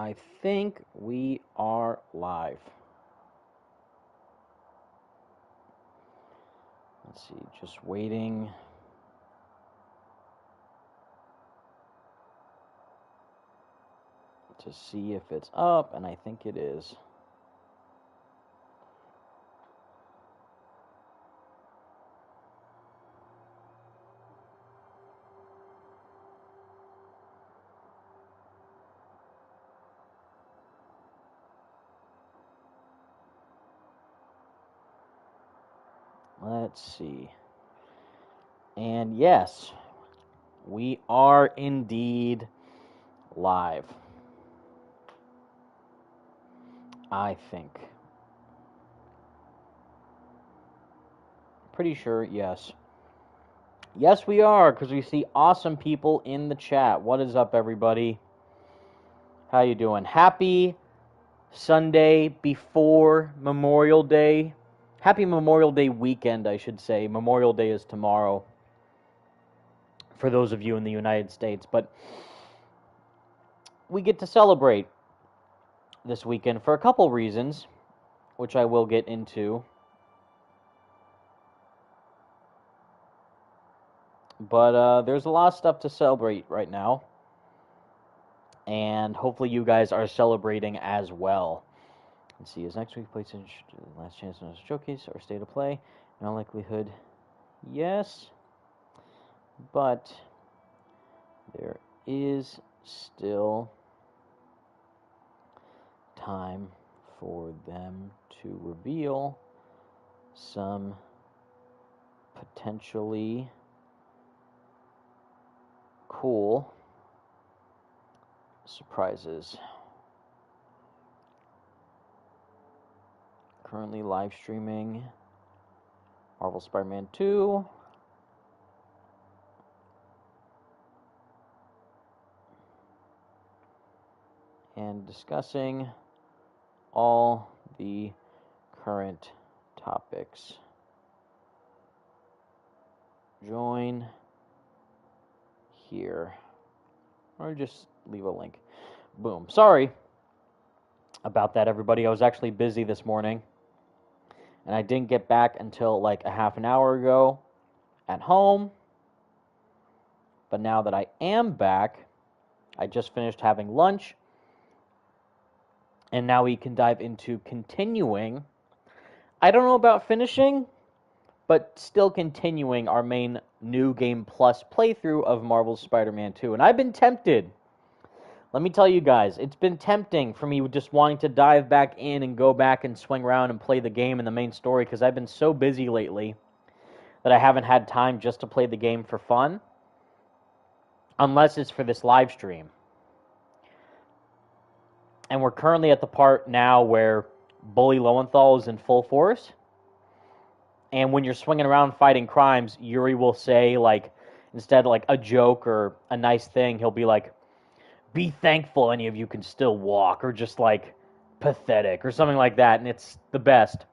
I think we are live. Let's see, just waiting. To see if it's up, and I think it is. Let's see. And yes, we are indeed live. I think. Pretty sure, yes. Yes, we are, because we see awesome people in the chat. What is up, everybody? How you doing? Happy Sunday before Memorial Day. Happy Memorial Day weekend, I should say. Memorial Day is tomorrow for those of you in the United States. But we get to celebrate this weekend for a couple reasons, which I will get into. But there's a lot of stuff to celebrate right now. And hopefully you guys are celebrating as well. Let's see, is next week's PlayStation last chance to showcase or state of play? In all likelihood, yes. But there is still time for them to reveal some potentially cool surprises. Currently live streaming Marvel Spider-Man 2. And discussing all the current topics. Join here. Or just leave a link. Boom. Sorry about that, everybody. I was actually busy this morning. And I didn't get back until like a half an hour ago at home. But now that I am back, I just finished having lunch. And now we can dive into continuing. I don't know about finishing, but still continuing our main New Game Plus playthrough of Marvel's Spider-Man 2. And I've been tempted. Let me tell you guys, it's been tempting for me just wanting to dive back in and go back and swing around and play the game and the main story, because I've been so busy lately that I haven't had time just to play the game for fun, unless it's for this live stream. And we're currently at the part now where Bully Lowenthal is in full force. And when you're swinging around fighting crimes, Yuri will say, like, instead like a joke or a nice thing, he'll be like, "Be thankful any of you can still walk," or just like pathetic or something like that. And it's the best.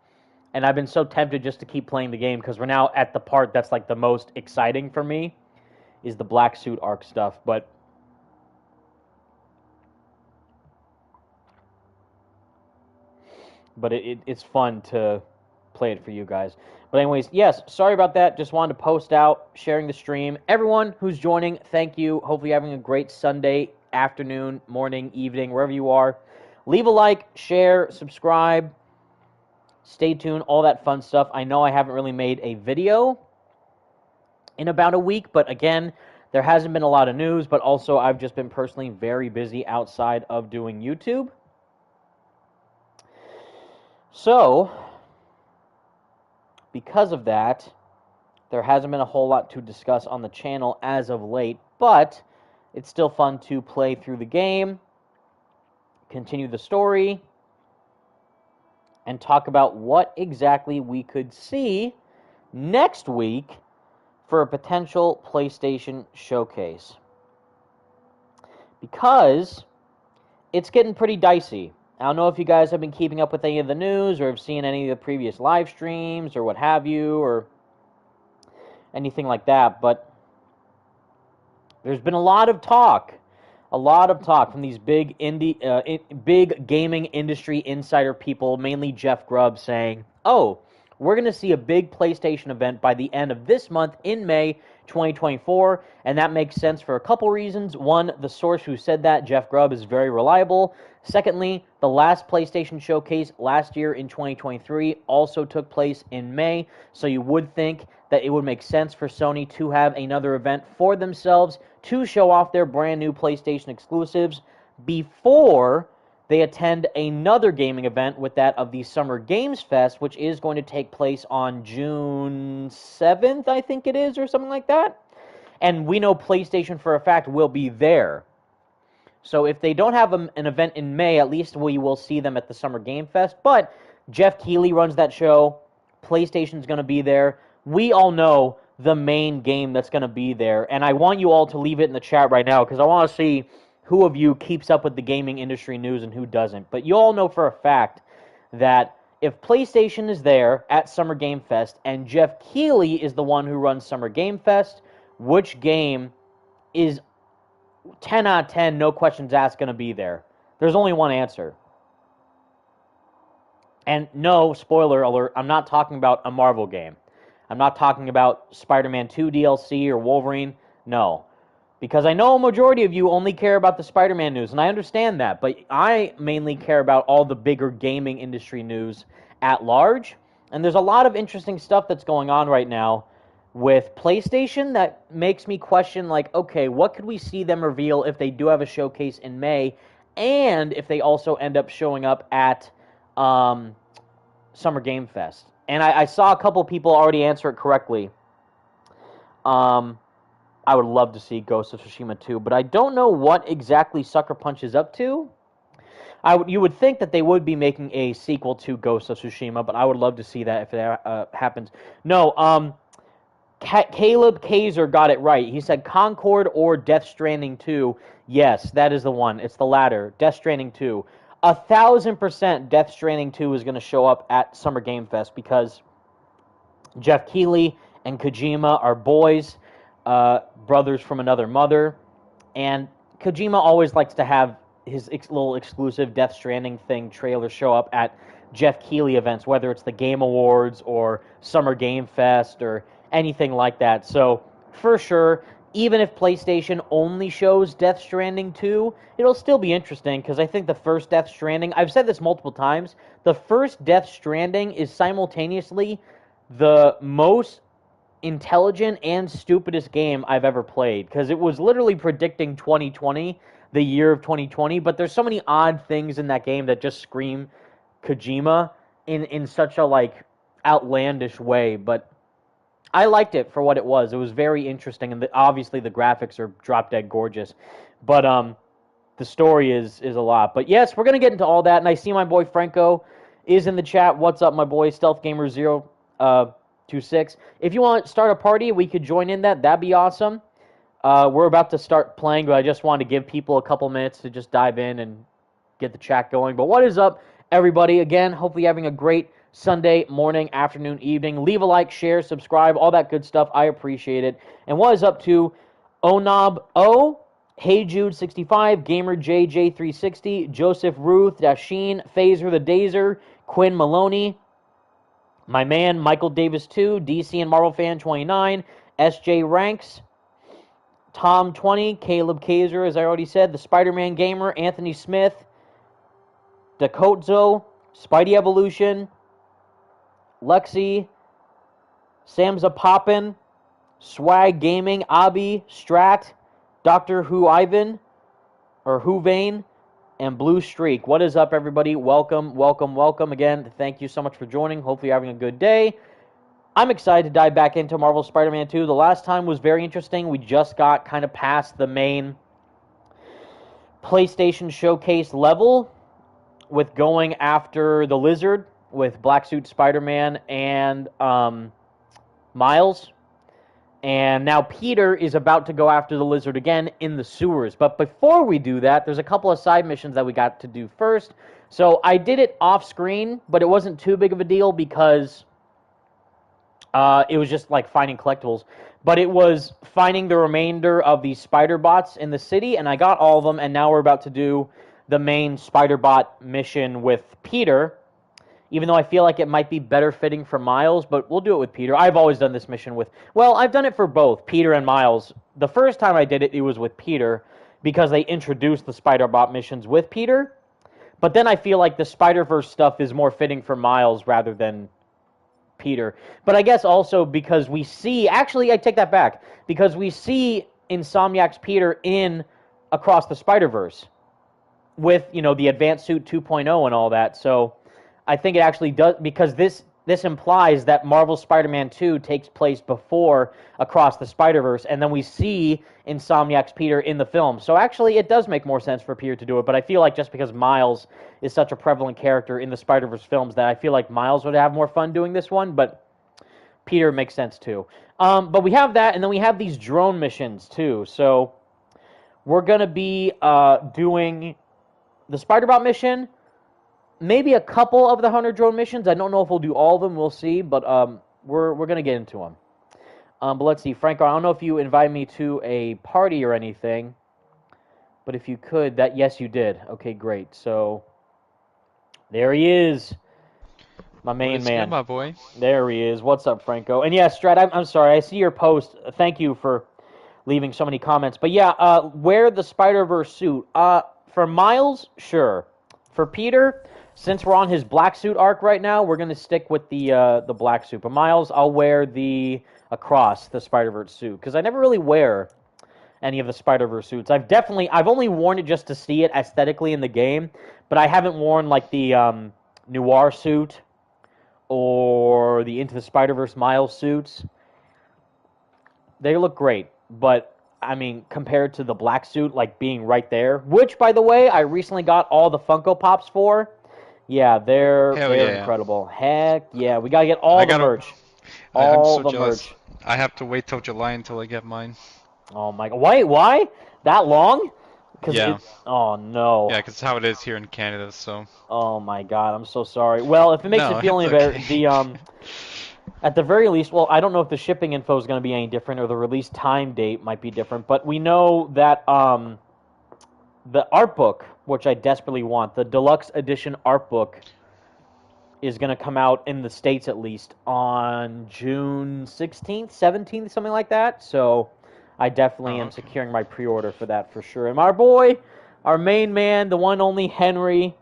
And I've been so tempted just to keep playing the game, because we're now at the part that's like the most exciting for me, is the Black Suit arc stuff. But it's fun to play it for you guys. But anyways, yes, sorry about that. Just wanted to post out, sharing the stream. Everyone who's joining, thank you. Hopefully you're having a great Sunday afternoon, morning, evening, wherever you are. Leave a like, share, subscribe, stay tuned, all that fun stuff. I know I haven't really made a video in about a week, but again, there hasn't been a lot of news, but also I've just been personally very busy outside of doing YouTube. So, because of that, there hasn't been a whole lot to discuss on the channel as of late, but it's still fun to play through the game, continue the story, and talk about what exactly we could see next week for a potential PlayStation showcase. Because it's getting pretty dicey. I don't know if you guys have been keeping up with any of the news or have seen any of the previous live streams or what have you, or anything like that, but there's been a lot of talk a lot of talk from these big big gaming industry insider people, mainly Jeff Grubb, saying, "Oh, we're going to see a big PlayStation event by the end of this month in May 2024, and that makes sense for a couple reasons. One, the source who said that, Jeff Grubb, is very reliable. Secondly, the last PlayStation showcase last year in 2023 also took place in May, so you would think that it would make sense for Sony to have another event for themselves to show off their brand new PlayStation exclusives before they attend another gaming event with that of the Summer Games Fest, which is going to take place on June 7th, I think it is, or something like that. And we know PlayStation for a fact will be there. So if they don't have an event in May, at least we will see them at the Summer Game Fest. But Jeff Keighley runs that show. PlayStation's going to be there. We all know the main game that's going to be there. And I want you all to leave it in the chat right now because I want to see who of you keeps up with the gaming industry news and who doesn't. But you all know for a fact that if PlayStation is there at Summer Game Fest and Jeff Keighley is the one who runs Summer Game Fest, which game is 10 out of 10, no questions asked, going to be there? There's only one answer. And no, spoiler alert, I'm not talking about a Marvel game. I'm not talking about Spider-Man 2 DLC or Wolverine. No. Because I know a majority of you only care about the Spider-Man news, and I understand that, but I mainly care about all the bigger gaming industry news at large. And there's a lot of interesting stuff that's going on right now with PlayStation that makes me question, like, okay, what could we see them reveal if they do have a showcase in May, and if they also end up showing up at Summer Game Fest? And I saw a couple people already answer it correctly. I would love to see Ghost of Tsushima 2, but I don't know what exactly Sucker Punch is up to. You would think that they would be making a sequel to Ghost of Tsushima, but I would love to see that if it happens. No, Caleb Kaiser got it right. He said Concord or Death Stranding 2. Yes, that is the one. It's the latter. Death Stranding 2. 1,000% Death Stranding 2 is going to show up at Summer Game Fest because Jeff Keighley and Kojima are boys, brothers from another mother, and Kojima always likes to have his little exclusive Death Stranding thing trailer show up at Jeff Keighley events, whether it's the Game Awards or Summer Game Fest or anything like that. So, for sure, even if PlayStation only shows Death Stranding 2, it'll still be interesting, because I think the first Death Stranding, I've said this multiple times, the first Death Stranding is simultaneously the most intelligent and stupidest game I've ever played, because it was literally predicting 2020, the year of 2020, but there's so many odd things in that game that just scream Kojima in such a, like, outlandish way, but I liked it for what it was. It was very interesting, and obviously the graphics are drop-dead gorgeous, but the story is a lot. But yes, we're going to get into all that, and I see my boy Franco is in the chat. What's up, my boy? StealthGamer026. If you want to start a party, we could join in that. That'd be awesome. We're about to start playing, but I just wanted to give people a couple minutes to just dive in and get the chat going. But what is up, everybody? Again, hopefully you're having a great Sunday morning, afternoon, evening. Leave a like, share, subscribe, all that good stuff. I appreciate it. And what is up to Onob O, Hey Jude 65, Gamer JJ 360, Joseph Ruth, Dasheen, Phaser the Dazer, Quinn Maloney, my man Michael Davis 2, DC and Marvel Fan 29, SJ Ranks, Tom 20, Caleb Kaiser, as I already said, the Spider-Man Gamer, Anthony Smith, Dakodzo, Spidey Evolution, Lexi, Samza Poppin, Swag Gaming, Abi, Strat, Doctor Who Ivan, or Huvane, and Blue Streak. What is up, everybody? Welcome, welcome, welcome. Again, thank you so much for joining. Hopefully you're having a good day. I'm excited to dive back into Marvel Spider-Man 2. The last time was very interesting. We just got kind of past the main PlayStation Showcase level with going after the Lizard with Black Suit Spider-Man and Miles. And now Peter is about to go after the Lizard again in the sewers. But before we do that, there's a couple of side missions that we got to do first. So I did it off screen, but it wasn't too big of a deal because It was just like finding collectibles, but it was finding the remainder of the spider bots in the city, and I got all of them. And now we're about to do the main spider bot mission with Peter. Even though I feel like it might be better fitting for Miles, but we'll do it with Peter. I've always done this mission with... Well, I've done it for both, Peter and Miles. The first time I did it, it was with Peter, because they introduced the Spider-Bot missions with Peter. But then I feel like the Spider-Verse stuff is more fitting for Miles rather than Peter. But I guess also because we see... Actually, I take that back. Because we see Insomniac's Peter in Across the Spider-Verse with, you know, the Advanced Suit 2.0 and all that, so... I think it actually does, because this implies that Marvel Spider-Man 2 takes place before Across the Spider-Verse, and then we see Insomniac's Peter in the film. So actually, it does make more sense for Peter to do it, but I feel like just because Miles is such a prevalent character in the Spider-Verse films that I feel like Miles would have more fun doing this one, but Peter makes sense too. But we have that, and then we have these drone missions too. So we're going to be doing the Spider-Bot mission, maybe a couple of the 100 drone missions. I don't know if we'll do all of them. We'll see, but we're going to get into them. But let's see. Franco, I don't know if you invited me to a party or anything, but if you could, yes, you did. Okay, great. So there he is, my main man. Good, my boy. There he is. What's up, Franco? And yeah, Strat, I'm sorry. I see your post. Thank you for leaving so many comments. But yeah, wear the Spider-Verse suit. For Miles, sure. For Peter... Since we're on his black suit arc right now, we're going to stick with the black suit. But Miles, I'll wear the Across the Spider-Verse suit, because I never really wear any of the Spider-Verse suits. I've only worn it just to see it aesthetically in the game, but I haven't worn like the Noir suit or the Into the Spider-Verse Miles suits. They look great, but I mean, compared to the black suit, like being right there, which, by the way, I recently got all the Funko Pops for. Yeah, they're incredible. Heck yeah, we gotta get all the merch. All the merch. I have to wait till July until I get mine. Oh my god, wait, why? That long? Yeah. Oh no. Yeah, because it's how it is here in Canada, so. Oh my god, I'm so sorry. Well, if it makes you feel any better, at the very least, well, I don't know if the shipping info is going to be any different or the release time date might be different, but we know that the art book, which I desperately want, the deluxe edition art book, is going to come out in the States at least on June 16th, 17th, something like that. So I definitely am securing my pre-order for that for sure. And my boy, our main man, the one only Henry,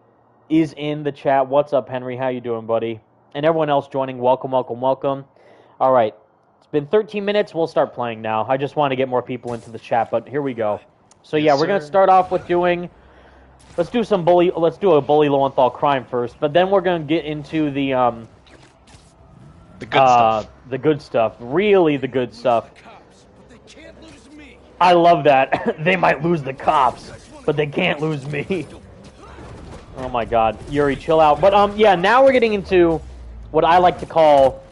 is in the chat. What's up, Henry? How you doing, buddy? And everyone else joining, welcome, welcome, welcome. All right, it's been 13 minutes. We'll start playing now. I just want to get more people into the chat, but here we go. So yeah, we're going to start off with doing... Let's do a Bully Lowenthal crime first, but then we're going to get into the good stuff. The good stuff. Really the good stuff. I love that. They might lose the cops, but they can't lose me. Oh my god. Yuri, chill out. But yeah, now we're getting into what I like to call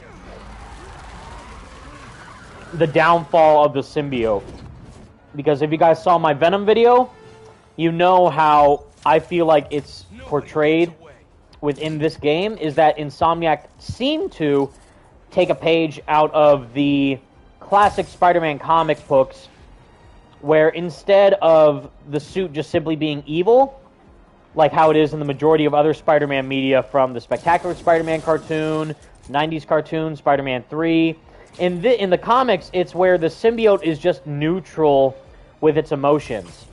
the downfall of the symbiote. Because if you guys saw my Venom video, you know how I feel like it's portrayed within this game is that Insomniac seemed to take a page out of the classic Spider-Man comic books, where instead of the suit just simply being evil, like how it is in the majority of other Spider-Man media from the Spectacular Spider-Man cartoon, 90s cartoon, Spider-Man 3, in the comics, it's where the symbiote is just neutral with its emotions.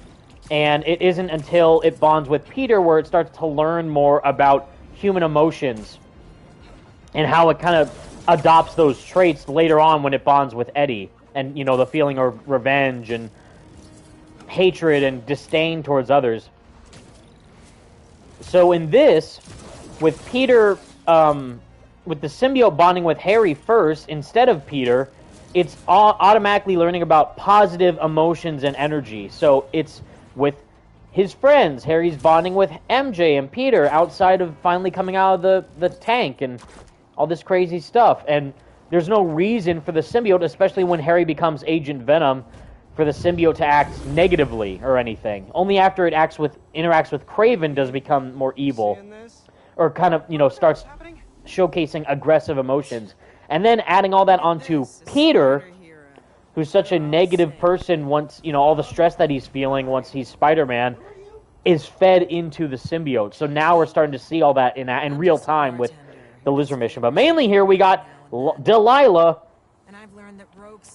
And it isn't until it bonds with Peter where it starts to learn more about human emotions and how it kind of adopts those traits later on when it bonds with Eddie. And, you know, the feeling of revenge and hatred and disdain towards others. So in this, with Peter, with the symbiote bonding with Harry first instead of Peter, it's automatically learning about positive emotions and energy. So it's with his friends. Harry's bonding with MJ and Peter outside of finally coming out of the tank and all this crazy stuff. And there's no reason for the symbiote, especially when Harry becomes Agent Venom, for the symbiote to act negatively or anything. Only after it interacts with Kraven does it become more evil. Or kind of, you know, starts showcasing aggressive emotions. And then adding all that onto Peter, who's such a negative person once, all the stress that he's feeling once he's Spider-Man, is fed into the symbiote. So now we're starting to see all that in real time with the Lizard mission. But mainly here we got Delilah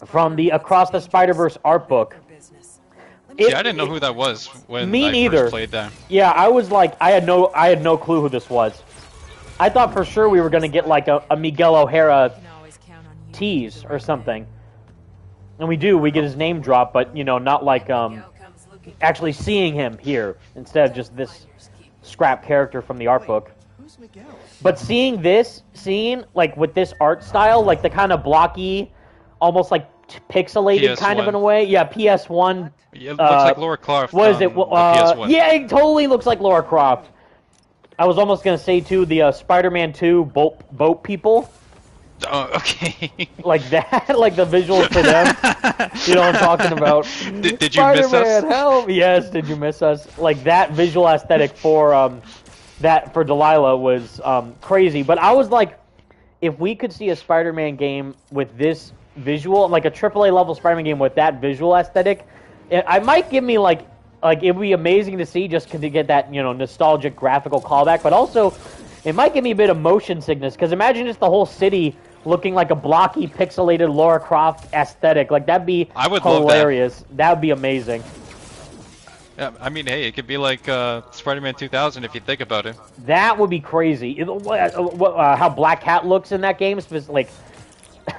from the Across the Spider-Verse art book. Yeah, I didn't know who that was when I first played that. Yeah, I was like, I had no clue who this was. I thought for sure we were going to get like a Miguel O'Hara tease or something. And we get his name drop, but, not like actually seeing him here instead of just this scrap character from the art book. But seeing like with this art style, like the kind of blocky, almost like pixelated PS1. kind of in a way. Yeah, PS1. Yeah, it looks like Lara Croft. What is it? PS1. Yeah, it totally looks like Lara Croft. I was almost going to say, too, the Spider-Man 2 boat people. Oh, okay. Like that, like the visuals for them. You know what I'm talking about? Did you miss us? Help! Yes, did you miss us? Like that visual aesthetic for Delilah was crazy. But I was like, if we could see a Spider-Man game with this visual, like a AAA level Spider-Man game with that visual aesthetic, I might give me like it would be amazing to see just to get that nostalgic graphical callback. But also, it might give me a bit of motion sickness because imagine just the whole city looking like a blocky, pixelated Lara Croft aesthetic. Like, that'd be hilarious. That would be amazing. Yeah, I mean, hey, it could be like Spider-Man 2000 if you think about it. That would be crazy. How Black Cat looks in that game, like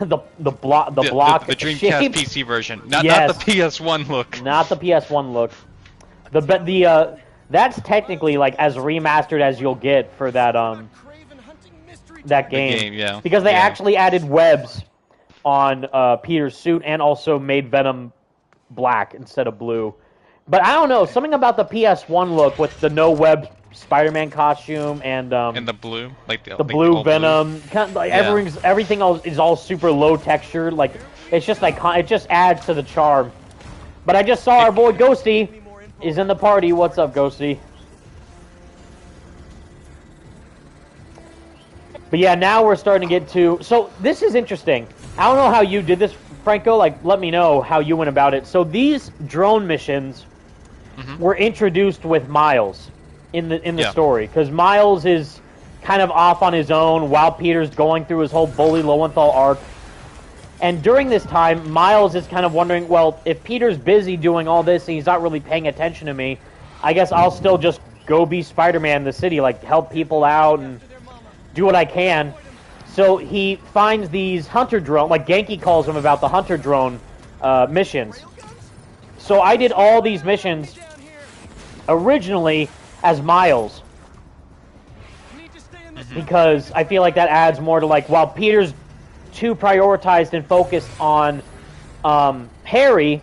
the block the Dreamcast shape. PC version, not the PS1 look. Not the PS1 look. That's technically like as remastered as you'll get for that that game. Yeah. Because they actually added webs on Peter's suit and also made Venom black instead of blue. But I don't know, something about the PS1 look with the no web Spider-Man costume and the blue, like the blue Venom, kind of, like, everything else is all super low textured. Like it's just like it just adds to the charm. But I just saw our boy Ghosty is in the party. What's up, Ghosty? But yeah, now we're starting to get to... So, this is interesting. I don't know how you did this, Franco. Like, let me know how you went about it. So, these drone missions were introduced with Miles in the story. Because Miles is kind of off on his own while Peter's going through his whole Bully Lowenthal arc. And during this time, Miles is kind of wondering, well, if Peter's busy doing all this and he's not really paying attention to me, I guess I'll still just go be Spider-Man in the city, like, help people out and do what I can. So he finds these hunter drone, like Genki calls them about the hunter drone missions. So I did all these missions originally as Miles because I feel like that adds more to, like, while Peter's too prioritized and focused on Harry,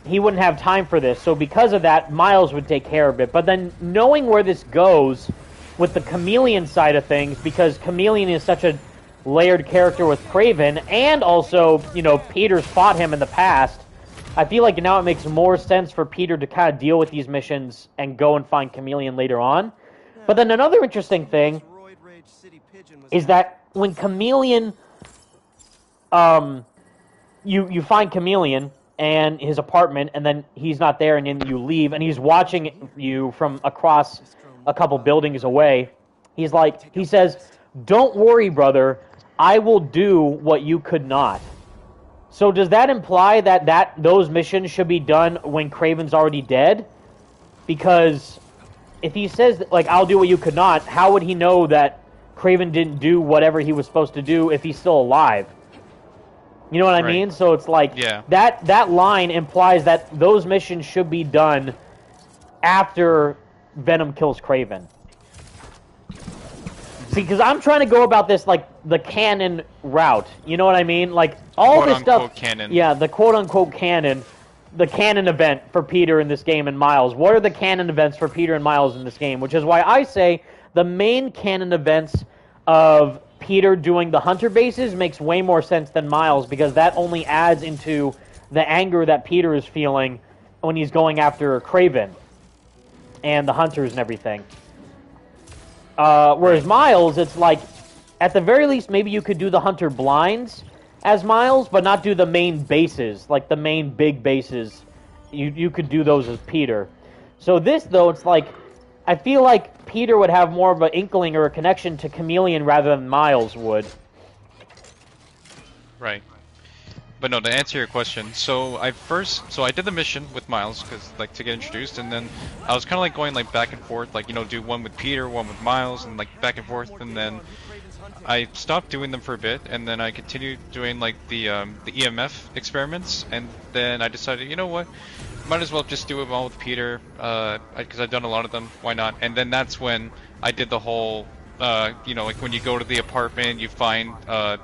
he wouldn't have time for this. So because of that, Miles would take care of it. But then knowing where this goes with the Chameleon side of things, because Chameleon is such a layered character with Kraven, and also, Peter's fought him in the past, I feel like now it makes more sense for Peter to kind of deal with these missions and go and find Chameleon later on. But then another interesting thing is that when Chameleon, you find Chameleon and his apartment, and then he's not there, and then you leave, and he's watching you from across a couple buildings away. He says, "Don't worry, brother. I will do what you could not." So does that imply that those missions should be done when Kraven's already dead? Because if he says, like, I'll do what you could not, how would he know that Kraven didn't do whatever he was supposed to do if he's still alive? You know what I mean? So it's like, that line implies that those missions should be done after Venom kills Kraven. See, because I'm trying to go about this like the canon route. You know what I mean? Like all this stuff. Canon. Yeah, the quote-unquote canon, the canon event for Peter in this game and Miles. What are the canon events for Peter and Miles in this game? Which is why I say the main canon events of Peter doing the hunter bases makes way more sense than Miles, because that only adds into the anger that Peter is feeling when he's going after Kraven and the hunters and everything. Whereas Miles, it's like, at the very least, maybe you could do the Hunter blinds as Miles, but not do the main bases, like the main big bases. You could do those as Peter. So this, though, it's like, I feel like Peter would have more of an inkling or a connection to Chameleon rather than Miles would. Right. But no, to answer your question, so I did the mission with Miles, because, like, to get introduced, and then I was kind of, like, going, like, back and forth, like, you know, do one with Peter, one with Miles, and, like, back and forth, and then I stopped doing them for a bit, and then I continued doing, like, the EMF experiments, and then I decided, you know what, might as well just do it all with Peter, because I've done a lot of them, why not? And then that's when I did the whole, you know, like when you go to the apartment, you find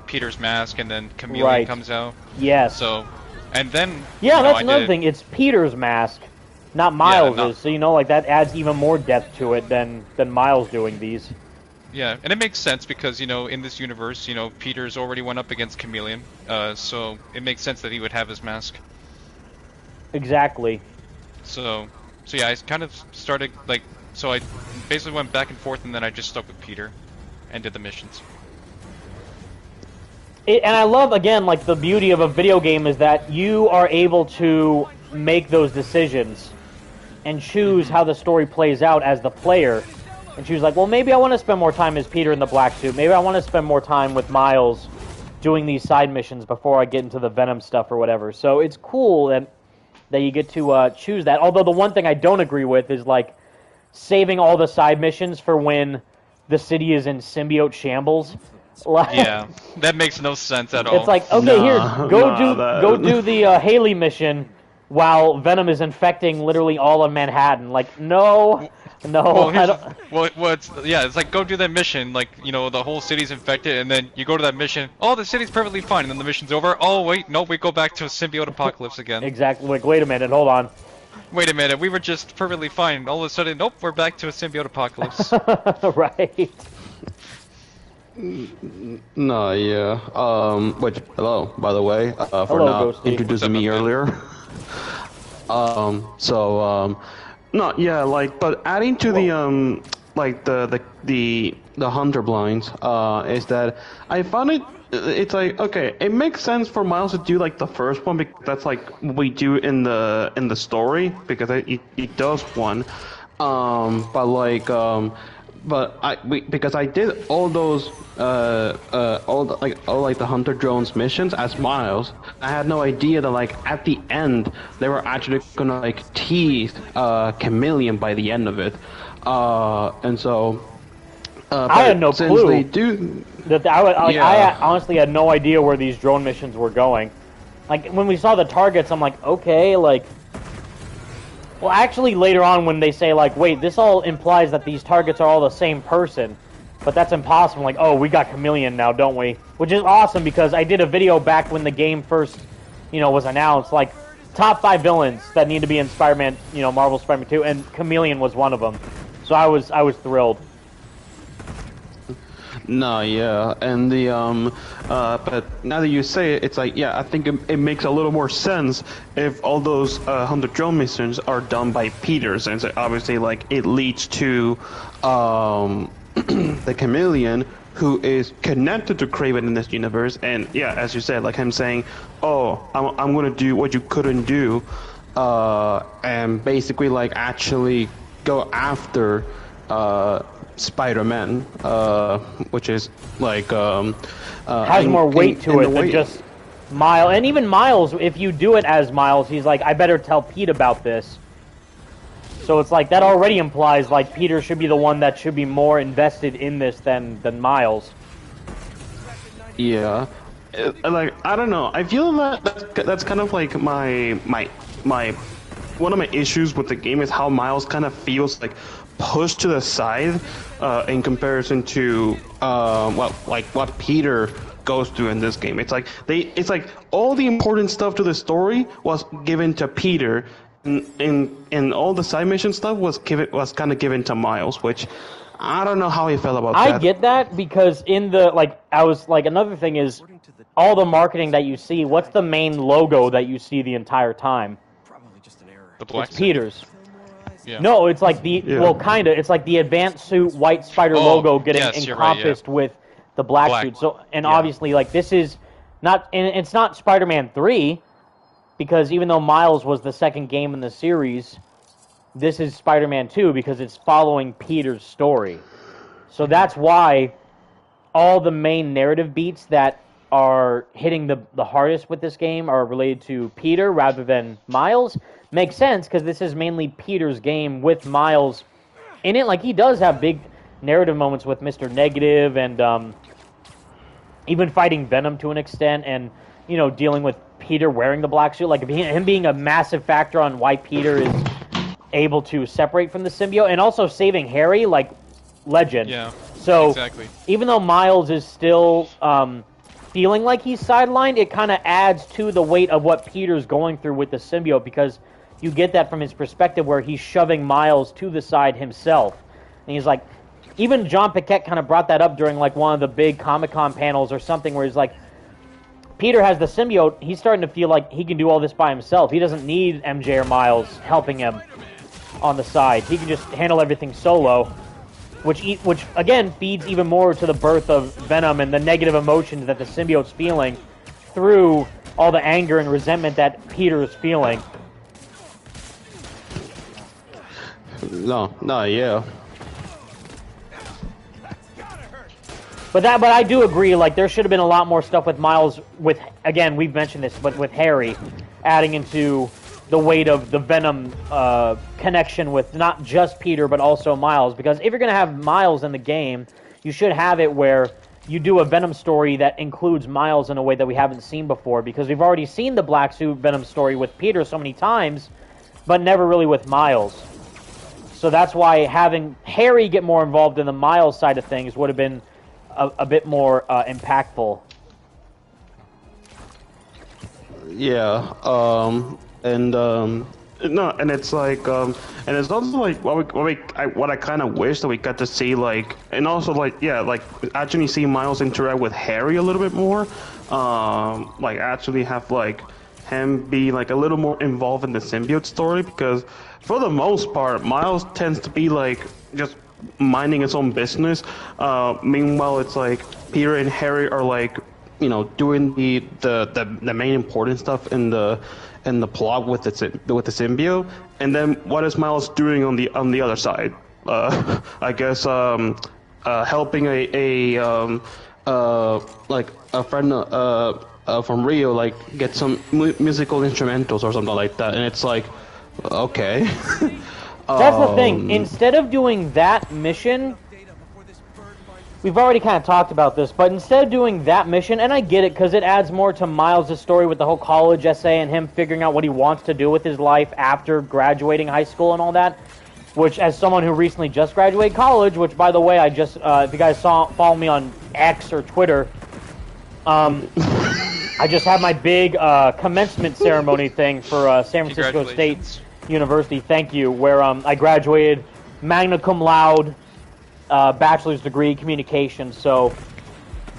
Peter's mask, and then Chameleon comes out. Yes. So, and then... Yeah, you know, that's another thing, it's Peter's mask, not Miles's, so, you know, like, that adds even more depth to it than Miles doing these. Yeah, and it makes sense because, you know, in this universe, you know, Peter's already went up against Chameleon, so it makes sense that he would have his mask. Exactly. So yeah, I kind of started, like, so I basically went back and forth, and then I just stuck with Peter and did the missions. And I love, again, like, the beauty of a video game is that you are able to make those decisions and choose how the story plays out as the player. And she was like, well, maybe I want to spend more time as Peter in the black suit. Maybe I want to spend more time with Miles doing these side missions before I get into the Venom stuff or whatever. So it's cool that you get to choose that. Although the one thing I don't agree with is, like, saving all the side missions for when the city is in symbiote shambles. Like, yeah, that makes no sense at all. It's like, okay, go do the Haley mission while Venom is infecting literally all of Manhattan. Like, no. It's like, go do that mission, like, you know, the whole city's infected, and then you go to that mission, oh, the city's perfectly fine, and then the mission's over, oh, wait, no, we go back to a symbiote apocalypse again. Exactly, like, wait a minute, hold on. Wait a minute, we were just perfectly fine, all of a sudden, nope, we're back to a symbiote apocalypse. Right. No, yeah, which, hello, by the way, for hello, not Ghosty. introducing me earlier. No, yeah, like, but adding to the like the hunter blinds, is that I found it's like, okay, it makes sense for Miles to do like the first one because that's like what we do in the story because it does one, because I did all those all the hunter drones missions as Miles. I had no idea that like at the end they were actually gonna like tease Chameleon by the end of it, and so I had no since clue. They do that I honestly had no idea where these drone missions were going. Like when we saw the targets, I'm like, okay, like. Well, actually, later on when they say, like, wait, this all implies that these targets are all the same person, but that's impossible. Like, oh, we got Chameleon now, don't we? Which is awesome because I did a video back when the game first, you know, was announced, like, top 5 villains that need to be in Spider-Man, you know, Marvel Spider-Man 2, and Chameleon was one of them. So I was thrilled. No, yeah, and but now that you say it, it's like, yeah, I think it makes a little more sense if all those 100 drone missions are done by Peter, since obviously, like, it leads to the Chameleon, who is connected to Kraven in this universe, and yeah, as you said, like him saying, oh, I'm gonna do what you couldn't do, and basically, like, actually go after Spider-Man, which is like has more weight to it than just Miles. And even Miles, if you do it as Miles, he's like, I better tell Pete about this. So it's like that already implies like Peter should be the one that should be more invested in this than Miles. Yeah, like I don't know. I feel that's kind of like my one of my issues with the game is how Miles kind of feels like pushed to the side in comparison to what Peter goes through in this game. It's like all the important stuff to the story was given to Peter, and all the side mission stuff was kind of given to Miles, which I don't know how he felt about that. I get that because in the another thing is all the marketing that you see. What's the main logo that you see the entire time? Probably just an error. The black It's Peter's. Yeah. No, it's like well, kind of. It's like the advanced suit white spider logo getting encompassed with the black suit. So, and obviously, like, this is not, and it's not Spider-Man 3, because even though Miles was the second game in the series, this is Spider-Man 2 because it's following Peter's story. So that's why all the main narrative beats that are hitting the hardest with this game are related to Peter rather than Miles. Makes sense because this is mainly Peter's game with Miles in it. Like, he does have big narrative moments with Mr. Negative and even fighting Venom to an extent, and, you know, dealing with Peter wearing the black suit. Like, him being a massive factor on why Peter is able to separate from the symbiote, and also saving Harry, like, legend. Yeah, so exactly. Even though Miles is still feeling like he's sidelined, it kind of adds to the weight of what Peter's going through with the symbiote, because you get that from his perspective where he's shoving Miles to the side himself. And he's like, even John Paquette kind of brought that up during like one of the big Comic-Con panels or something, where he's like, Peter has the symbiote, he's starting to feel like he can do all this by himself. He doesn't need MJ or Miles helping him on the side. He can just handle everything solo, which again feeds even more to the birth of Venom and the negative emotions that the symbiote's feeling through all the anger and resentment that Peter is feeling. No, yeah. But I do agree, like, there should have been a lot more stuff with Miles, with, again, we've mentioned this, but with Harry adding into the weight of the Venom connection with not just Peter, but also Miles. Because if you're going to have Miles in the game, you should have it where you do a Venom story that includes Miles in a way that we haven't seen before. Because we've already seen the Black Suit Venom story with Peter so many times, but never really with Miles. So that's why having Harry get more involved in the Miles side of things would have been a bit more impactful. Yeah, and it's like, and it's also like what I kind of wish that we got to see, like, and also like, yeah, like actually see Miles interact with Harry a little bit more, like actually have like him be like a little more involved in the symbiote story, because for the most part, Miles tends to be like just minding his own business. Meanwhile, it's like Peter and Harry are like, you know, doing the main important stuff in the plot with the symbiote. And then what is Miles doing on the other side? I guess helping like a friend from Rio, like get some musical instrumentals or something like that. And it's like, okay. That's the thing. Instead of doing that mission, we've already kind of talked about this, but instead of doing that mission, and I get it because it adds more to Miles' story with the whole college essay and him figuring out what he wants to do with his life after graduating high school and all that, which, as someone who recently just graduated college, which, by the way, I just, if you guys follow me on X or Twitter, I just had my big commencement ceremony thing for San Francisco State University, thank you, where I graduated magna cum laude, bachelor's degree, communications, so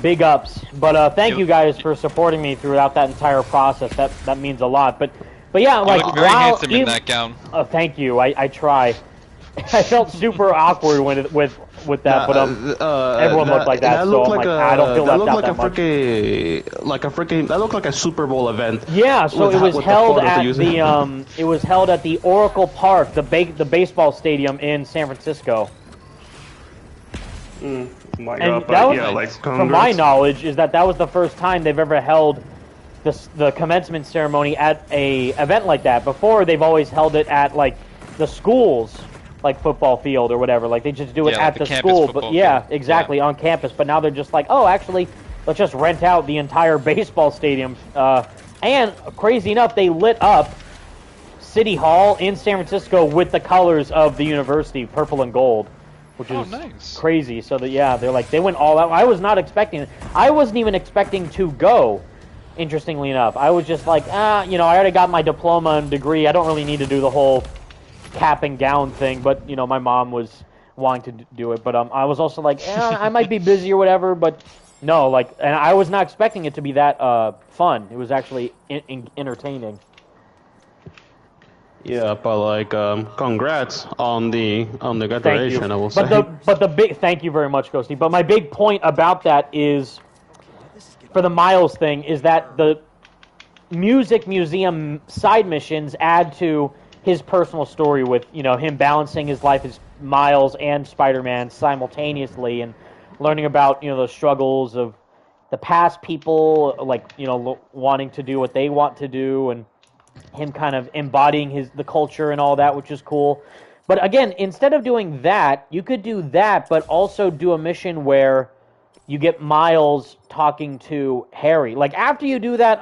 big ups. But thank you guys for supporting me throughout that entire process. That means a lot. But yeah, like, you look very handsome in that gown. Oh, thank you. I try. I felt super awkward with that, but everyone looked like that, so I'm like, I don't feel left out that much. That looked like a Super Bowl event. Yeah, so it was held at the Oracle Park, the baseball stadium in San Francisco. My and God, that was, yeah, like, from my knowledge, is that was the first time they've ever held the commencement ceremony at a event like that. Before, they've always held it at like the schools, like football field or whatever. Like, they just do it at the school. But yeah, exactly, on campus. But now they're just like, oh, actually, let's just rent out the entire baseball stadium. And crazy enough, they lit up City Hall in San Francisco with the colors of the university, purple and gold, which is nice. Crazy. So that, yeah, they're like, they went all out. I was not expecting it. I wasn't even expecting to go. Interestingly enough, I was just like, you know, I already got my diploma and degree. I don't really need to do the whole cap and gown thing, but, you know, my mom was wanting to do it, but I was also like, I might be busy or whatever, but no, like, and I was not expecting it to be that fun. It was actually entertaining. Yeah, but like, congrats on the Thank you. graduation. I will say. But the big thank you very much, Ghosty. But my big point about that is for the Miles thing is that the music museum side missions add to his personal story with him balancing his life as Miles and Spider-Man simultaneously and learning about the struggles of the past people, like wanting to do what they want to do, and him kind of embodying the culture and all that, which is cool. But again, instead of doing that, you could do that, but also do a mission where you get Miles talking to Harry. Like after you do that,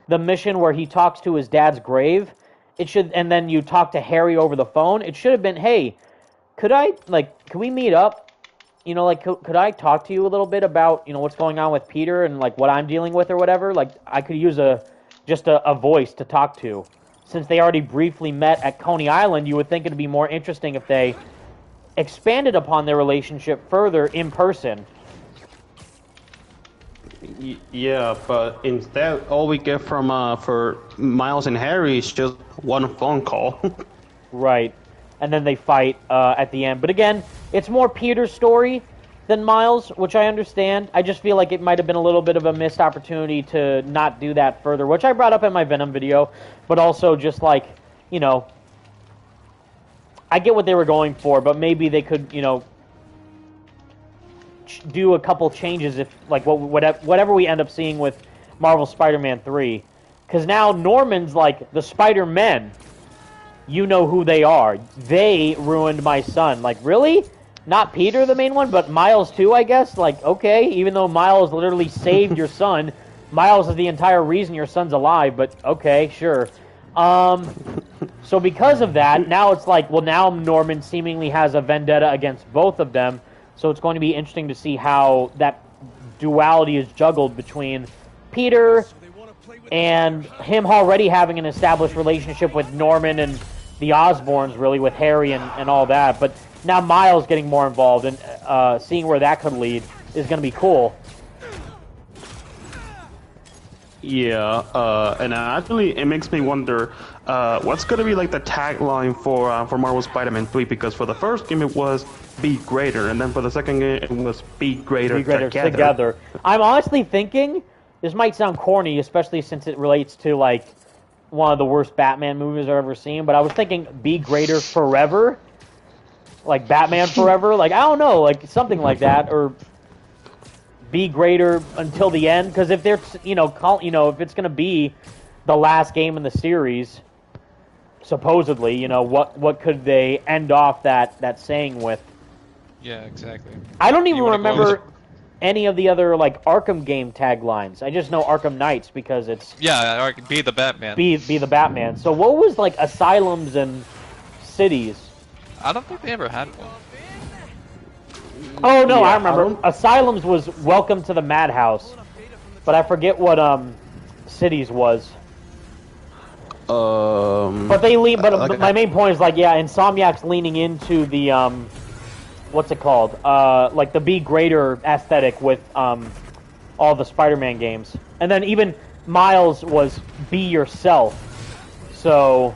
the mission where he talks to his dad's grave, and then you talk to Harry over the phone. It should have been, hey, could we meet up? Could I talk to you a little bit about, what's going on with Peter and, like, what I'm dealing with or whatever? Like, I could use just a voice to talk to. Since they already briefly met at Coney Island, you would think it'd be more interesting if they expanded upon their relationship further in person. Yeah, but instead, all we get from for Miles and Harry is just one phone call. Right. And then they fight at the end. But again, it's more Peter's story than Miles, which I understand. I just feel like it might have been a little bit of a missed opportunity to not do that further, which I brought up in my Venom video, but also just like, I get what they were going for, but maybe they could, do a couple changes if, like, whatever we end up seeing with Marvel Spider-Man 3. Because now Norman's like, the Spider-Men, you know who they are. They ruined my son. Like, really? Not Peter, the main one, but Miles too, I guess? Like, okay, even though Miles literally saved your son, Miles is the entire reason your son's alive, but okay, sure. So because of that, now it's like, well, now Norman seemingly has a vendetta against both of them, so it's going to be interesting to see how that duality is juggled between Peter and him already having an established relationship with Norman and the Osborns, really, with Harry and all that, but now Miles getting more involved and seeing where that could lead is going to be cool. Yeah, and actually, it makes me wonder what's going to be like the tagline for Marvel Spider-Man 3, because for the first game it was "Be Greater," and then for the second game it was "Be Greater, together." I'm honestly thinking, this might sound corny, especially since it relates to, like, one of the worst Batman movies I've ever seen, but I was thinking "Be Greater Forever," like Batman Forever, like, I don't know, like something like that, or "Be Greater Until the End," because if they're, if it's gonna be the last game in the series, supposedly, what could they end off that saying with? Yeah, exactly. I don't even remember any of the other, like, Arkham game taglines. I just know Arkham Knights because it's be the Batman. Be the Batman. So what was, like, asylums and cities? I don't think they ever had one. Oh no, I remember. Asylums was Welcome to the Madhouse, but I forget what cities was. But they lean. But my main point is, like, yeah, Insomniac's leaning into the what's it called? Like the Be Greater aesthetic with all the Spider-Man games, and then even Miles was Be Yourself. So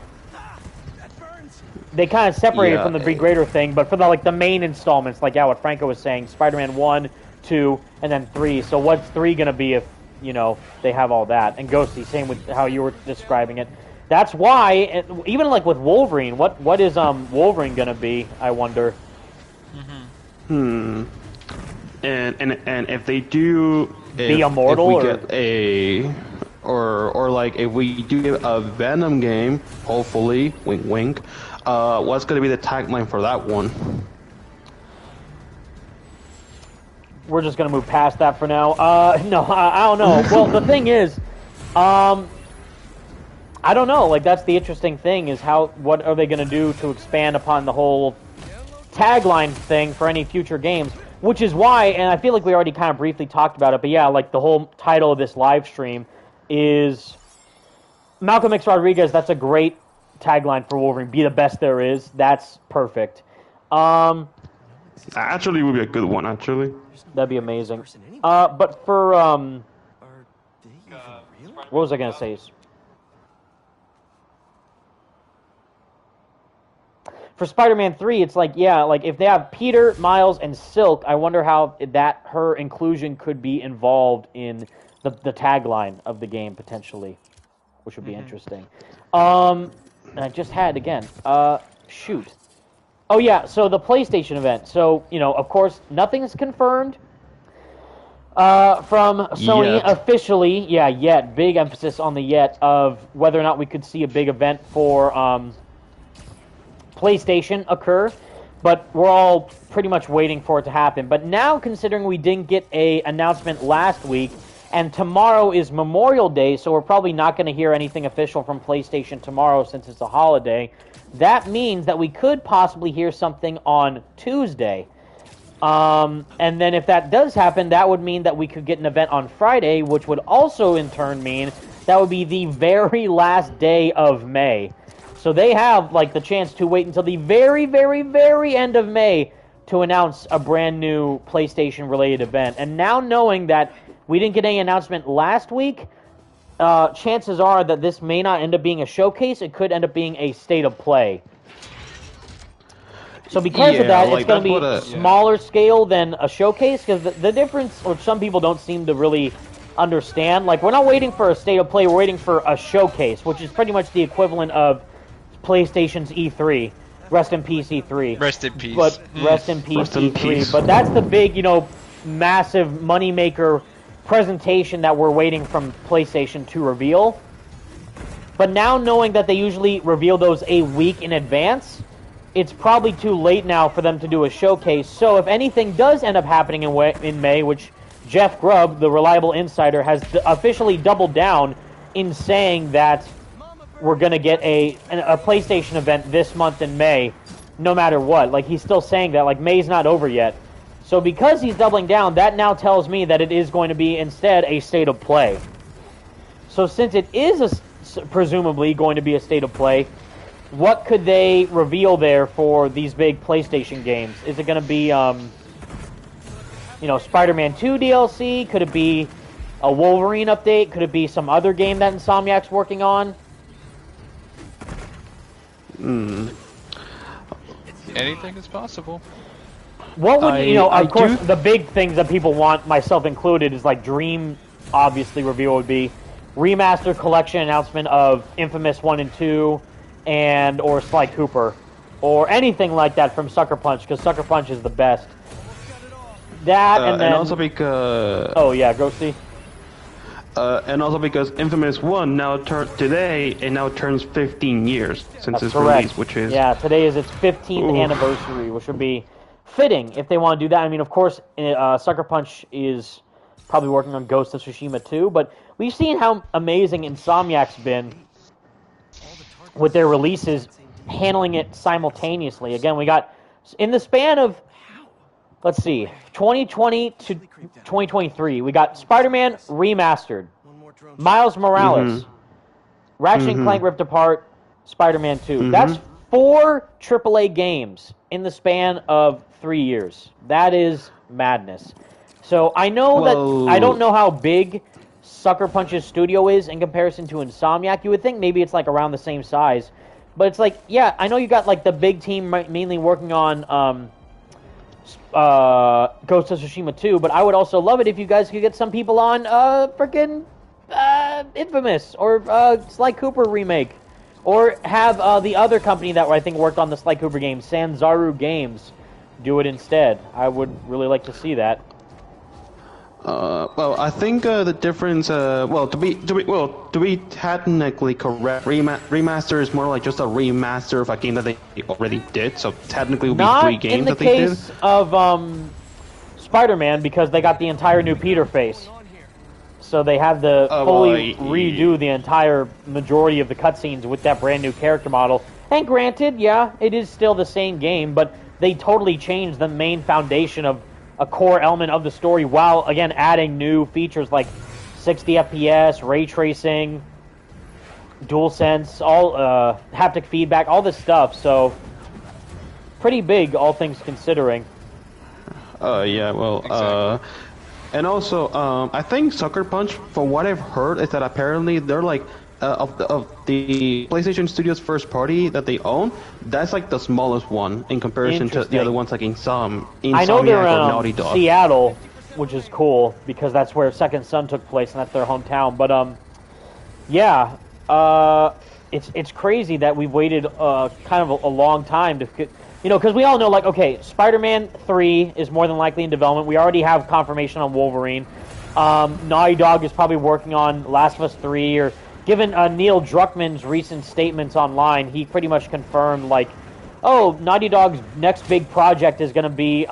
they kind of separated from the Be Greater thing, but for the main installments, like what Franco was saying, Spider-Man 1, 2, and then 3. So what's 3 gonna be if they have all that? And Ghosty, same with how you were describing it. That's why, even like with Wolverine, what is Wolverine gonna be? I wonder. And if they do be immortal, if we get a or like if we do get a Venom game, hopefully, wink wink. What's gonna be the tagline for that one? We're just gonna move past that for now. No, I don't know. Well, the thing is, I don't know. Like, that's the interesting thing is what are they gonna do to expand upon the whole tagline thing for any future games? Which is why, and I feel like we already kind of briefly talked about it, but yeah, like the whole title of this live stream is Malcolm X Rodriguez. That's a great tagline for Wolverine. Be the best there is. That's perfect. Actually, would be a good one. Actually, that'd be amazing. But for what was I gonna say? for Spider-Man 3, it's like, yeah, like if they have Peter, Miles, and Silk, I wonder how her inclusion could be involved in the tagline of the game potentially, which would be interesting. And I just had again. Shoot. Oh yeah, so the PlayStation event. So of course, nothing's confirmed from Sony officially. Yeah, yet. Big emphasis on the yet of whether or not we could see a big event for PlayStation occur, but we're all pretty much waiting for it to happen. But now, considering we didn't get a announcement last week, and tomorrow is Memorial Day, so we're probably not going to hear anything official from PlayStation tomorrow since it's a holiday, that means that we could possibly hear something on Tuesday. And then if that does happen, that would mean that we could get an event on Friday, which would also in turn mean that would be the very last day of May. So they have like the chance to wait until the very, very, very end of May to announce a brand new PlayStation-related event. And now knowing that we didn't get any announcement last week, chances are that this may not end up being a showcase. It could end up being a state of play. So because of that, it's going to be a smaller scale than a showcase, because the difference, or some people don't seem to really understand, like we're not waiting for a state of play, we're waiting for a showcase, which is pretty much the equivalent of PlayStation's E3. Rest in peace, E3. Rest in peace. But rest in peace, E3. But that's the big, massive moneymaker presentation that we're waiting from PlayStation to reveal. But now knowing that they usually reveal those a week in advance, it's probably too late now for them to do a showcase. So if anything does end up happening in May, which Jeff Grubb, the reliable insider, has officially doubled down in saying that we're going to get a PlayStation event this month in May, no matter what. Like, he's still saying that. Like, May's not over yet. So because he's doubling down, that now tells me that it is going to be instead a state of play. So since it is presumably going to be a state of play, what could they reveal there for these big PlayStation games? Is it going to be, Spider-Man 2 DLC? Could it be a Wolverine update? Could it be some other game that Insomniac's working on? Anything is possible. What would of course, the big things that people want, myself included, is like Dream. Obviously, reveal would be remaster collection announcement of Infamous 1 and 2, or Sly Cooper, or anything like that from Sucker Punch, because Sucker Punch is the best. That and then and also because Ghosty. And also because Infamous 1 today turns 15 years since its release, which is... Yeah, today is its 15th anniversary, which would be fitting if they want to do that. I mean, of course, Sucker Punch is probably working on Ghost of Tsushima 2, but we've seen how amazing Insomniac's been with their releases, handling it simultaneously. Again, we got, in the span of, let's see, 2020 to 2023, we got Spider-Man Remastered, Miles Morales, Ratchet and Clank Rift Apart, Spider-Man 2. That's 4 AAA games in the span of 3 years. That is madness. So I know that, I don't know how big Sucker Punch's studio is in comparison to Insomniac. You would think maybe it's like around the same size. But it's like, yeah, I know you got like the big team mainly working on Ghost of Tsushima 2, but I would also love it if you guys could get some people on freaking Infamous or Sly Cooper remake, or have the other company that I think worked on the Sly Cooper game, Sanzaru Games, do it instead. I would really like to see that. Well, I think the difference, to be technically correct, remaster is more like just a remaster of a game that they already did. So technically, it would be 3 games that they did. Not in the case of Spider-Man, because they got the entire new Peter face. So they have to fully redo the entire majority of the cutscenes with that brand new character model. And granted, yeah, it is still the same game, but they totally changed the main foundation of a core element of the story, while again adding new features like 60 FPS, ray tracing, DualSense, all haptic feedback, all this stuff. So pretty big, all things considering. Yeah, well, exactly. And also, I think Sucker Punch, from what I've heard, is that apparently they're like of the PlayStation Studios first party that they own, that's like the smallest one in comparison to the other ones like I know they're Insomniac or in Naughty Dog. Seattle, which is cool because that's where Second Son took place and that's their hometown. But yeah, it's crazy that we've waited kind of a long time to, because we all know, like, okay, Spider-Man 3 is more than likely in development. We already have confirmation on Wolverine. Naughty Dog is probably working on Last of Us 3, or given Neil Druckmann's recent statements online, he pretty much confirmed, like, oh, Naughty Dog's next big project is going to be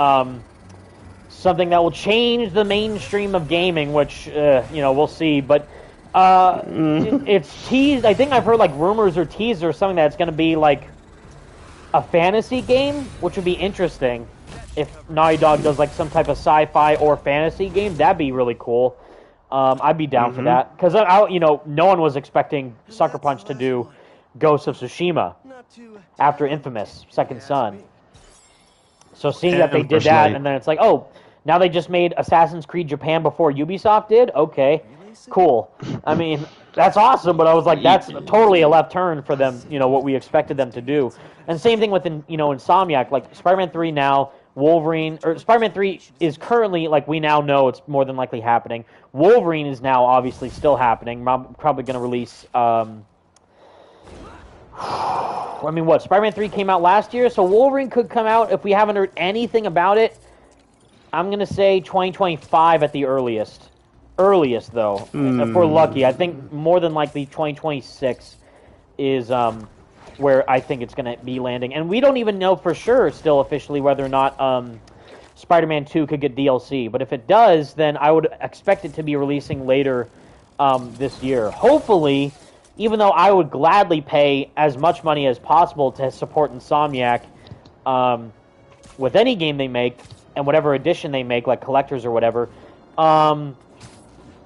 something that will change the mainstream of gaming, which, we'll see. But it's teased. I think I've heard, like, rumors or teasers or something that it's going to be, like, a fantasy game, which would be interesting. If Naughty Dog does, like, some type of sci-fi or fantasy game, that'd be really cool. I'd be down for that. Because, no one was expecting Sucker Punch to do Ghost of Tsushima after Infamous, Second Son. So seeing that they did that, and then it's like, oh, now they just made Assassin's Creed Japan before Ubisoft did? Okay, cool. I mean, that's awesome, but I was like, that's totally a left turn for them, what we expected them to do. And same thing with, Insomniac, like, Spider-Man 3 now, Wolverine, or Spider-Man 3 is currently, like, we now know it's more than likely happening. Wolverine is now obviously still happening. I'm probably going to release, Spider-Man 3 came out last year, so Wolverine could come out, if we haven't heard anything about it, I'm going to say 2025 at the earliest. Earliest, though, if we're lucky. I think more than likely 2026 is where I think it's going to be landing. And we don't even know for sure still officially whether or not Spider-Man 2 could get DLC. But if it does, then I would expect it to be releasing later this year. Hopefully, even though I would gladly pay as much money as possible to support Insomniac with any game they make and whatever edition they make, like collectors or whatever,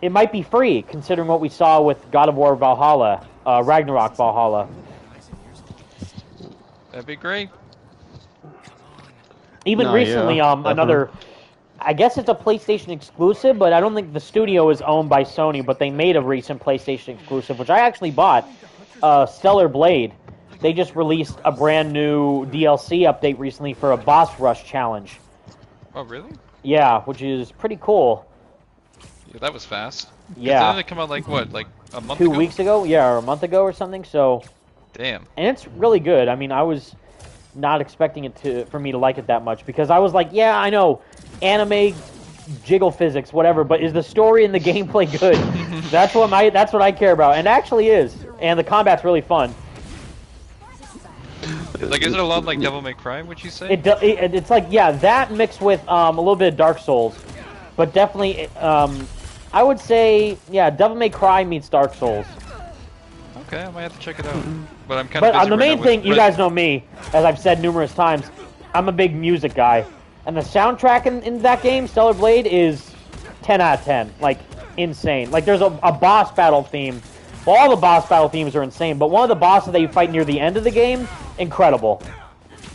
it might be free, considering what we saw with God of War Valhalla, Ragnarok Valhalla. That'd be great. Even recently, another, I guess it's a PlayStation exclusive, but I don't think the studio is owned by Sony, but they made a recent PlayStation exclusive, which I actually bought, Stellar Blade. They just released a brand new DLC update recently for a boss rush challenge. Oh, really? Yeah, which is pretty cool. Yeah, that was fast. Yeah. Didn't it come out, like, what, like a month ago? 2 weeks ago? Yeah, or a month ago or something, so... Damn. And it's really good. I mean, I was not expecting it for me to like it that much, because I was like, yeah, I know, anime, jiggle physics, whatever, but is the story and the gameplay good? That's what I care about, and it actually is. And the combat's really fun. Like, is it a lot like Devil May Cry, would you say? It's like, yeah, that mixed with a little bit of Dark Souls, but definitely, I would say, yeah, Devil May Cry meets Dark Souls. Okay, I might have to check it out. But I'm kind of. But the main thing, you guys know me, as I've said numerous times, I'm a big music guy, and the soundtrack in that game, Stellar Blade, is 10 out of 10, like insane. Like, there's a boss battle theme. Well, all the boss battle themes are insane, but one of the bosses that you fight near the end of the game, incredible.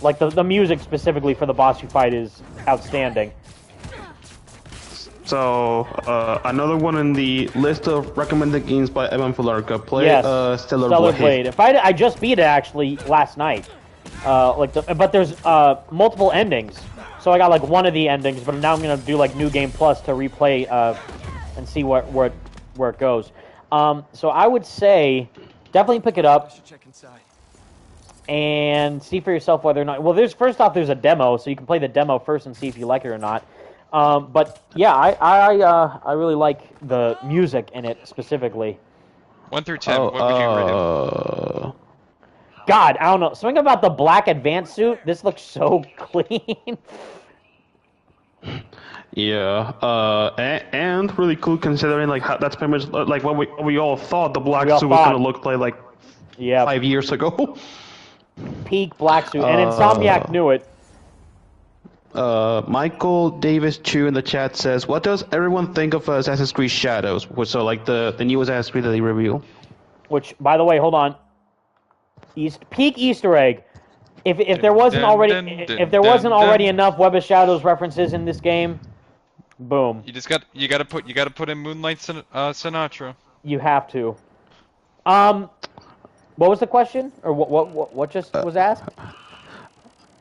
Like, the music specifically for the boss you fight is outstanding. So, another one in the list of recommended games by Evan Fularka. Play Stellar Blade. I just beat it, actually, last night. But there's multiple endings. So I got, like, one of the endings, but now I'm going to do, like, New Game Plus to replay and see where it goes. So I would say definitely pick it up and see for yourself whether or not... Well, first off, there's a demo, so you can play the demo first and see if you like it or not. But yeah, I really like the music in it specifically. 1 through 10, what would you rate it? God, I don't know. Something about the black advanced suit. This looks so clean. Yeah, and really cool considering like how, that's pretty much like what we all thought the black suit was gonna look like 5 years ago. Peak black suit, and Insomniac knew it. Michael Davis Chu in the chat says, "What does everyone think of Assassin's Creed Shadows?" So like the new Assassin's Creed that they reveal. Which, by the way, hold on. Peak Easter egg. If there wasn't already enough Web of Shadows references in this game, boom. You gotta put in Moonlight Sinatra. You have to. What was the question, or what just was asked?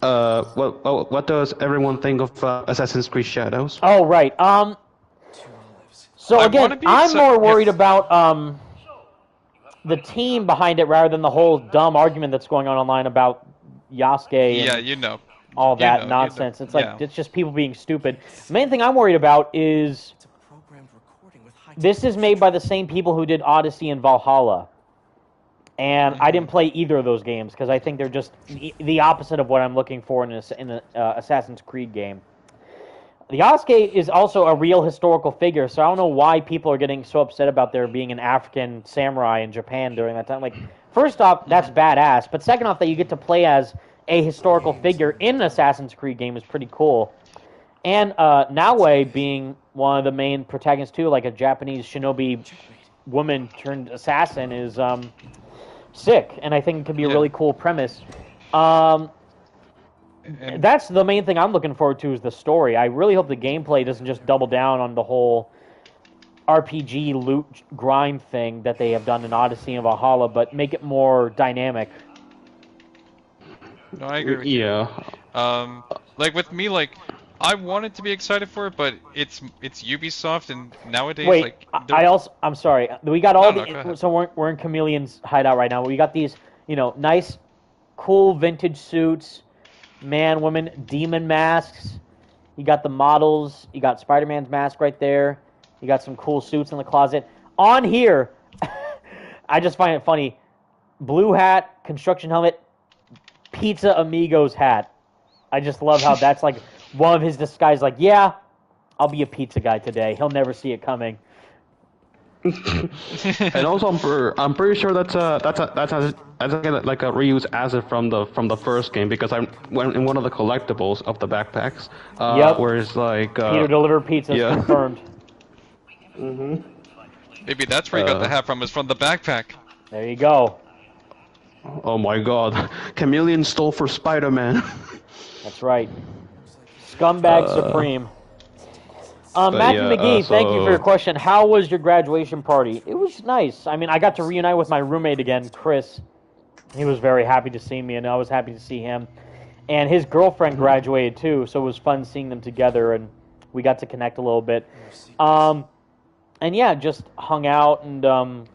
What does everyone think of Assassin's Creed Shadows? Oh, right. So I wanna again, be I'm more worried yes. about the team behind it rather than the whole dumb argument that's going on online about Yasuke Yeah, and you know. all You that know, you know. nonsense. It's like Yeah. it's just people being stupid. The main thing I'm worried about is this is made by the same people who did Odyssey and Valhalla. And I didn't play either of those games because I think they're just the opposite of what I'm looking for in an Assassin's Creed game. The Yasuke is also a real historical figure, so I don't know why people are getting so upset about there being an African samurai in Japan during that time. Like, first off, that's badass, but second off, that you get to play as a historical figure in an Assassin's Creed game is pretty cool. And Naoe being one of the main protagonists too, like a Japanese shinobi woman turned assassin, is sick, and I think it could be a really cool premise. And That's the main thing I'm looking forward to is the story. I really hope the gameplay doesn't just double down on the whole RPG loot grind thing that they have done in Odyssey and Valhalla, but make it more dynamic. no, I agree with you. Yeah. Like with me, like I wanted to be excited for it, but it's Ubisoft, and nowadays, Wait, like I'm sorry. We got all No, go ahead. so we're in Chameleon's hideout right now. We got these, nice, cool vintage suits, man, woman, demon masks. You got the models. You got Spider-Man's mask right there. You got some cool suits in the closet. On here, I just find it funny. Blue hat, construction helmet, Pizza Amigos hat. I just love how that's like one of his disguises. Like, yeah, I'll be a pizza guy today. He'll never see it coming. And also, I'm pretty sure that's like a reuse asset from the first game because I went in one of the collectibles of the backpacks. Yep. Where it's like Peter delivered pizzas yeah. confirmed. maybe that's where you got the hat from. Is from the backpack. There you go. Oh my God, Chameleon stole for Spider-Man. That's right. Scumbag supreme. Matthew yeah, McGee, thank you for your so- question. How was your graduation party? It was nice. I mean, I got to reunite with my roommate again, Chris. He was very happy to see me, and I was happy to see him. And his girlfriend graduated too, so it was fun seeing them together, and we got to connect a little bit. And yeah, just hung out and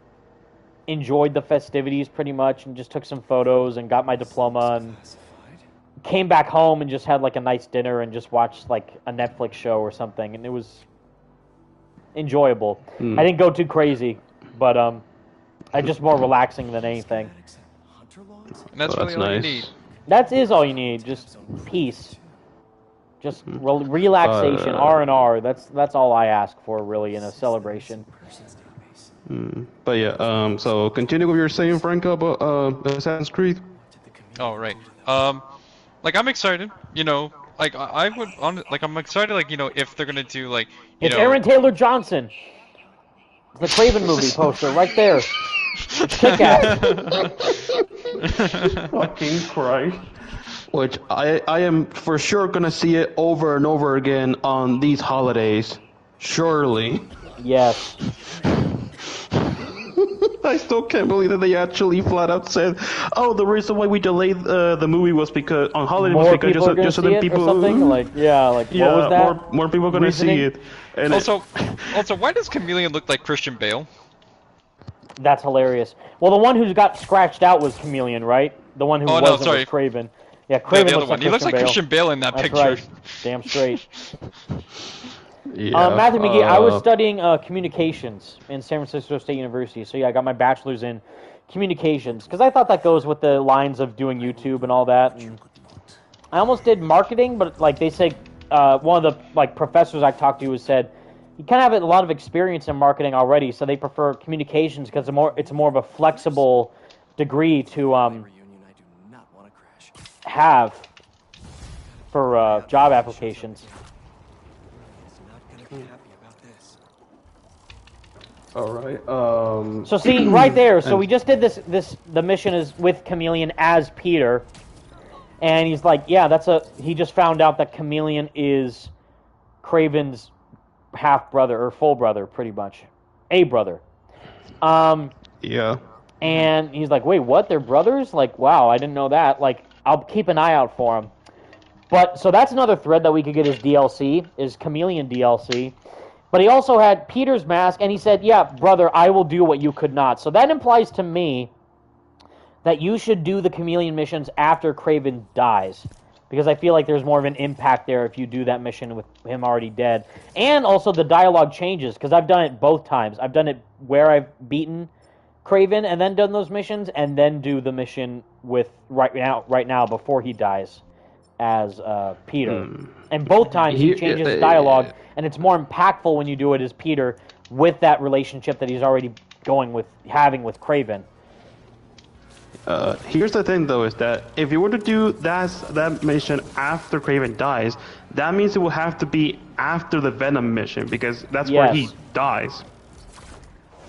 enjoyed the festivities pretty much, and just took some photos and got my diploma and came back home and just had like a nice dinner and just watched like a Netflix show or something, and it was enjoyable. I didn't go too crazy, but I just more relaxing than anything. And that's Oh, really that's all you nice. need. That is all you need, just peace, just relaxation, R&R. That's all I ask for really in a celebration. But yeah, so continue with your saying, Franco, about Assassin's Creed. Oh right. Like I'm excited. Like I would like I'm excited. Like if they're gonna do like It's Aaron Taylor Johnson, the Kraven movie poster right there. It's kick-ass. Fucking Christ. Which I am for sure gonna see it over and over again on these holidays. Surely. Yes. I still can't believe that they actually flat out said, "Oh, the reason why we delayed the movie was because on holiday was More because people are gonna just so see that it people or something. Like what was that? more people are gonna Reasoning? see it." And also, why does Chameleon look like Christian Bale? That's hilarious. Well, the one who got scratched out was Chameleon, right? The one who Oh, no, wasn't sorry. was Kraven. Yeah, Yeah, Kraven the other looks one. like He looks like Bale. Christian Bale in that That's picture. right. Damn straight. yeah, Matthew McGee, I was studying communications in San Francisco State University. So yeah, I got my bachelor's in communications because I thought that goes with the lines of doing YouTube and all that. And I almost did marketing, but like they say, one of the professors I talked to said you kind of have a lot of experience in marketing already, so they prefer communications because it's more of a flexible degree to have for job applications. all right. So see, right there. So we just did this. The mission is with Chameleon as Peter, and he's like, yeah, he just found out that Chameleon is Kraven's half brother or full brother, pretty much, a brother. Yeah. And he's like, wait, what? They're brothers? Like, wow, I didn't know that. Like, I'll keep an eye out for him. But, so that's another thread that we could get as DLC, is Chameleon DLC. But he also had Peter's mask, and he said, yeah, brother, I will do what you could not. So that implies to me that you should do the Chameleon missions after Kraven dies. Because I feel like there's more of an impact there if you do that mission with him already dead. And also the dialogue changes, because I've done it both times. I've done it where I've beaten Kraven and then done those missions, and then do the mission with right now before he dies as Peter. And both times he changes the dialogue, and it's more impactful when you do it as Peter with that relationship that he's already having with Kraven. Here's the thing, though, is that if you were to do that mission after Kraven dies, that means it will have to be after the Venom mission, because that's where he dies.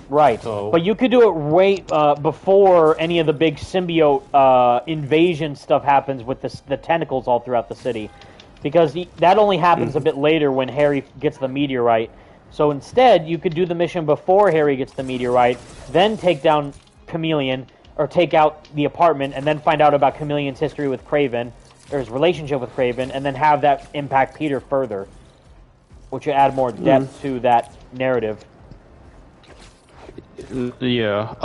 Right, but you could do it right before any of the big symbiote invasion stuff happens with the tentacles all throughout the city. Because that only happens a bit later when Harry gets the meteorite. So instead, you could do the mission before Harry gets the meteorite, then take down Chameleon, or take out the apartment, and then find out about Chameleon's history with Kraven, or his relationship with Kraven, and then have that impact Peter further, which would add more depth to that narrative. Yeah,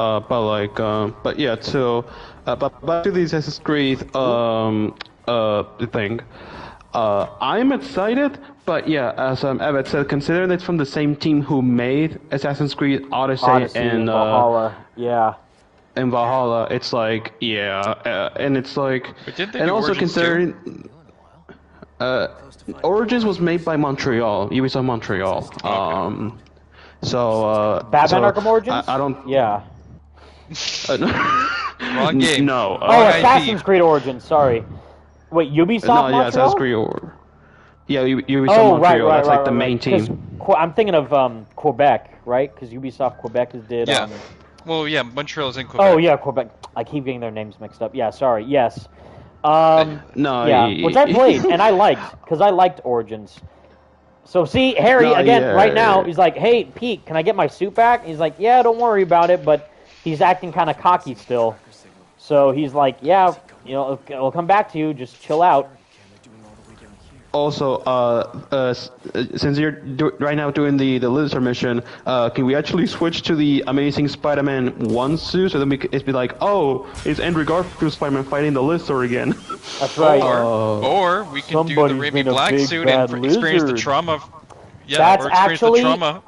but yeah, so, but back to the Assassin's Creed, thing. I'm excited, but yeah, as Evet said, considering it's from the same team who made Assassin's Creed Odyssey and Valhalla, yeah. And Valhalla, it's like, yeah, and it's like, and also considering, Origins was made by Montreal, Ubisoft Montreal, Batman Arkham Origins? I don't... Yeah. Wrong game. No. Assassin's Creed Origins, sorry. Wait, Ubisoft Montreal? Yeah, Assassin's Creed Ubisoft Montreal, that's like the main team. I'm thinking of Quebec, right? Because Ubisoft Quebec did... Yeah. Well, yeah, Montreal's in Quebec. Oh, yeah, Quebec. I keep getting their names mixed up. Yeah, sorry, yes. No, yeah, which I played, and I liked, because I liked Origins. So see, Harry, right now, he's like, hey, Pete, can I get my suit back? He's like, yeah, don't worry about it, but he's acting kind of cocky still. So he's like, yeah, it'll come back to you, just chill out. Also, since you're right now doing the Lizard mission, can we actually switch to the Amazing Spider-Man 1 suit, so then it's be like, oh, it's Andrew Garfield Spider-Man fighting the Lizard again. That's right. Or we can do the Raimi Black suit and experience the trauma. That's actually... the trauma.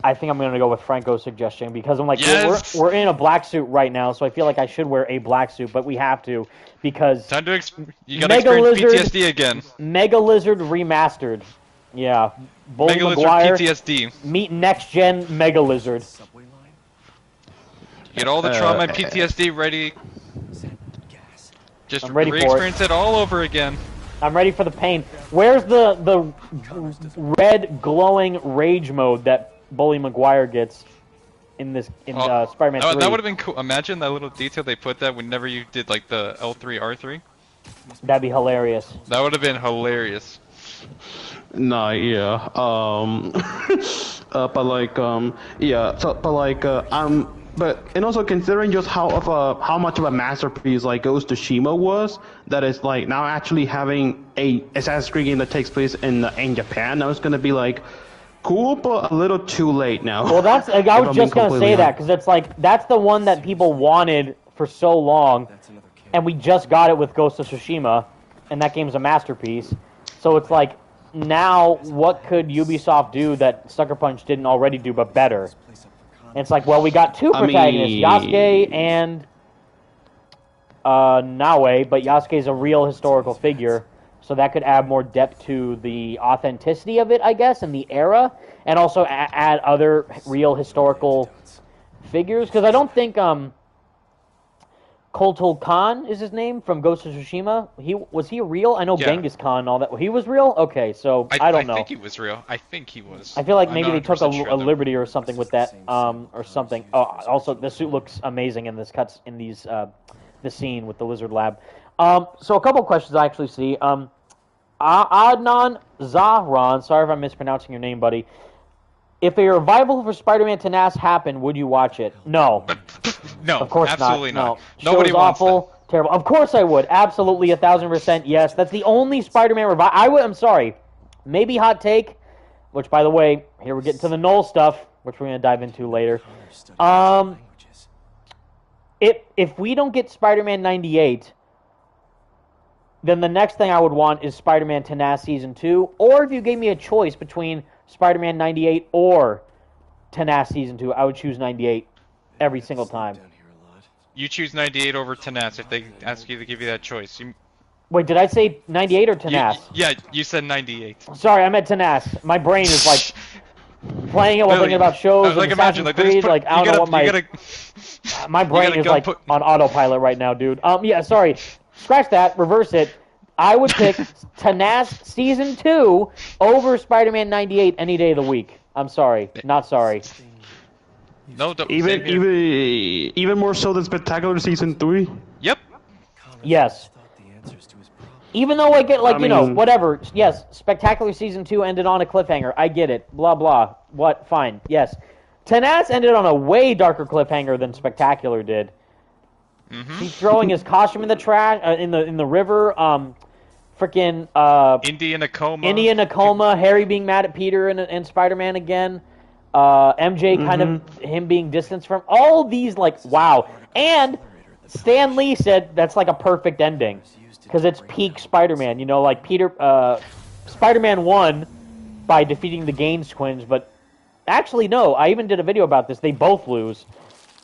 I think I'm going to go with Franco's suggestion, because I'm like, we're in a black suit right now, so I feel like I should wear a black suit, but we have to, because... Time to you gotta experience PTSD again. Mega Lizard Remastered. Yeah. Bully Mega Maguire, Lizard PTSD. Meet next-gen Mega Lizard. Get all the trauma and PTSD ready. Just re-experience it all over again. I'm ready for the pain. Where's the red glowing rage mode that Bully Maguire gets in Spider-Man 3? That would have been cool. Imagine that little detail they put that whenever you did like the L3 R3. That'd be hilarious. That would have been hilarious. Nah, yeah. And also considering just how much of a masterpiece like Ghost of Tsushima was, that is like now actually having a Assassin's Creed game that takes place in Japan, now it's gonna be like cool, but a little too late now. Well, that's I was just gonna say that, because it's like that's the one that people wanted for so long, and we just got it with Ghost of Tsushima, and that game's a masterpiece. So it's like, now what could Ubisoft do that Sucker Punch didn't already do but better? And it's like, well, we got two protagonists, Yasuke and Naue, but Yasuke's a real historical figure, so that could add more depth to the authenticity of it, I guess, and the era, and also add other real historical figures, because I don't think Kotal Khan is his name from Ghost of Tsushima. Was he real? I know Genghis Khan and all that. He was real? Okay, so I don't know. I think he was real. I think he was. I feel like maybe they took a liberty or something with that, or something. Oh, also, the suit looks amazing in this the scene with the lizard lab. So a couple of questions I actually see. Adnan Zahran, sorry if I'm mispronouncing your name, buddy. If a revival for Spider-Man Tenace happened, would you watch it? No. No, Of course absolutely not. No. Nobody Show's wants awful, terrible. Of course I would. Absolutely, 1,000% yes. That's the only Spider-Man revival. I'm sorry. Maybe hot take, which, by the way, here we're getting to the Knoll stuff, which we're going to dive into later. If we don't get Spider-Man 98, then the next thing I would want is Spider-Man Tenace Season 2, or if you gave me a choice between Spider-Man 98 or Tenace Season 2, I would choose 98 every single time. You choose 98 over Tenace if they ask you to give you that choice. Wait, did I say 98 or Tenace? Yeah, you said 98. Sorry, I meant Tenace. My brain is like playing it while thinking about shows. Like imagine, like Creed, like I don't know what my brain is like on autopilot right now, dude. Yeah, sorry. Scratch that. Reverse it. I would pick Tenace Season 2 over Spider-Man 98 any day of the week. I'm sorry. Not sorry. No, don't. Even more so than Spectacular Season 3? Yep. Yes. Even though I get, like, whatever. Yes, Spectacular Season 2 ended on a cliffhanger. I get it. Blah, blah. What? Fine. Yes. Tenace ended on a way darker cliffhanger than Spectacular did. He's throwing his costume in the trash, in the river. Freaking Indy in a coma. Harry being mad at Peter and Spider-Man again. MJ kind of him being distanced from all these, like, wow. And Stan Lee said that's like a perfect ending because it's peak Spider-Man. You know, like Spider-Man won by defeating the Gaines twins, but actually no. I even did a video about this. They both lose,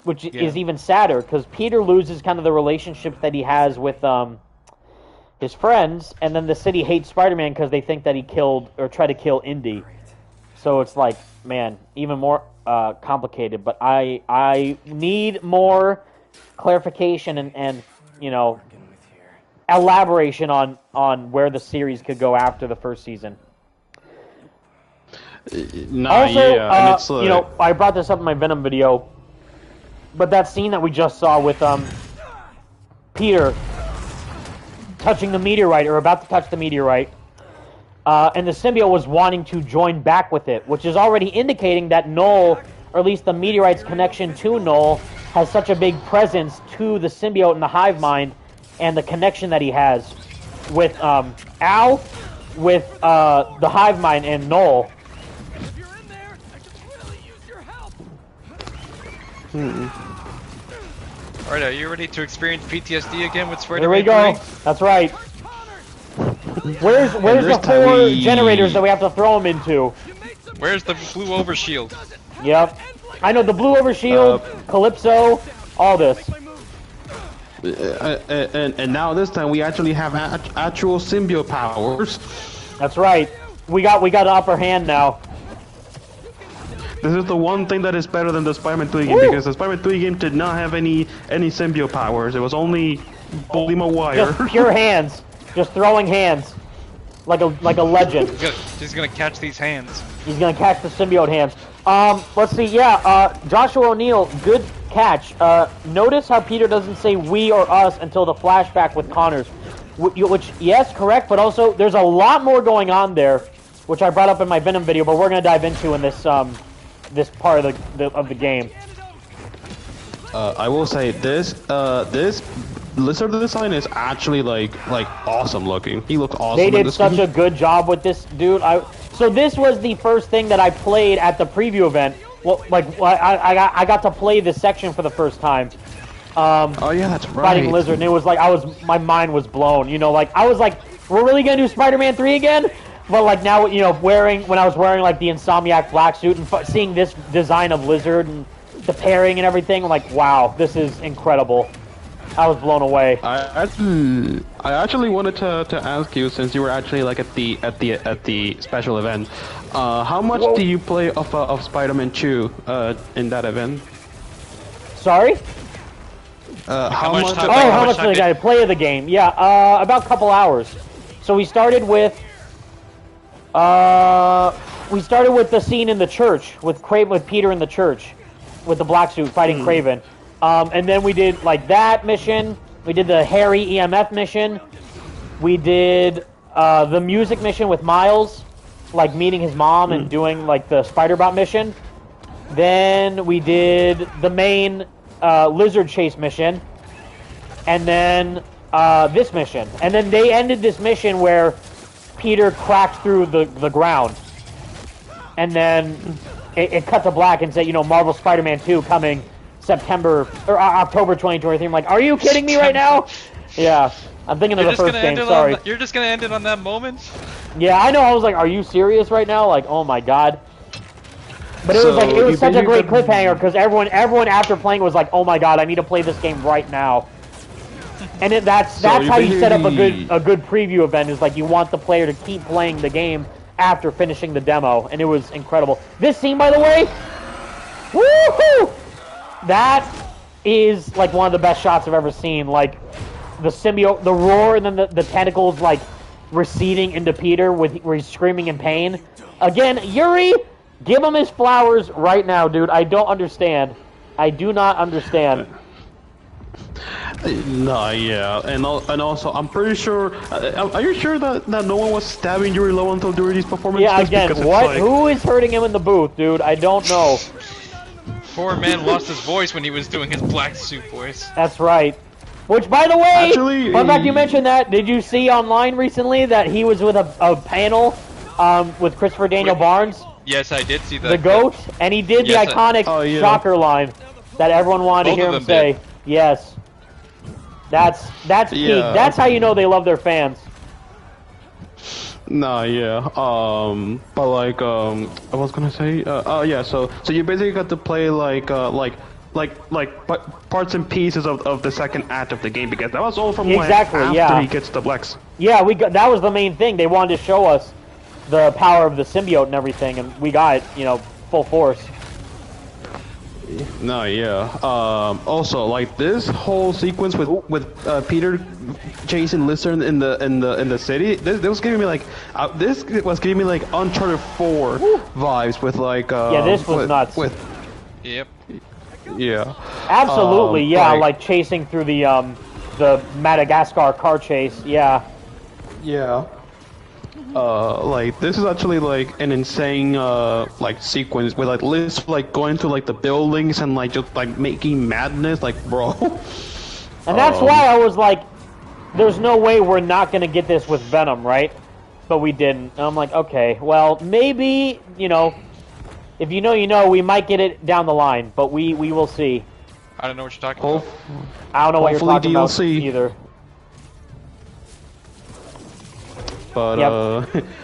which is even sadder because Peter loses kind of the relationships that he has with his friends, and then the city hates Spider-Man because they think that he killed or tried to kill Indy. So it's like, man, even more complicated. But I need more clarification and elaboration on where the series could go after the first season. Also, I brought this up in my Venom video, but that scene that we just saw with Peter touching the meteorite, or about to touch the meteorite, and the symbiote was wanting to join back with it, which is already indicating that Knoll, or at least the meteorite's connection to Knoll, has such a big presence to the symbiote and the hive mind, and the connection that he has with Al, with the hive mind and Knoll. If you're in there, I could really use your help. Alright, are you ready to experience PTSD again with Spider-Man? Here we go. 3? That's right. Where's the 4 generators that we have to throw them into? Where's the blue overshield? Yep. I know the blue overshield, Calypso, all this. And now this time we actually have actual symbiote powers. That's right. We got an upper hand now. This is the one thing that is better than the Spider-Man 3 game, because the Spider-Man 3 game did not have any symbiote powers. It was only polymer wire. Just pure hands. Just throwing hands. Like a legend. He's gonna catch these hands. He's gonna catch the symbiote hands. Let's see, Joshua O'Neill, good catch. Notice how Peter doesn't say we or us until the flashback with Connors. Which, yes, correct, but also there's a lot more going on there, which I brought up in my Venom video, but we're gonna dive into in this this part of the game. I will say this Lizard design is actually like awesome looking. He looks awesome. They did such a good job with this dude. So this was the first thing that I played at the preview event. Well, I got to play this section for the first time. Oh yeah, that's right. Fighting Lizard, and it was like my mind was blown. You know, like I was like, we're really gonna do Spider-Man 3 again? But like now, when I was wearing like the Insomniac black suit and seeing this design of Lizard and the pairing and everything, I'm like, wow, this is incredible. I was blown away. I actually wanted to ask you, since you were actually like at the special event, how much do you play of Spider-Man 2 in that event? Sorry? How much did I play of the game? Yeah, about a couple hours. So we started with the scene in the church with Kraven, with Peter in the church, with the black suit fighting Kraven. And then we did like that mission. We did the Harry EMF mission. We did the music mission with Miles. like meeting his mom and doing like the Spider-Bot mission. Then we did the main lizard chase mission, and then this mission, and then they ended this mission where Peter cracks through the ground, and then it cut to black and said, you know, Marvel Spider-Man 2 coming September or October 2023. I'm like, are you kidding me right now? Yeah, I'm thinking of the first game. Sorry, you're just gonna end it on that moment. Yeah, I know. I was like, are you serious right now? Like, oh my god. But it was like, it was such a great cliffhanger because everyone after playing was like, oh my god, I need to play this game right now. And that's how you set up a good preview event, is like you want the player to keep playing the game after finishing the demo, and it was incredible. This scene, by the way, woohoo! That is like one of the best shots I've ever seen. Like the symbiote, the roar, and then the tentacles like receding into Peter where he's screaming in pain. Again, Yuri, give him his flowers right now, dude. I don't understand. I do not understand. No, yeah, and also, I'm pretty sure. Are you sure that no one was stabbing Yuri Low until during these performances? Yeah, again, what? Like... Who is hurting him in the booth, dude? I don't know. Poor man lost his voice when he was doing his black suit voice. That's right. Which, by the way, actually, fun fact, you mentioned that. Did you see online recently that he was with a panel with Christopher Daniel Barnes? Yes, I did see that. The GOAT, and he did the iconic shocker line that everyone wanted to hear him say. Did. Yes. That's key. That's how you know they love their fans. Nah, yeah. But like, I was gonna say, yeah. So you basically got to play like parts and pieces of the second act of the game, because that was all from after he gets the Blex. Yeah, that was the main thing. They wanted to show us the power of the symbiote and everything, and we got it, you know, full force. No, yeah. Also, like this whole sequence with Peter chasing Lizard in the city, this was giving me like Uncharted 4 vibes with like yeah, this was nuts. Yep. Yeah. Absolutely, yeah, like chasing through the Madagascar car chase, yeah. Yeah. Like this is actually like an insane like sequence with like Liz like going to like the buildings and like just like making madness, like bro. And that's why I was like, there's no way we're not gonna get this with Venom, right? But we didn't. And I'm like, okay, well maybe, you know, if you know, you know, we might get it down the line, but we will see. I don't know what you're talking about. I don't know what you're talking DLC. about either. But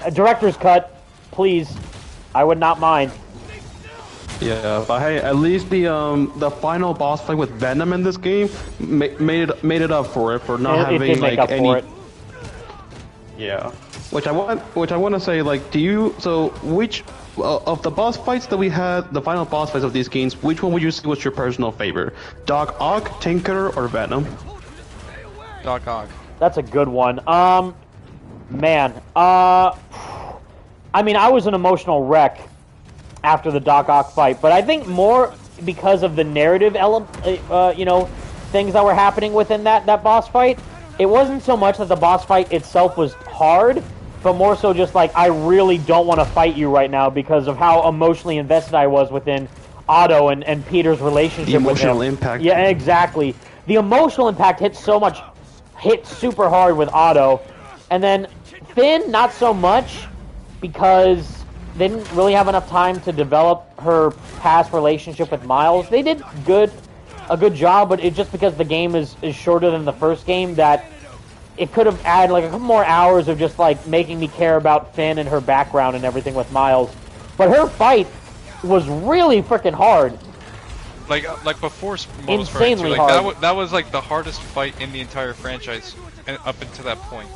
a director's cut, please. I would not mind. Yeah, but hey, at least the final boss fight with Venom in this game made it up for it for not having like any. Yeah, which I want to say, like, which of the boss fights that we had, the final boss fights of these games, which one would you say was your personal favorite? Doc Ock, Tinker, or Venom? Doc Ock. That's a good one. Man, I mean, I was an emotional wreck after the Doc Ock fight, but I think more because of the narrative you know, things that were happening within that boss fight. It wasn't so much that the boss fight itself was hard, but more so just like, I really don't want to fight you right now because of how emotionally invested I was within Otto and Peter's relationship with him. The emotional impact. Yeah, exactly. The emotional impact hit super hard with Otto, and then Finn, not so much, because they didn't really have enough time to develop her past relationship with Miles. They did a good job, but it's just because the game is shorter than the first game that it could have added like a couple more hours of just like making me care about Finn and her background and everything with Miles. But her fight was really freaking hard. Like before Marvel's insanely like, hard. That was like the hardest fight in the entire franchise up until that point.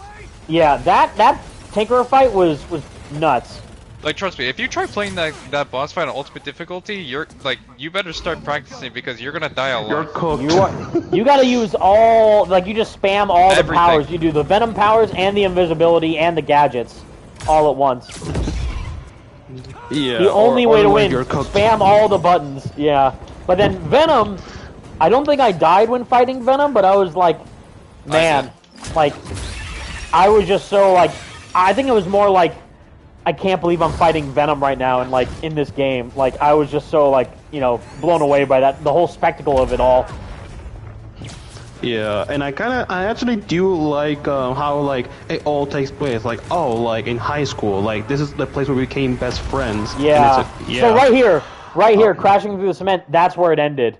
Yeah, that Tinkerer fight was nuts. Like, trust me, if you try playing that boss fight on ultimate difficulty, you better start practicing because you're gonna die a lot. You're cooked. You gotta use all, like, you just spam all the powers. You do the Venom powers and the invisibility and the gadgets all at once. Yeah. The only way to win, spam all the buttons. Yeah. But then Venom, I don't think I died when fighting Venom, but I was like, man, like, I was just so, like, I think it was more like, I can't believe I'm fighting Venom right now and like in this game. Like I was just so like, you know, blown away by that, the whole spectacle of it all. Yeah, and I actually do like how like it all takes place. Like, oh, like in high school, like this is the place where we became best friends. Yeah. And So right here, crashing through the cement. That's where it ended.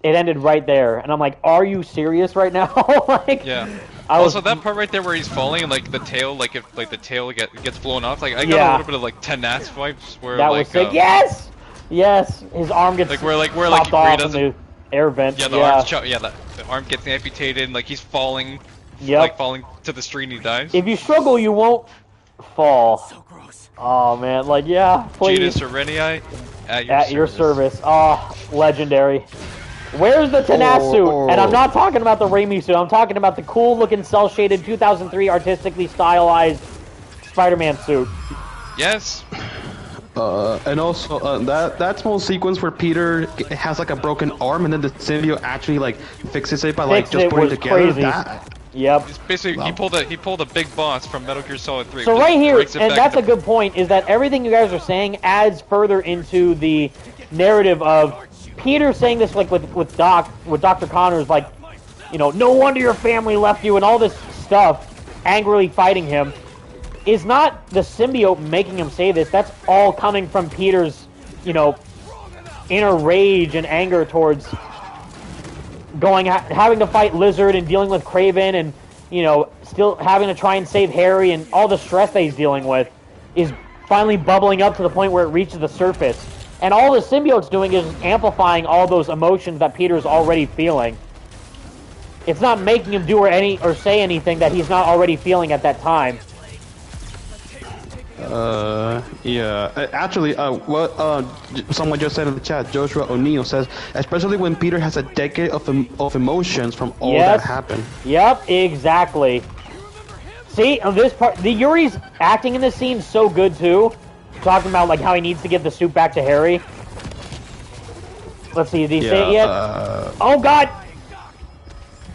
It ended right there, and I'm like, are you serious right now? Like, Yeah. Also, that part right there where he's falling and like the tail, like if like the tail gets blown off, like I got a little bit of like Tenas vibes where that like was sick. Yes, his arm gets like where chopped off in the air vent. Yeah, the arm gets amputated, and like he's falling, like falling to the street and he dies. If you struggle, you won't fall. So gross. Oh man, like please. Gita Serenii, at your service. Oh, legendary. Where's the Tenas suit? And I'm not talking about the Raimi suit. I'm talking about the cool-looking, cel-shaded 2003 artistically stylized Spider-Man suit. Yes. And also that small sequence where Peter has like a broken arm, and then the symbiote actually like fixes it by like just putting it together. Crazy. Yep. It's basically he pulled a big boss from Metal Gear Solid 3. So right here, and that's a good point, is that everything you guys are saying adds further into the narrative of Peter saying this like with Dr. Connors, like, you know, no wonder your family left you and all this stuff, angrily fighting him, is not the symbiote making him say this. That's all coming from Peter's, you know, inner rage and anger towards having to fight Lizard and dealing with Kraven and, you know, still having to try and save Harry, and all the stress that he's dealing with is finally bubbling up to the point where it reaches the surface. And all the symbiote's doing is amplifying all those emotions that Peter's already feeling. It's not making him do or say anything that he's not already feeling at that time. Yeah. Actually, what someone just said in the chat, Joshua O'Neill says, especially when Peter has a decade of emotions from all that happened. Yep, exactly. See, this part, the Yuri's acting in this scene is so good too. Talking about like how he needs to give the suit back to Harry. Let's see, did he say it yet? Oh God!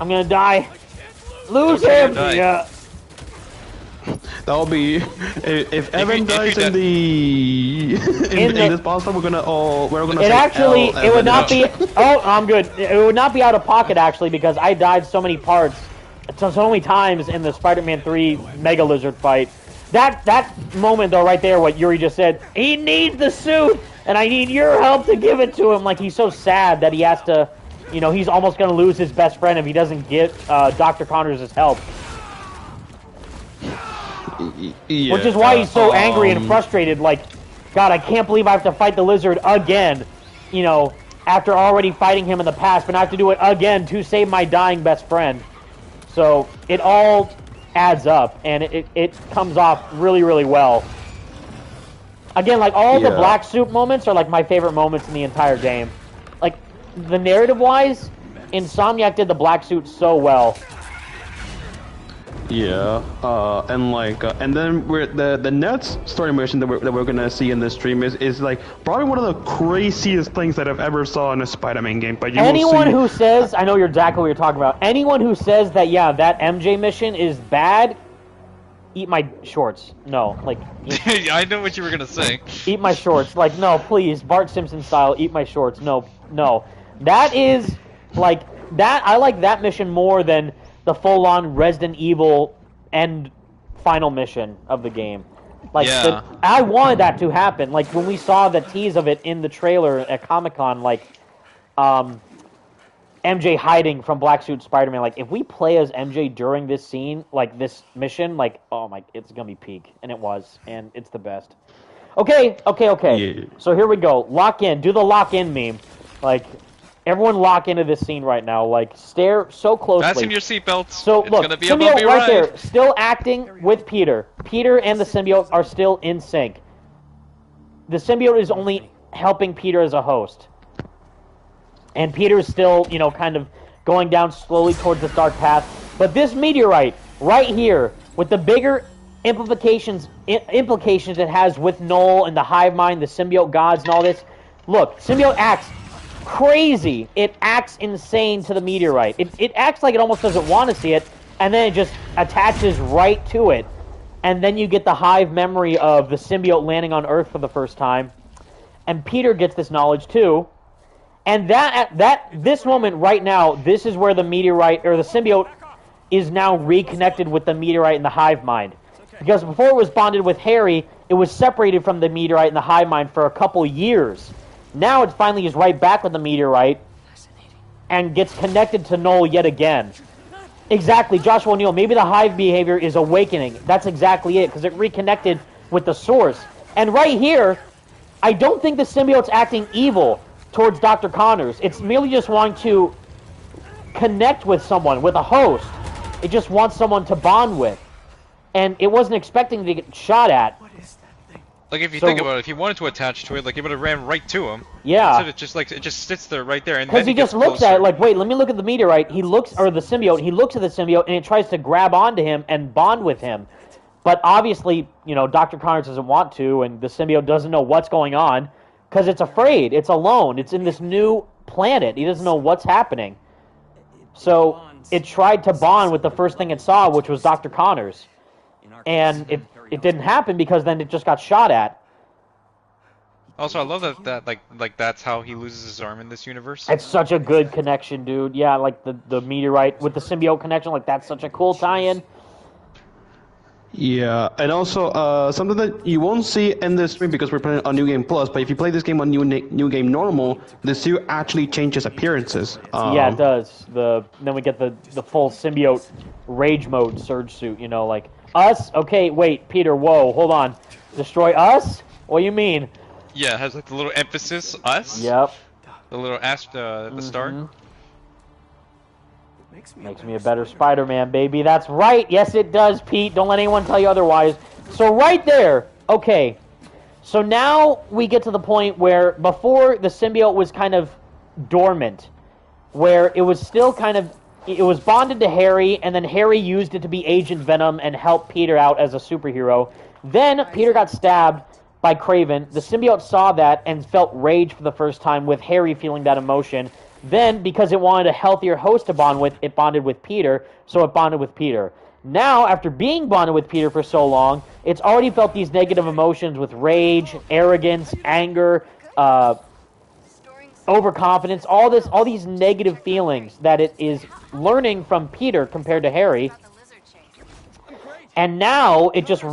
I'm gonna die. Lose him! Yeah. That'll be if Evan dies in this boss fight, we're gonna. It actually, it would not be. Oh, I'm good. It would not be out of pocket actually, because I died so many parts, so many times in the Spider-Man 3 Mega Lizard fight. That moment though, right there, what Yuri just said, he needs the suit, and I need your help to give it to him. Like, he's so sad that he has to, you know, he's almost gonna lose his best friend if he doesn't get Dr. Connors' help. Yeah, which is why he's so angry and frustrated, like, God, I can't believe I have to fight the Lizard again, you know, after already fighting him in the past, but I have to do it again to save my dying best friend. So, it all adds up, and it comes off really, really well. Again, like, all the black suit moments are, like, my favorite moments in the entire game. Like, the narrative-wise, Insomniac did the black suit so well. Yeah, and like, and then the next story mission that we're gonna see in this stream is like probably one of the craziest things that I've ever saw in a Spider-Man game. But anyone who says, I know you're exactly what you're talking about. Anyone who says that that MJ mission is bad, eat my shorts. No, like. I know what you were gonna say. Eat my shorts. Like, no, please, Bart Simpson style. Eat my shorts. No. That is like that. I like that mission more than the full-on Resident Evil end final mission of the game. Like, I wanted that to happen. Like, when we saw the tease of it in the trailer at Comic-Con, like, MJ hiding from Black Suit Spider-Man, like, if we play as MJ during this scene, like, this mission, like, oh my, it's gonna be peak. And it was. And it's the best. Okay. Yeah. So here we go. Lock in. Do the lock in meme. Like, everyone lock into this scene right now. Like, stare so closely. Fasten your seatbelts. So, it's look, gonna be symbiote a right there, still acting with Peter. Peter and the symbiote are still in sync. The symbiote is only helping Peter as a host. And Peter is still, you know, kind of going down slowly towards this dark path. But this meteorite, right here, with the bigger implications it has with Null and the Hive Mind, the symbiote gods and all this. Look, symbiote acts crazy. It acts insane to the meteorite. It acts like it almost doesn't want to see it, and then it just attaches right to it. and then you get the hive memory of the symbiote landing on Earth for the first time, and Peter gets this knowledge too. And this moment right now, this is where the meteorite, or the symbiote, is now reconnected with the meteorite and the hive mind. Because before it was bonded with Harry, it was separated from the meteorite and the hive mind for a couple years. Now it finally is right back with the meteorite and gets connected to Noel yet again. Exactly, Joshua O'Neill. Maybe the hive behavior is awakening. That's exactly it, because it reconnected with the source. And right here, I don't think the symbiote's acting evil towards Dr. Connors. It's merely just wanting to connect with someone, with a host. It just wants someone to bond with. And it wasn't expecting to get shot at. Like, if you think about it, if he wanted to attach to it, like, he would have ran right to him. Yeah. Instead, it just sits there right there. Because he just looks at it like, wait, let me look at the meteorite. He looks, or the symbiote, he looks at the symbiote, and it tries to grab onto him and bond with him. But obviously, you know, Dr. Connors doesn't want to, and the symbiote doesn't know what's going on. Because it's afraid. It's alone. It's in this new planet. He doesn't know what's happening. So it tried to bond with the first thing it saw, which was Dr. Connors. And it didn't happen because then it just got shot at. Also, I love that that's how he loses his arm in this universe. It's such a good connection, dude. Yeah, like the meteorite with the symbiote connection. Like, that's such a cool tie-in. Yeah, and also something that you won't see in this stream because we're playing on New Game Plus, but if you play this game on New Game Normal, the suit actually changes appearances. Yeah, it does. Then we get the full symbiote rage mode surge suit. You know, like us. Okay, wait, Peter. Whoa, hold on. Destroy us? What do you mean? Yeah, it has like the little emphasis us. Yep. The little asp at the start. Makes me a better Spider-Man, baby. That's right. Yes, it does, Pete. Don't let anyone tell you otherwise. So right there, okay. So now we get to the point where before the symbiote was kind of dormant, where it was still kind of, it was bonded to Harry, and then Harry used it to be Agent Venom and help Peter out as a superhero. Then Peter got stabbed by Kraven. The symbiote saw that and felt rage for the first time, with Harry feeling that emotion. Then, because it wanted a healthier host to bond with, it bonded with Peter, so it bonded with Peter. Now, after being bonded with Peter for so long, it's already felt these negative emotions with rage, arrogance, anger, overconfidence, all these negative feelings that it is learning from Peter compared to Harry. And now, it just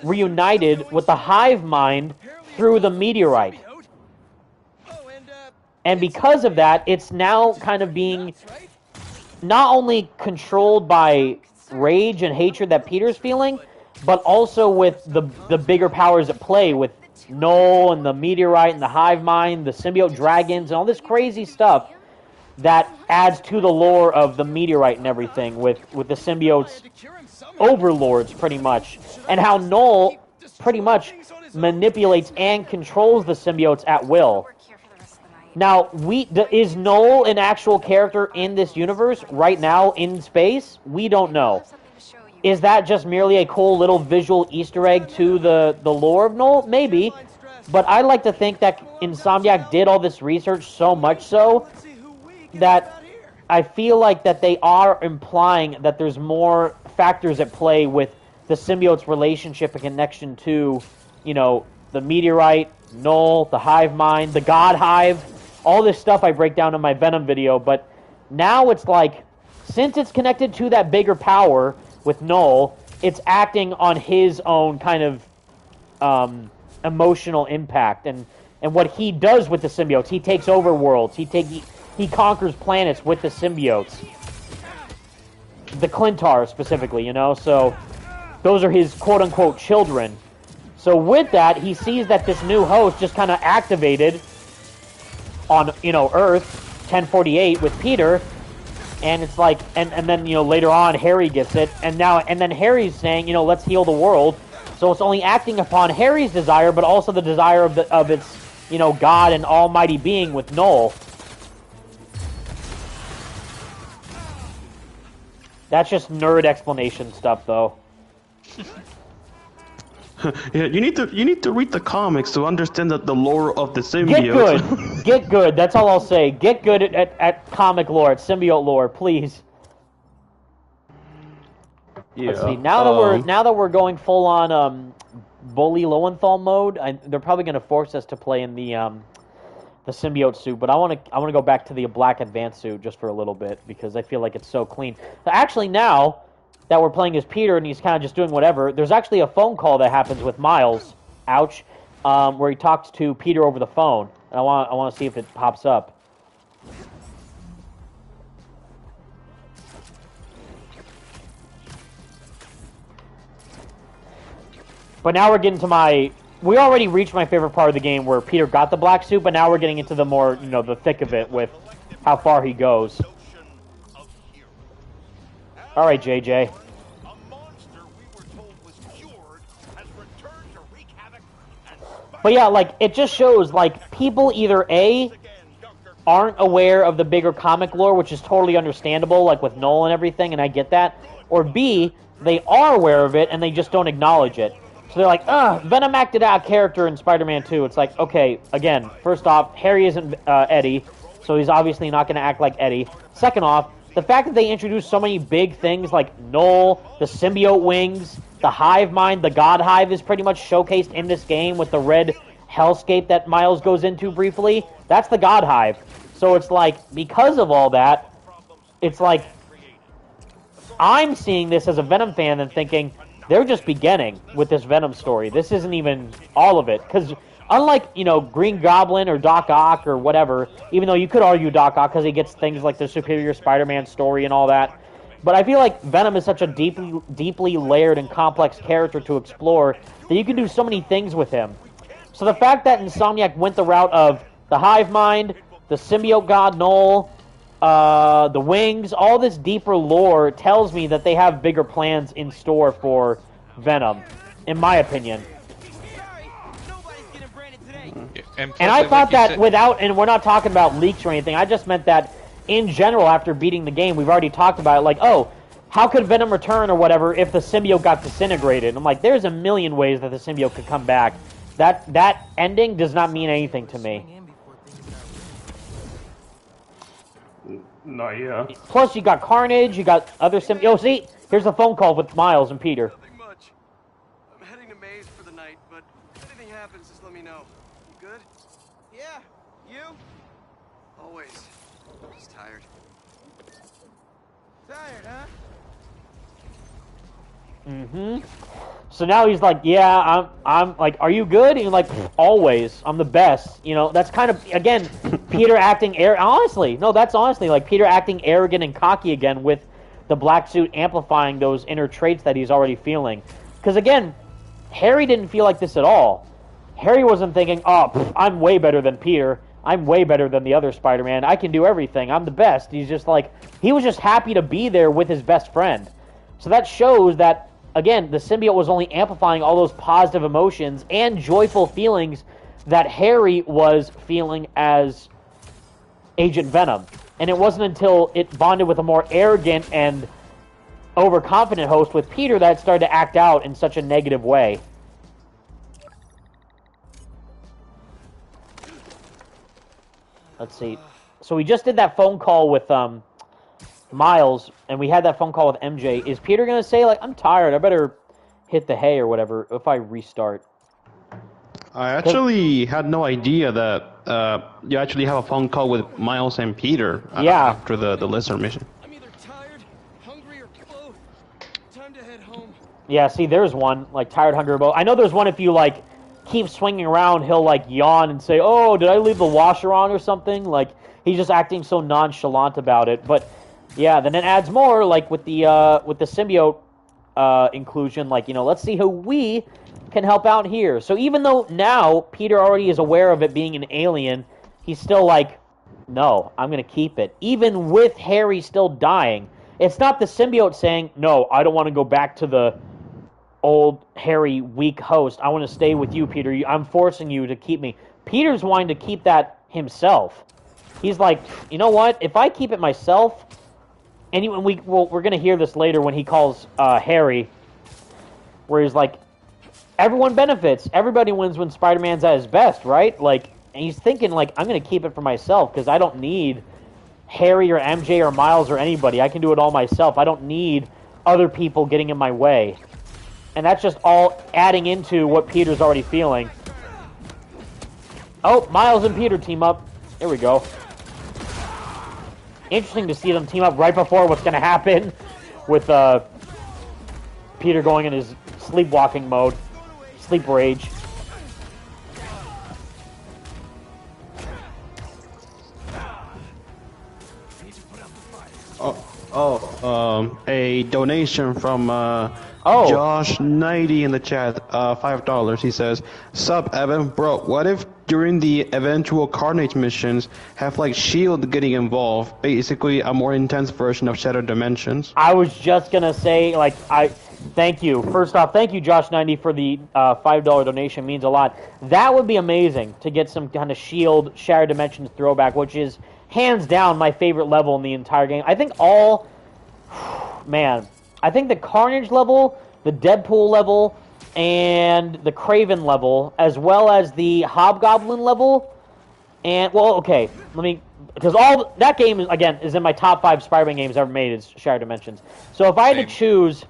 reunited with the hive mind through the meteorite. And because of that, it's now kind of being not only controlled by rage and hatred that Peter's feeling, but also with the bigger powers at play, with Noel and the meteorite and the hive mind, the symbiote dragons, and all this crazy stuff that adds to the lore of the meteorite and everything, with the symbiote's overlords, pretty much. And how Noel pretty much manipulates and controls the symbiotes at will. Now, is Noel an actual character in this universe right now in space? We don't know. Is that just merely a cool little visual Easter egg to the lore of Noel? Maybe. But I like to think that Insomniac did all this research so much so that I feel like that they are implying that there's more factors at play with the symbiote's relationship and connection to, you know, the meteorite, Noel, the hive mind, the god hive. All this stuff I break down in my Venom video, but now it's like, since it's connected to that bigger power with Noel, it's acting on his own kind of emotional impact, and what he does with the symbiotes. He takes over worlds. He conquers planets with the symbiotes. The Clintar specifically, you know, so those are his quote-unquote children. So with that, he sees that this new host just kind of activated on, you know, Earth 1048 with Peter, and it's like, and then, you know, later on Harry gets it, and then Harry's saying, you know, let's heal the world. So it's only acting upon Harry's desire, but also the desire of its, you know, God and almighty being with Noel. That's just nerd explanation stuff, though. Yeah, you need to read the comics to understand the lore of the symbiote. Get good. Get good. That's all I'll say. Get good at comic lore, at symbiote lore, please. Yeah. Let's see. Now that we're going full on bully Lowenthal mode, they're probably going to force us to play in the symbiote suit. But I want to go back to the black advanced suit just for a little bit because I feel like it's so clean. Actually, now that we're playing as Peter and he's kind of just doing whatever, there's actually a phone call that happens with Miles. Ouch. Where he talks to Peter over the phone. And I want to see if it pops up. But now we're getting to we already reached my favorite part of the game where Peter got the black suit, but now we're getting into the more, the thick of it with how far he goes. All right, JJ. But yeah, like, it just shows, like, people either A, aren't aware of the bigger comic lore, which is totally understandable, like with Noel and everything, and I get that, or B, they are aware of it and they just don't acknowledge it. So they're like, Venom acted out a character in Spider-Man 2. It's like, okay, again, first off, Harry isn't Eddie, so he's obviously not going to act like Eddie. Second off, the fact that they introduced so many big things like Noel, the symbiote wings, the hive mind, the God Hive is pretty much showcased in this game with the red hellscape that Miles goes into briefly. That's the God Hive. So it's like, because of all that, it's like, I'm seeing this as a Venom fan and thinking, they're just beginning with this Venom story. This isn't even all of it. Because unlike, Green Goblin or Doc Ock or whatever, even though you could argue Doc Ock because he gets things like the Superior Spider-Man story and all that, but I feel like Venom is such a deeply layered and complex character to explore that you can do so many things with him. So the fact that Insomniac went the route of the hive mind, the symbiote god Noel, the wings, all this deeper lore tells me that they have bigger plans in store for Venom, in my opinion. Yeah, and I thought that without, and we're not talking about leaks or anything, I just meant that in general after beating the game, we've already talked about it, like, oh, how could Venom return or whatever if the symbiote got disintegrated? And I'm like, there's a million ways that the symbiote could come back. That ending does not mean anything to me. No, yeah. Plus, you got Carnage, you got other symbiotes. See, here's a phone call with Miles and Peter. Nothing much. I'm heading to Maze for the night, but if anything happens, just let me know. You good? Yeah. You? Always. Just tired. Tired, huh? Mm-hmm. So now he's like, yeah, I'm like, are you good? And you're like, always. I'm the best. That's kind of, again, Peter acting honestly, that's honestly like Peter acting arrogant and cocky again with the black suit amplifying those inner traits that he's already feeling. Because again, Harry didn't feel like this at all. Harry wasn't thinking, I'm way better than Peter. I'm way better than the other Spider-Man. I can do everything. I'm the best. He's just like, he was just happy to be there with his best friend. So that shows that, again, the symbiote was only amplifying all those positive emotions and joyful feelings that Harry was feeling as Agent Venom. And it wasn't until it bonded with a more arrogant and overconfident host with Peter that it started to act out in such a negative way. Let's see. So we just did that phone call with Miles, and we had that phone call with MJ. Is Peter going to say, like, I'm tired, I better hit the hay or whatever if I restart? I actually had no idea that you actually have a phone call with Miles and Peter after the Lizard mission. I'm either tired, hungry, or both. Time to head home. Yeah, see, there's one, like, tired, hungry, or both. I know there's one if you, like, keep swinging around, he'll, like, yawn and say, oh, did I leave the washer on or something? Like, he's just acting so nonchalant about it. But yeah, then it adds more, like with the symbiote inclusion, like, let's see who we can help out here. So even though now Peter already is aware of it being an alien, he's still like, no, I'm going to keep it. Even with Harry still dying. It's not the symbiote saying, no, I don't want to go back to the old Harry weak host. I want to stay with you, Peter. I'm forcing you to keep me. Peter's wanting to keep that himself. He's like, you know what? If I keep it myself, and we're going to hear this later when he calls Harry, where he's like, everyone benefits. Everybody wins when Spider-Man's at his best, right? Like, and he's thinking, like, I'm going to keep it for myself because I don't need Harry or MJ or Miles or anybody. I can do it all myself. I don't need other people getting in my way. And that's just all adding into what Peter's already feeling. Oh, Miles and Peter team up. There we go. Interesting to see them team up right before what's going to happen with Peter going in his sleepwalking mode. Sleep rage. A donation from Josh90 in the chat, $5. He says, "Sup, Evan, bro, what if during the eventual Carnage missions have like S.H.I.E.L.D. getting involved, basically a more intense version of Shattered Dimensions?" I was just gonna say, like, thank you. First off, thank you, Josh90, for the $5 donation. Means a lot. That would be amazing to get some kind of S.H.I.E.L.D. Shattered Dimensions throwback, which is hands down my favorite level in the entire game. I think I think the Carnage level, the Deadpool level, and the Kraven level, as well as the Hobgoblin level, and, well, okay, because all that game, again, is in my top 5 Spider-Man games ever made, is Shattered Dimensions. So if I had to choose,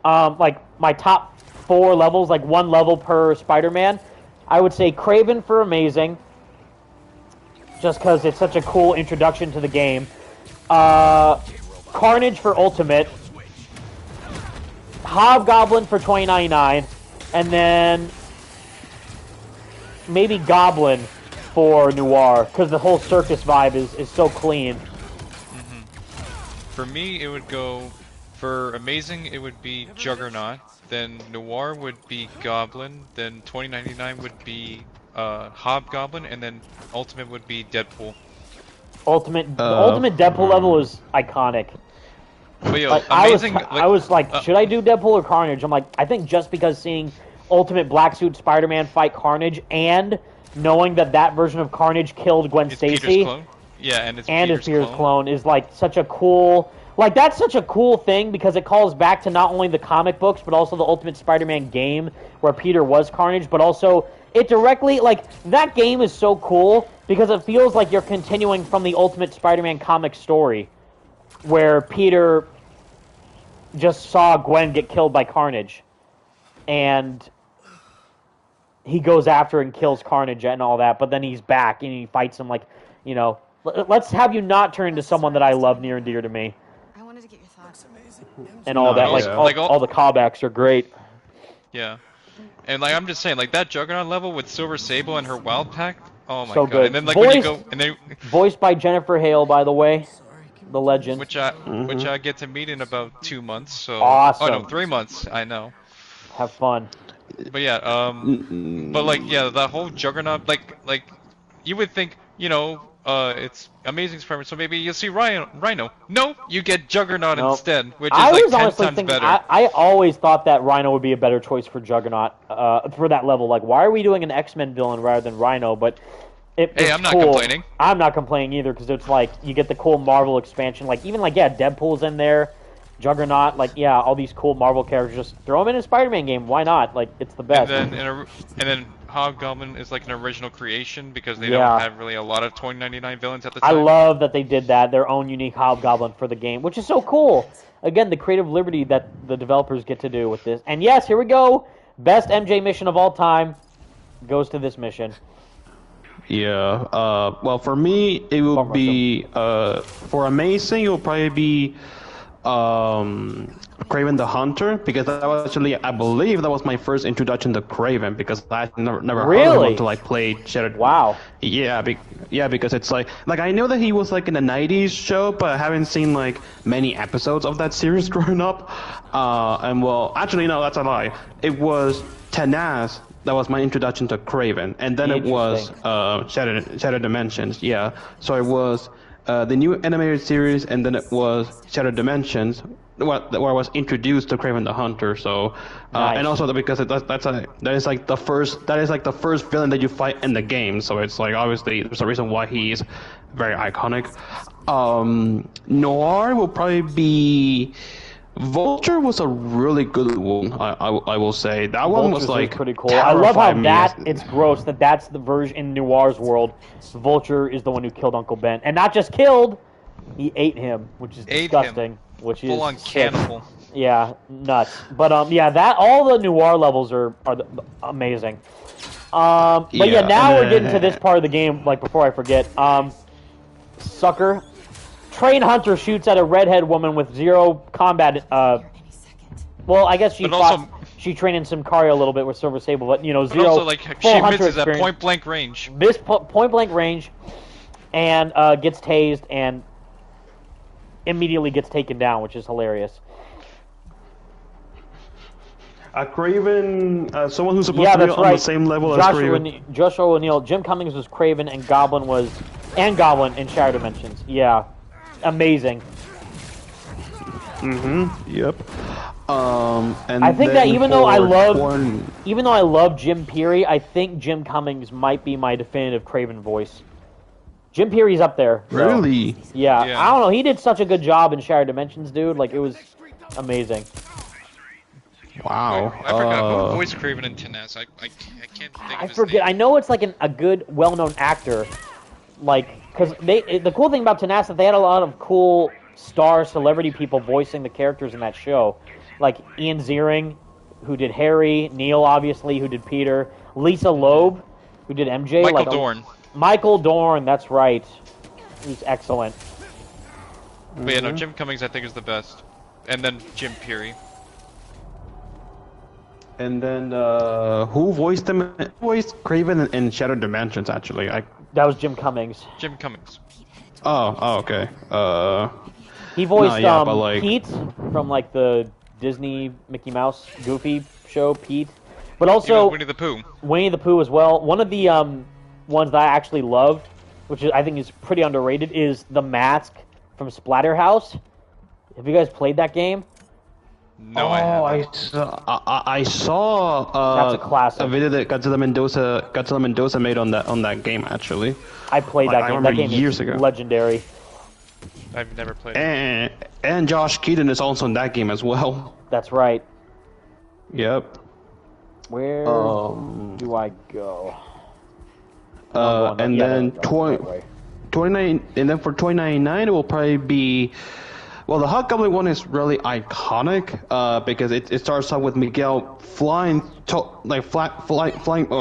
like, my top 4 levels, like 1 level per Spider-Man, I would say Kraven for Amazing, just because it's such a cool introduction to the game. Carnage for Ultimate. Hobgoblin for $20.99. And then maybe Goblin for Noir, because the whole circus vibe is so clean. Mm-hmm. For me, it would go... For Amazing, it would be Juggernaut. Then Noir would be Goblin. Then $20.99 would be... Hobgoblin, and then Ultimate would be Deadpool. The Ultimate Deadpool level is iconic. But yo, like, Amazing... I was like, should I do Deadpool or Carnage? I'm like, I think just because seeing Ultimate Black Suit Spider-Man fight Carnage, and knowing that version of Carnage killed Gwen Stacy, yeah, and it's Peter's clone is like such a cool... Like, that's such a cool thing, because it calls back to not only the comic books, but also the Ultimate Spider-Man game, where Peter was Carnage, but also... It directly, like, that game is so cool because it feels like you're continuing from the Ultimate Spider-Man comic story, where Peter just saw Gwen get killed by Carnage, and he goes after and kills Carnage and all that, but then he's back and he fights him like, you know, let's have you not turn into someone that I love near and dear to me. I wanted to get your thoughts. And all that, like, all the callbacks are great. Yeah. And like I'm just saying, like that Juggernaut level with Silver Sable and her Wild Pack, oh my so god! Good. And then like when you go, and then voiced by Jennifer Hale, by the way, the legend. Which I get to meet in about 2 months. So awesome. Oh no, 3 months. I know. Have fun. But yeah, but like yeah, that whole Juggernaut, like you would think, you know, it's Amazing Spider-Man, so maybe you'll see Rhino. No, you get Juggernaut instead, which is like 10 times better. I always thought that Rhino would be a better choice for Juggernaut, for that level. Like, why are we doing an X-Men villain rather than Rhino? But hey, I'm not cool. complaining. I'm not complaining either, because it's like, you get the cool Marvel expansion. Like, even like, yeah, Deadpool's in there, Juggernaut, like, yeah, all these cool Marvel characters. Just throw them in a Spider-Man game. Why not? Like, it's the best. And then Hobgoblin is like an original creation, because they don't have really a lot of $20.99 villains at the time. I love that they did that, their own unique Hobgoblin for the game, which is so cool. Again, the creative liberty that the developers get to do with this. And yes, here we go. Best MJ mission of all time goes to this mission. Yeah. Well, for me, it will be for Amazing. It will probably be Kraven the Hunter, because that was actually, I believe that was my first introduction to Kraven, because I never heard of him until I played Shattered. Wow. Yeah, because it's like I know that he was like in the '90s show, but I haven't seen like many episodes of that series growing up. And well, actually no, that's a lie. It was Tanaz that was my introduction to Kraven, and then it was Shattered Dimensions. Yeah, so it was the new animated series, and then it was Shattered Dimensions, where I was introduced to Kraven the Hunter. So, and also because that is like the first villain that you fight in the game. So it's like, obviously there's a reason why he's very iconic. Noir will probably be. Vulture was a really good one, I will say. That one was like pretty cool. I love how it's gross that's the version in Noir's world. Vulture is the one who killed Uncle Ben, and not just killed, he ate him, which is disgusting. Which is full on cannibal. Yeah, nuts. But yeah, that all the noir levels are amazing. But yeah, now we're getting to this part of the game. Like before I forget, sucker, train hunter shoots at a redhead woman with 0 combat. Well, I guess she trained in Sicario a little bit with Silver Sable, but you know, But 0 also, like, full she hunter misses at experience. point blank range. Missed point blank range, and gets tased and immediately gets taken down, which is hilarious. Kraven, someone who's supposed to be on the same level as Kraven. Joshua O'Neill, Jim Cummings was Kraven, and Goblin in Shattered Dimensions. Yeah, amazing. Yep. And I think that even though I love Jim Peary, I think Jim Cummings might be my definitive Kraven voice. Jim Peary's up there. So. Really? Yeah. I don't know. He did such a good job in Shattered Dimensions, dude. Like, it was amazing. Wow. I forgot who voiced Kraven in Tenaz. I can't think of his name. I know it's like a good, well-known actor. Like, because the cool thing about Tenaz is that they had a lot of cool star celebrity people voicing the characters in that show. Like Ian Ziering, who did Harry, Neil, obviously, who did Peter, Lisa Loeb, who did MJ. Michael Dorn. Michael Dorn, that's right. He's excellent. But yeah, no, Jim Cummings I think is the best. And then Jim Peary. And then, who voiced him? Who voiced Kraven in Shattered Dimensions, actually? That was Jim Cummings. Jim Cummings. Oh, okay. He voiced Pete from like the Disney Mickey Mouse Goofy show, Pete. But also Winnie the Pooh. Winnie the Pooh as well. One of the ones that I actually love, which I think is pretty underrated, is The Mask from Splatterhouse. Have you guys played that game? No, I haven't. I saw That's a classic. a video that Godzilla Mendoza made on that game, actually. I played that game. That game years is ago. legendary. I've never played it. And Josh Keaton is also in that game as well. That's right. Yep. Where do I go? And then 29, and then for 2099 it will probably be. Well, the Hobgoblin one is really iconic because it starts off with Miguel flying,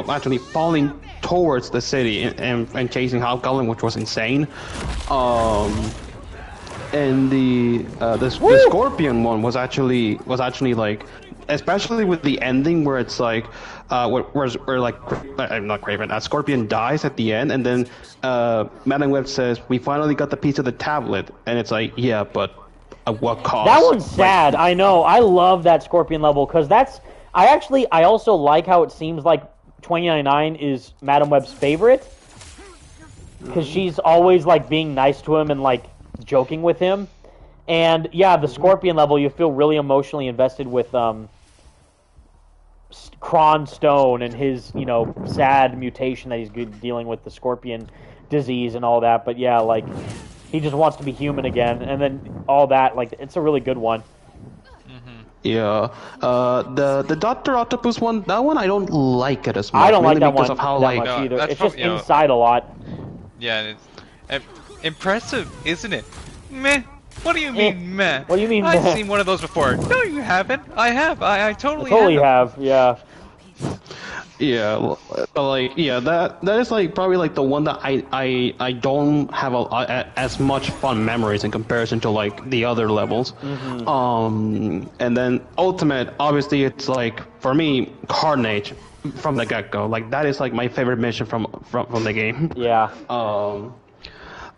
actually falling towards the city and chasing Hobgoblin, which was insane. And the Scorpion one was actually like, especially with the ending where it's like, where like, not Kraven, Scorpion dies at the end, and then Madam Web says, "We finally got the piece of the tablet," and it's like, yeah, but at what cost? That one's sad. I know. I love that Scorpion level because I also like how it seems like 2099 is Madam Web's favorite because she's always like being nice to him and like joking with him. And yeah, the Scorpion level, you feel really emotionally invested with Kron Stone and his, sad mutation that he's dealing with, the Scorpion disease and all that. But yeah, like, he just wants to be human again, and then all that, like, it's a really good one. Yeah, the Dr. Octopus one, that one I don't like it as much. I don't like that because one of how, that much either. It's just inside a lot. Yeah, it's impressive, isn't it? Meh. What do you mean, meh? What do you mean, I've meh? seen one of those before. No, you haven't. I have. I totally have. Yeah. Yeah, like, yeah, that is like probably like the one that I don't have as much fun memories in comparison to like the other levels. And then Ultimate, obviously, it's like for me Carnage from the get-go. Like that is like my favorite mission from the game. Yeah.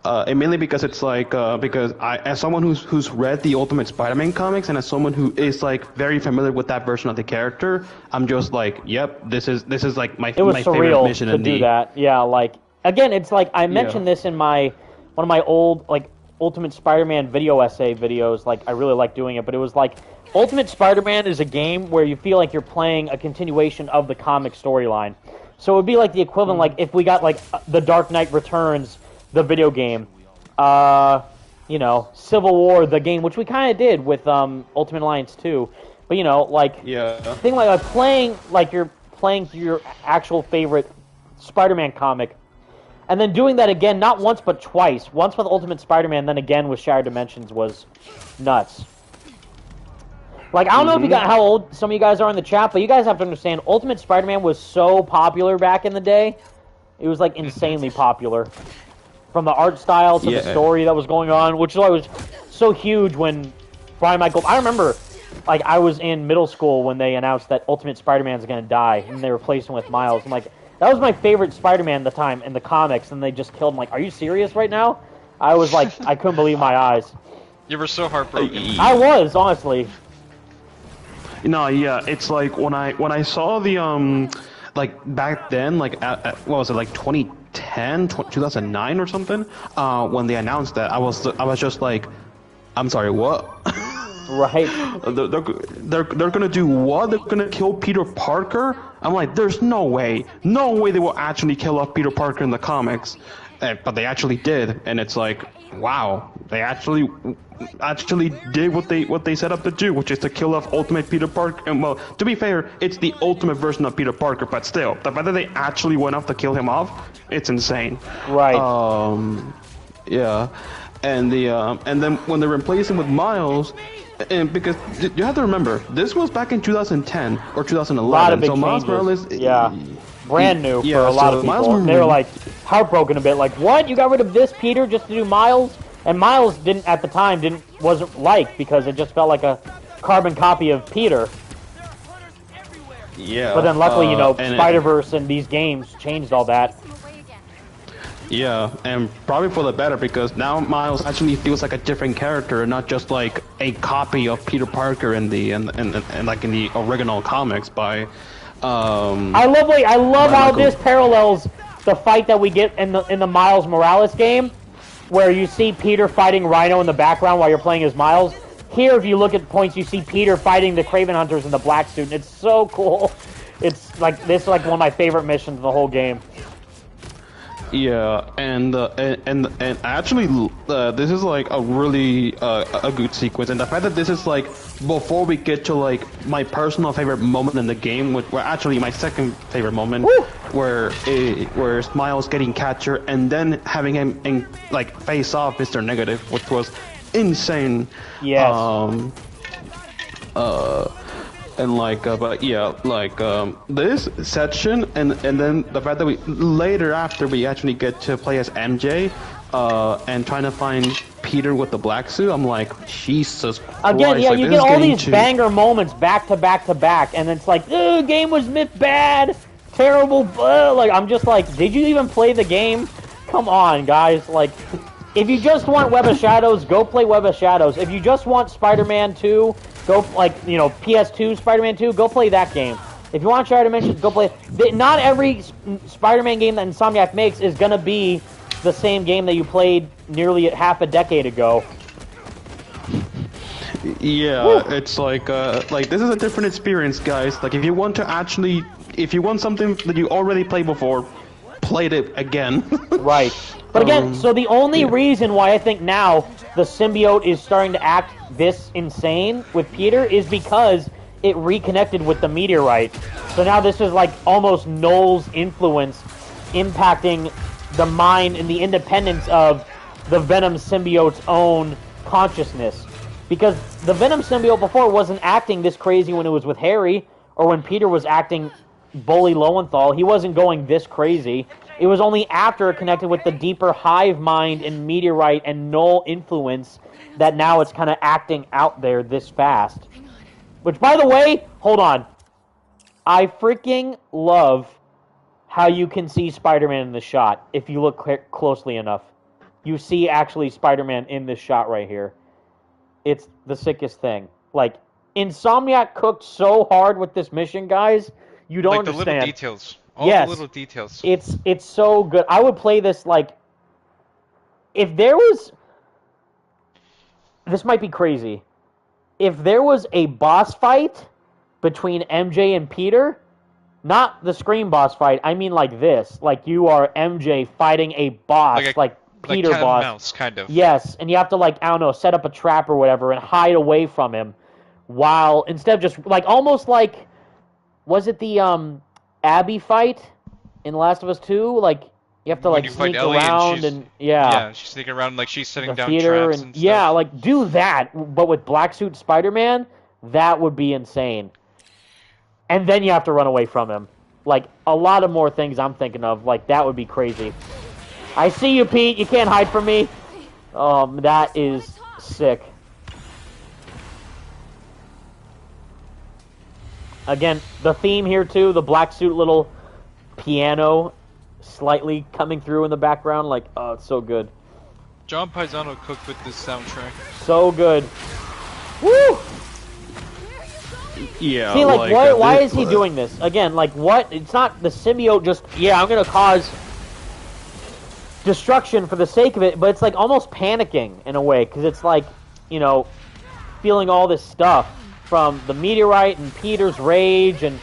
And mainly because it's like because as someone who's read the Ultimate Spider-Man comics and as someone who is like very familiar with that version of the character, I'm just like, yep, this is like my favorite mission. It was surreal to do that. Yeah, like again, it's like I mentioned this in one of my old like Ultimate Spider-Man video essay videos. Like I really like doing it, but it was like Ultimate Spider-Man is a game where you feel like you're playing a continuation of the comic storyline. So it would be like the equivalent, like if we got like The Dark Knight Returns, the video game, Civil War, the game, which we kind of did with Ultimate Alliance 2. But thing like playing like you're playing through your actual favorite Spider-Man comic, and then doing that again, not once but twice. Once with Ultimate Spider-Man, then again with Shattered Dimensions was nuts. Like, I don't know if you got how old some of you guys are in the chat, but you guys have to understand, Ultimate Spider-Man was so popular back in the day. It was, like, insanely popular. From the art style to the story that was going on, which is why it was so huge when Brian Michael... I remember, like, I was in middle school when they announced that Ultimate Spider-Man's gonna die, and they replaced him with Miles. I'm like, that was my favorite Spider-Man at the time in the comics, and they just killed him. Like, are you serious right now? I was like, I couldn't believe my eyes. You were so heartbroken. I was, honestly. No, yeah, it's like when I saw the like back then, like what was it, like 2010, 2009 or something, when they announced that, I was just like, I'm sorry, what? Right. They're gonna do what? They're gonna kill Peter Parker? I'm like, there's no way they will actually kill off Peter Parker in the comics, but they actually did, and it's like, wow, they actually did what they set up to do, which is to kill off Ultimate Peter Parker. And well, to be fair, it's the ultimate version of Peter Parker, but still, the fact that they actually went off to kill him off, it's insane. Right. Yeah, and then when they replaced him with Miles, and because you have to remember, this was back in 2010 or 2011, a lot of big so Miles changes. Morales, brand new yeah, for a lot so of people. Miles They were like heartbroken a bit, like, what? You got rid of this Peter just to do Miles? And Miles at the time wasn't liked because it just felt like a carbon copy of Peter. Yeah. But then luckily, Spider-Verse and these games changed all that. Yeah, and probably for the better, because now Miles actually feels like a different character and not just like a copy of Peter Parker in the like in the original comics by I love how this parallels the fight that we get in the Miles Morales game, where you see Peter fighting Rhino in the background while you're playing as Miles. Here, if you look at points, you see Peter fighting the Kraven Hunters in the black suit, and it's so cool. It's like, this is like one of my favorite missions of the whole game. Yeah, and actually, this is like a really a good sequence, and the fact that this is like before we get to like my personal favorite moment in the game, which were actually my second favorite moment, where Miles getting captured and then having him like face off Mr. Negative, which was insane. Yes. And like, but yeah, like this section, and then the fact that we later after we actually get to play as MJ, and trying to find Peter with the black suit, I'm like, Jesus Christ. Again, yeah, like, you get all these banger moments back to back to back, and it's like, game was bad, terrible. Like, I'm just like, did you even play the game? Come on, guys. Like, if you just want Web of Shadows, go play Web of Shadows. If you just want Spider-Man 2, go, like, PS2 Spider-Man 2, go play that game. If you want Shattered Dimensions, go play... Not every Spider-Man game that Insomniac makes is going to be the same game that you played nearly half a decade ago. Yeah, it's like this is a different experience, guys. Like, if you want something that you already played before, play it again. Right. But again, so the only reason why I think now the symbiote is starting to act this insane with Peter is because it reconnected with the meteorite. So now this is like almost Noel's influence impacting the mind and the independence of the Venom symbiote's own consciousness. Because the Venom symbiote before wasn't acting this crazy when it was with Harry, or when Peter was acting Bully Lowenthal. He wasn't going this crazy. It was only after it connected with the deeper hive mind and meteorite and Noel influence that now it's kind of acting out there this fast. Which, by the way, hold on. I freaking love how you can see Spider-Man in the shot if you look closely enough. You see actually Spider-Man in this shot right here. It's the sickest thing. Like, Insomniac cooked so hard with this mission, guys. You don't understand. Like the little details. All the little details. It's so good. I would play this like... If there was... This might be crazy. If there was a boss fight between MJ and Peter, not the Scream boss fight, I mean like this. Like, you are MJ fighting a boss, like Peter cat boss. And mouse, kind of. Yes, and you have to, like, I don't know, set up a trap or whatever and hide away from him. While, instead of just, like, almost like... Was it the, Abby fight in Last of Us 2? Like, you have to, like, sneak around and yeah, she's sneaking around like she's setting down theater traps and stuff. Yeah, like, do that, but with Black Suit Spider-Man, That would be insane. And then you have to run away from him. Like, a lot of more things I'm thinking of. Like, that would be crazy. I see you, Pete. You can't hide from me. That is sick. Again, the theme here, too. The black suit little piano slightly coming through in the background. Like, oh, it's so good. John Paisano cooked with this soundtrack. So good. Woo! Yeah. See, like why is he doing this? Again, like, what? It's not the symbiote just, yeah, I'm going to cause destruction for the sake of it, but it's, like, almost panicking in a way, because it's, like, you know, feeling all this stuff from the meteorite and Peter's rage and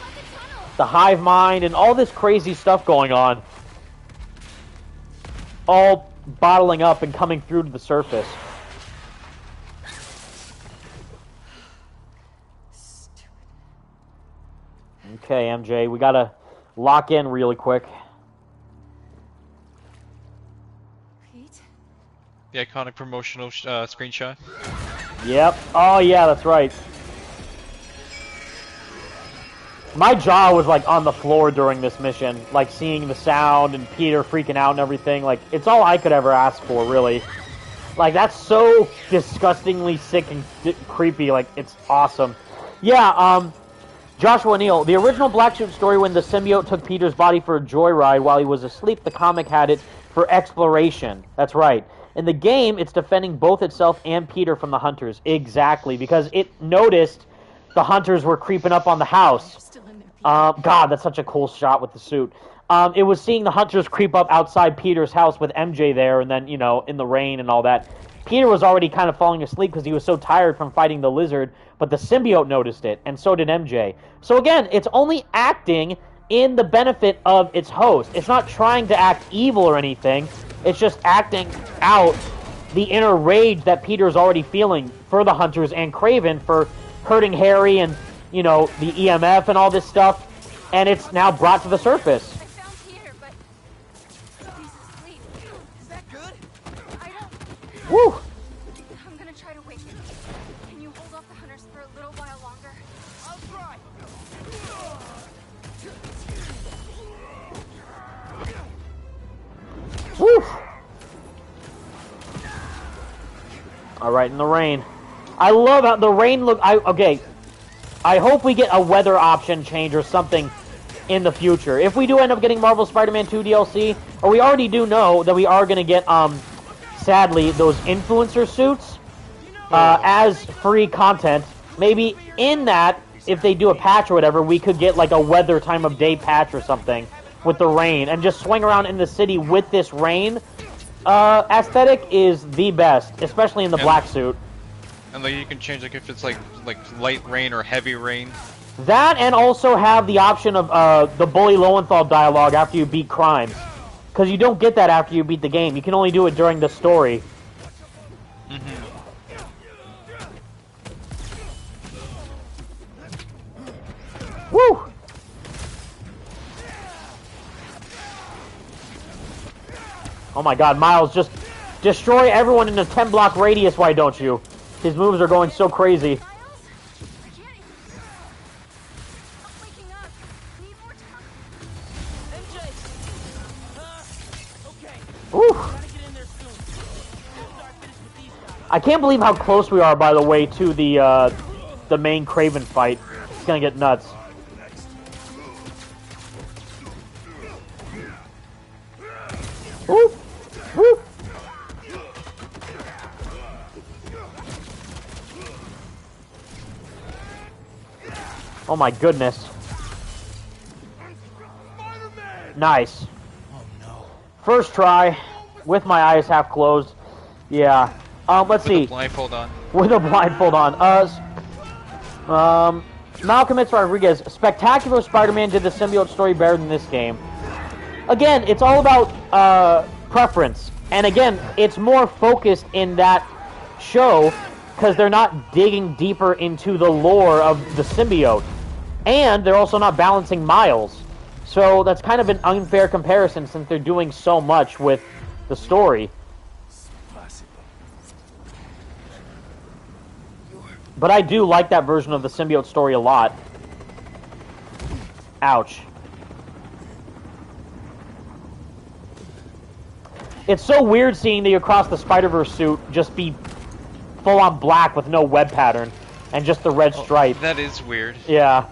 the hive mind and all this crazy stuff going on. All bottling up and coming through to the surface. Okay, MJ, we gotta lock in really quick. Pete? The iconic promotional screenshot. Yep. Oh, yeah, that's right. My jaw was, like, on the floor during this mission. Like, seeing the sound and Peter freaking out and everything. Like, it's all I could ever ask for, really. Like, that's so disgustingly sick and creepy. Like, it's awesome. Yeah, Joshua Neal, the original Black Suit story when the symbiote took Peter's body for a joyride while he was asleep, the comic had it for exploration. That's right. In the game, it's defending both itself and Peter from the hunters. Exactly, because it noticed the hunters were creeping up on the house. God, that's such a cool shot with the suit. It was seeing the hunters creep up outside Peter's house with MJ there, and then, you know, in the rain and all that. Peter was already kind of falling asleep because he was so tired from fighting the lizard, but the symbiote noticed it, and so did MJ. So again, it's only acting in the benefit of its host. It's not trying to act evil or anything. It's just acting out the inner rage that Peter's already feeling for the hunters and Kraven for hurting Harry and, you know, the EMF and all this stuff, and it's now brought to the surface. I found Peter, but he's asleep. Is that good? I don't... Woo! I'm gonna try to wake him. Can you hold off the hunters for a little while longer? I'll try. Woo! Alright, in the rain. I love how the rain look... Okay. I hope we get a weather option change or something in the future. If we do end up getting Marvel Spider-Man 2 DLC, or we already do know that we are going to get, sadly, those influencer suits as free content. Maybe in that, if they do a patch or whatever, we could get, like, a weather time of day patch or something with the rain, and just swing around in the city with this rain. Aesthetic is the best, especially in the black suit. And like you can change like if it's like light rain or heavy rain. That, and also have the option of the Bully Lowenthal dialogue after you beat crimes, because you don't get that after you beat the game. You can only do it during the story. Woo! Oh my God, Miles, just destroy everyone in a 10-block radius, why don't you? His moves are going so crazy. Ooh. I can't believe how close we are, by the way, to the main Kraven fight. It's gonna get nuts. Ooh. Woo. Oh my goodness. Nice. First try, with my eyes half closed. Yeah. Let's see. With a blindfold on. With a blindfold on. Malcolm X Rodriguez. Spectacular Spider-Man did the symbiote story better than this game. Again, it's all about preference. And again, it's more focused in that show because they're not digging deeper into the lore of the symbiote. And they're also not balancing Miles. So that's kind of an unfair comparison since they're doing so much with the story. But I do like that version of the symbiote story a lot. Ouch. It's so weird seeing the Across the Spider-Verse suit just be full-on black with no web pattern and just the red stripe. That is weird. Yeah.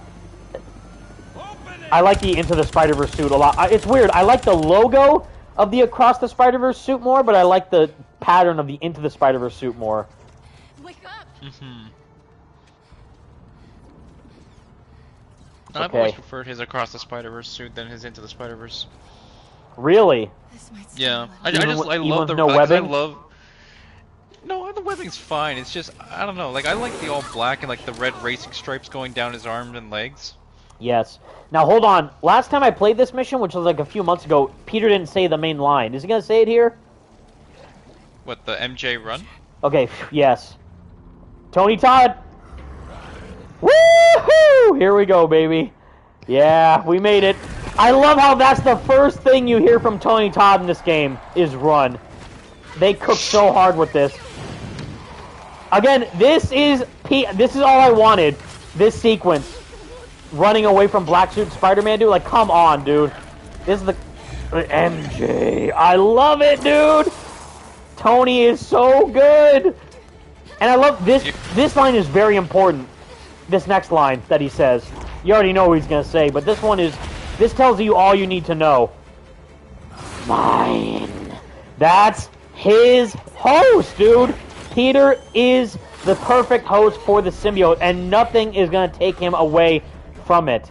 I like the Into the Spider-Verse suit a lot. It's weird. I like the logo of the Across the Spider-Verse suit more, but I like the pattern of the Into the Spider-Verse suit more. Wake up! Mm-hmm. I've always preferred his Across the Spider-Verse suit than his Into the Spider-Verse. Really? This might Yeah, I Even love the no webbing? No, the webbing's fine. It's just I don't know. Like I like the all black and like the red racing stripes going down his arms and legs. Yes. Now hold on. Last time I played this mission, which was like a few months ago, Peter didn't say the main line. Is he gonna say it here? What, the MJ run? Okay. Yes. Tony Todd. Woohoo! Here we go, baby. Yeah, we made it. I love how that's the first thing you hear from Tony Todd in this game is run. They cooked so hard with this. Again, this is all I wanted. This sequence, running away from Black Suit Spider-Man, dude. Like, come on, dude. This is the MJ. I love it, dude. Tony is so good, and I love this. This line is very important. This next line that he says, you already know what he's gonna say, but this one is. This tells you all you need to know. Mine. That's his host, dude. Peter is the perfect host for the symbiote, and nothing is going to take him away from it.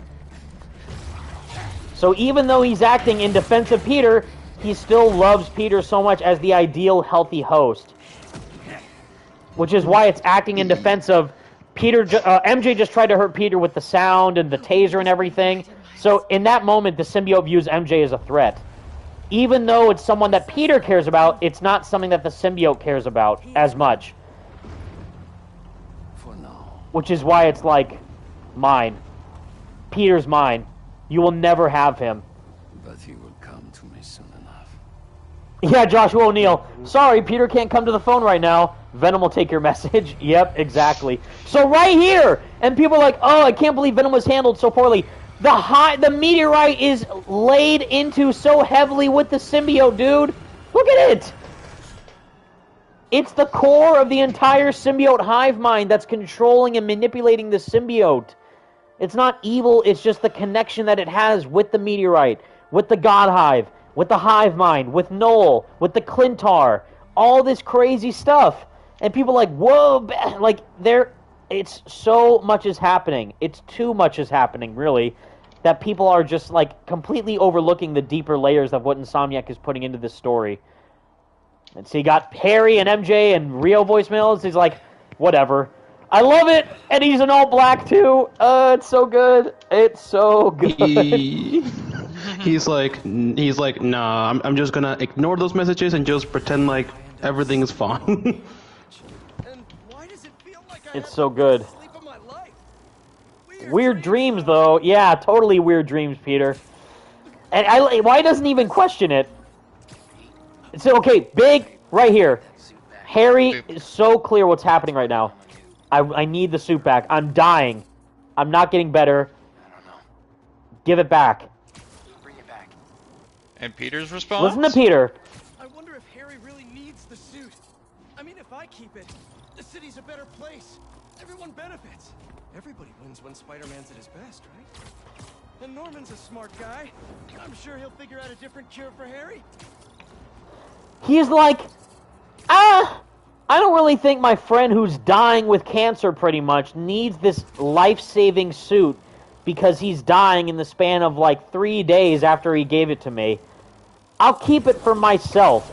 So even though he's acting in defense of Peter, he still loves Peter so much as the ideal, healthy host. Which is why it's acting in defense of Peter. MJ just tried to hurt Peter with the sound and the taser and everything. So in that moment, the symbiote views MJ as a threat. Even though it's someone that Peter cares about, it's not something that the symbiote cares about as much. For now. Which is why it's like, mine. Peter's mine. You will never have him. But he will come to me soon enough. Yeah, Joshua O'Neill. Sorry, Peter can't come to the phone right now. Venom will take your message. Yep, exactly. So right here, and people are like, oh, I can't believe Venom was handled so poorly. The meteorite is laid into so heavily with the symbiote, dude. Look at it. It's the core of the entire symbiote hive mind that's controlling and manipulating the symbiote. It's not evil, it's just the connection that it has with the meteorite, with the God Hive, with the hive mind, with Noel, with the Clintar, all this crazy stuff. And people are like, whoa, like, it's so much is happening. It's too much is happening, really, that people are just, like, completely overlooking the deeper layers of what Insomniac is putting into this story. And so you got Harry and MJ and Rio voicemails. He's like, whatever. I love it, and he's in all black, too. It's so good. It's so good. He's like, nah, I'm just gonna ignore those messages and just pretend like everything is fine. It's so good. Weird dreams, though. Yeah, totally weird dreams, Peter. And why doesn't he even question it? So, okay, big, right here. Harry is so clear what's happening right now. I need the suit back. I'm dying. I'm not getting better. Give it back. Bring it back. And Peter's response? Listen to Peter. I wonder if Harry really needs the suit. I mean, if I keep it, the city's a better place. Everyone benefits. Everybody wins when Spider-Man's at his best, right? And Norman's a smart guy. I'm sure he'll figure out a different cure for Harry. He's like, I don't really think my friend who's dying with cancer pretty much needs this life-saving suit because he's dying in the span of like 3 days after he gave it to me. I'll keep it for myself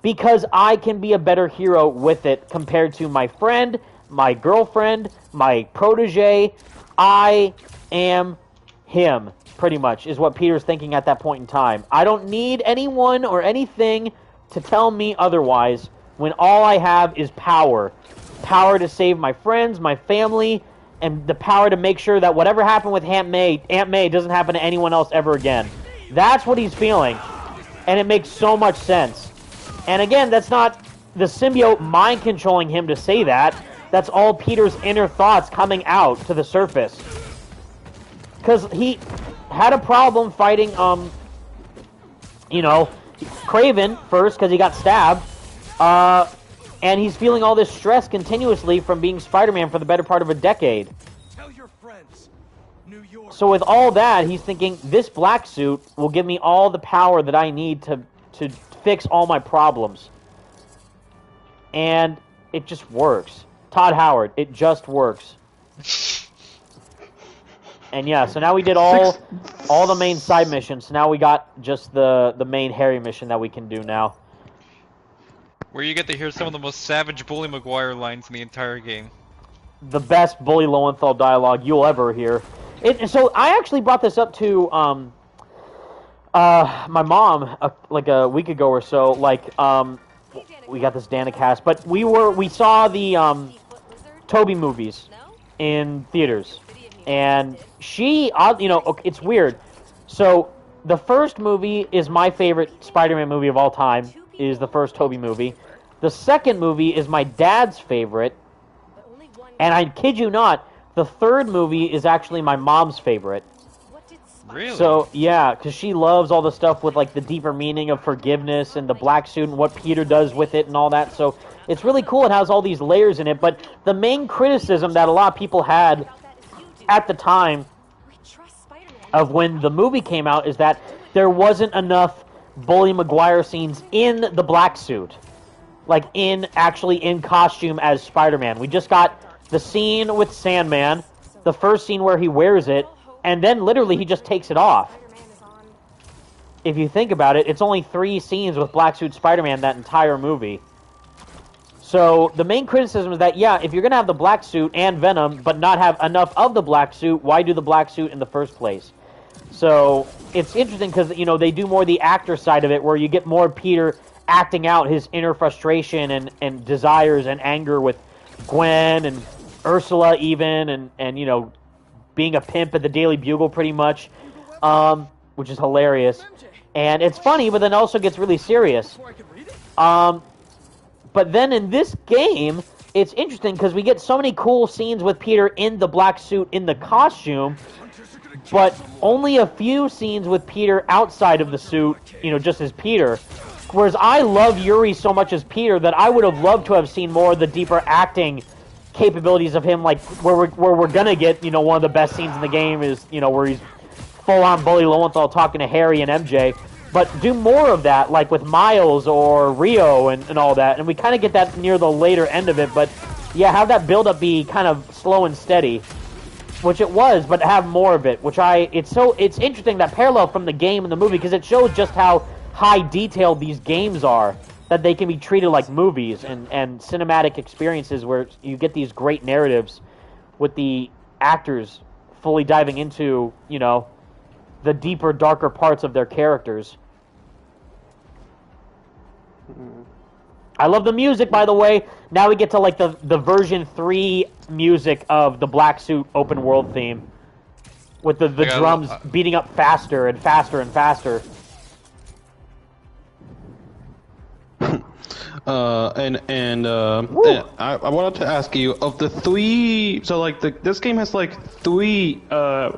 because I can be a better hero with it compared to my friend, my girlfriend, my protege. I am him, pretty much, is what Peter's thinking at that point in time. I don't need anyone or anything to tell me otherwise when all I have is power. Power to save my friends, my family, and the power to make sure that whatever happened with Aunt May doesn't happen to anyone else ever again. That's what he's feeling, and it makes so much sense. And again, that's not the symbiote mind-controlling him to say that. that's all Peter's inner thoughts coming out to the surface. Because he had a problem fighting, Kraven first because he got stabbed, and he's feeling all this stress continuously from being Spider-Man for the better part of a decade. Tell your friends. New York. So with all that, he's thinking, this black suit will give me all the power that I need to fix all my problems. And it just works. Todd Howard, it just works. And yeah, so now we did all the main side missions. So now we got just the main Harry mission that we can do now. Where you get to hear some of the most savage Bully Maguire lines in the entire game. The best Bully Lowenthal dialogue you'll ever hear. So I actually brought this up to my mom like a week ago or so. Like we got this Danicast, but we saw the Toby movies in theaters, and she, it's weird. So the first movie is my favorite Spider-Man movie of all time. Is the first Toby movie. The second movie is my dad's favorite, and I kid you not, the third movie is actually my mom's favorite. Really? So, yeah, because she loves all the stuff with, like, the deeper meaning of forgiveness and the black suit and what Peter does with it and all that. So, it's really cool. It has all these layers in it. But the main criticism that a lot of people had at the time of when the movie came out is that there wasn't enough Bully Maguire scenes in the black suit. Like, actually in costume as Spider-Man. We just got the scene with Sandman, the first scene where he wears it, and then literally he just takes it off. If you think about it, it's only 3 scenes with Black Suit Spider-Man that entire movie. So the main criticism is that, yeah, if you're going to have the black suit and Venom, but not have enough of the black suit, why do the black suit in the first place? So it's interesting because, they do more the actor side of it, where you get more Peter acting out his inner frustration and desires and anger with Gwen and Ursula even, and being a pimp at the Daily Bugle pretty much, which is hilarious. And it's funny, but then also gets really serious. But then in this game, it's interesting because we get so many cool scenes with Peter in the black suit, in the costume, but only a few scenes with Peter outside of the suit, just as Peter. Whereas I love Yuri so much as Peter that I would have loved to have seen more of the deeper acting capabilities of him, like where we're gonna get one of the best scenes in the game is where he's full on Bully Lowenthal talking to Harry and MJ, but do more of that like with Miles or Rio and all that, and we kind of get that near the later end of it. But yeah, have that build up be kind of slow and steady, which it was, but have more of it, which it's interesting, that parallel from the game and the movie, because it shows just how high detailed these games are, that they can be treated like movies and cinematic experiences where you get these great narratives with the actors fully diving into, the deeper, darker parts of their characters. I love the music, by the way. Now we get to, like, the version 3 music of the Black Suit open world theme. With the drums beating up faster and faster and faster. I wanted to ask you, of the 3, so like this game has like 3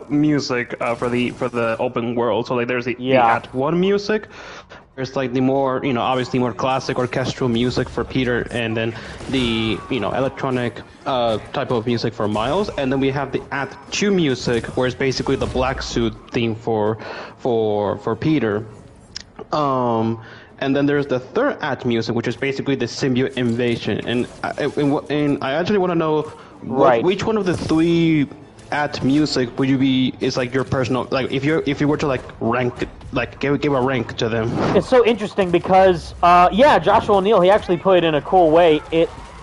music for the open world. So like there's the Act 1 music, there's like the more obviously more classic orchestral music for Peter, and then the electronic type of music for Miles, and then we have the Act 2 music, where it's basically the black suit theme for Peter. And then there's the third act music, which is basically the symbiote invasion. And I actually want to know which one of the 3 act music would you is like your personal, like if you were to like rank, like give a rank to them. It's so interesting because Joshua O'Neill, he actually put it in a cool way.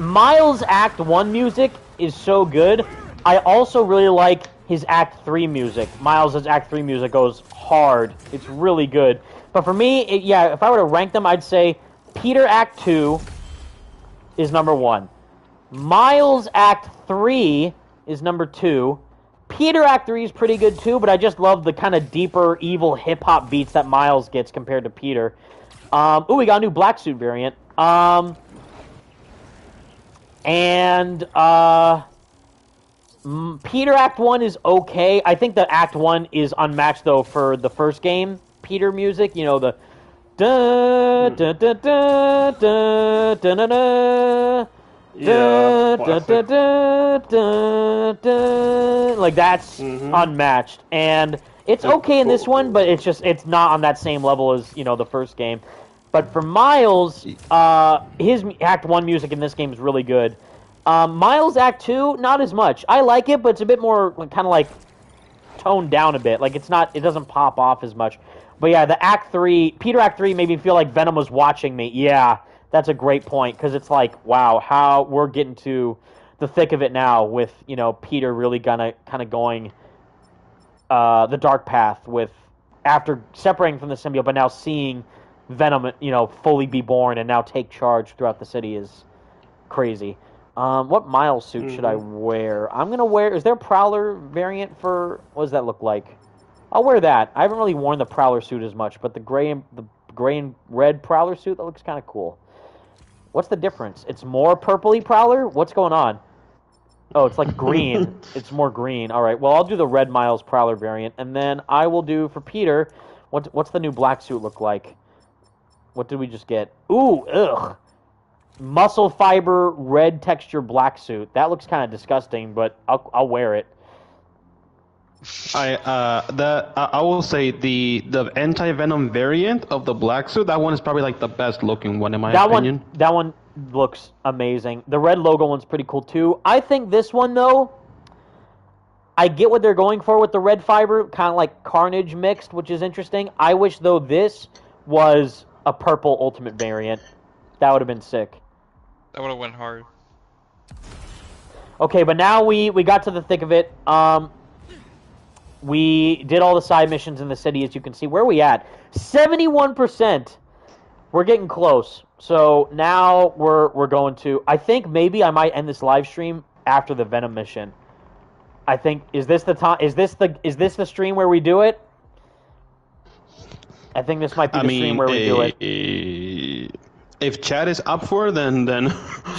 Miles' Act 1 music is so good. I also really like his Act 3 music. Miles' Act 3 music goes hard. It's really good. But for me, if I were to rank them, I'd say Peter Act 2 is number 1. Miles Act 3 is number 2. Peter Act 3 is pretty good too, but I just love the kind of deeper, evil hip-hop beats that Miles gets compared to Peter. We got a new black suit variant. And Peter Act 1 is okay. I think the Act 1 is unmatched, though, for the first game. Peter music, you know, the... Da, da, da, da, da, da, da, da, Yeah, da, da, da, da, da. Like, that's unmatched. And it's okay in this one, but it's not on that same level as, you know, the first game. But for Miles, his Act 1 music in this game is really good. Miles Act 2, not as much. I like it, but it's a bit more kind of like toned down a bit. Like it doesn't pop off as much. But yeah, the Act 3, Peter Act 3 made me feel like Venom was watching me. Yeah, that's a great point because it's like, wow, how we're getting to the thick of it now with, you know, Peter really kind of going the dark path with after separating from the symbiote, but now seeing Venom, you know, fully be born and now take charge throughout the city is crazy. What Miles suit should I wear? I'm gonna wear. Is there a Prowler variant for? What does that look like? I'll wear that. I haven't really worn the Prowler suit as much, but the gray and red Prowler suit, that looks kind of cool. What's the difference? It's more purpley Prowler. What's going on? Oh, it's like green. It's more green. All right. Well, I'll do the red Miles Prowler variant, and then I will do for Peter. What's the new black suit look like? What did we just get? Ooh, ugh. Muscle fiber red texture black suit. That looks kind of disgusting, but I'll wear it. I will say the anti-venom variant of the black suit. That one is probably like the best looking one in my opinion. That one looks amazing. The red logo one's pretty cool too. I think this one though, I get what they're going for with the red fiber, kind of like Carnage mixed, which is interesting. I wish though this was a purple Ultimate variant. That would have been sick. That would have went hard. Okay, but now we got to the thick of it. We did all the side missions in the city, as you can see. Where are we at? 71%. We're getting close. So now we're going to... I think maybe I might end this live stream after the Venom mission. I think... Is this the time? Is this the stream where we do it? I think this might be the stream where we do it. If Chad is up for it, then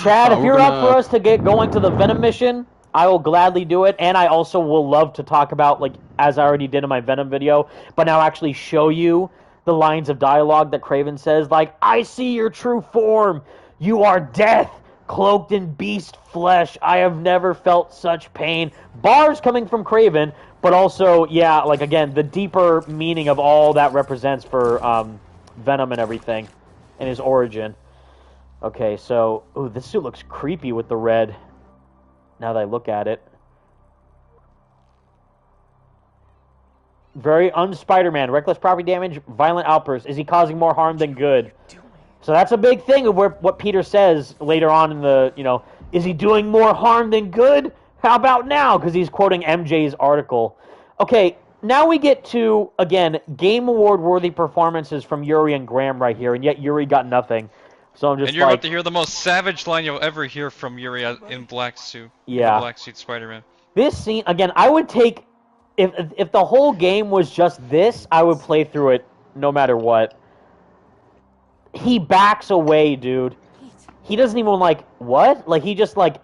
Chad, if you're up for us to get going to the Venom mission, I will gladly do it, and I also will love to talk about, like, as I already did in my Venom video, but now actually show you the lines of dialogue that Kraven says, like, I see your true form, you are death, cloaked in beast flesh, I have never felt such pain. Bars coming from Kraven, but also, yeah, like, again, the deeper meaning of all that represents for Venom and everything. And his origin. Okay, so... Ooh, this suit looks creepy with the red. Now that I look at it. Very un-Spider-Man. Reckless property damage, violent outbursts. Is he causing more harm than good? So that's a big thing of what Peter says later on in the, you know... Is he doing more harm than good? How about now? Because he's quoting MJ's article. Okay, now we get to, again, Game Award-worthy performances from Yuri and Graham right here, and yet Yuri got nothing. So I'm just and you're about to hear the most savage line you'll ever hear from Yuri in black suit. Yeah. Black suit Spider-Man. This scene, again, I would take... If the whole game was just this, I would play through it no matter what. He backs away, dude. He doesn't even, like, what? Like, he just, like,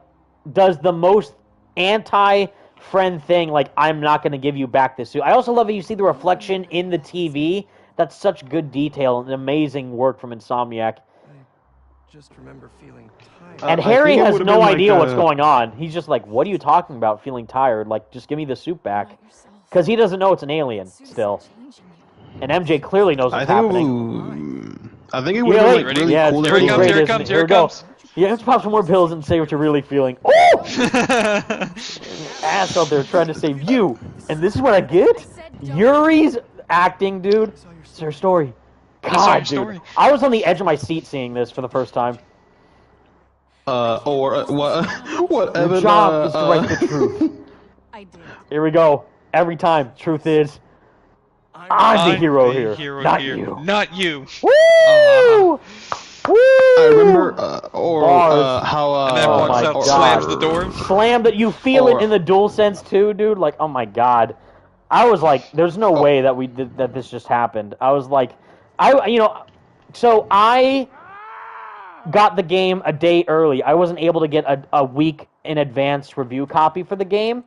does the most anti-friend thing, like, I'm not going to give you back this suit. I also love that you see the reflection in the TV. That's such good detail and amazing work from Insomniac. I just remember feeling tired. And Harry has no idea what's going on. He's just like, what are you talking about, feeling tired? Like, just give me the suit back. Because he doesn't know it's an alien, still. And MJ clearly knows what's happening. I think it would be like really cool. Here it comes, here it comes. Yeah, let's pop some more pills and say what you're really feeling. Oh! Ass out there trying to save you. And this is what I get? Yuri's acting, dude. It's her story. God, dude. I was on the edge of my seat seeing this for the first time. What? Your job is to write the truth. I did. Here we go. Every time. Truth is, I'm the hero here. Not you. Not you. Woo! Woo! I remember, how, and then walks out, slams the door. Slam that you feel it in the dual sense too, dude. Like, oh my god. I was like, there's no way that this just happened. I was like, got the game a day early. I wasn't able to get a week in advance review copy for the game.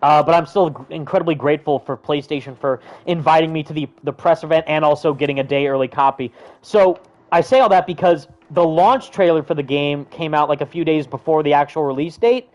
But I'm still incredibly grateful for PlayStation for inviting me to the press event and also getting a day early copy. So I say all that because the launch trailer for the game came out like a few days before the actual release date,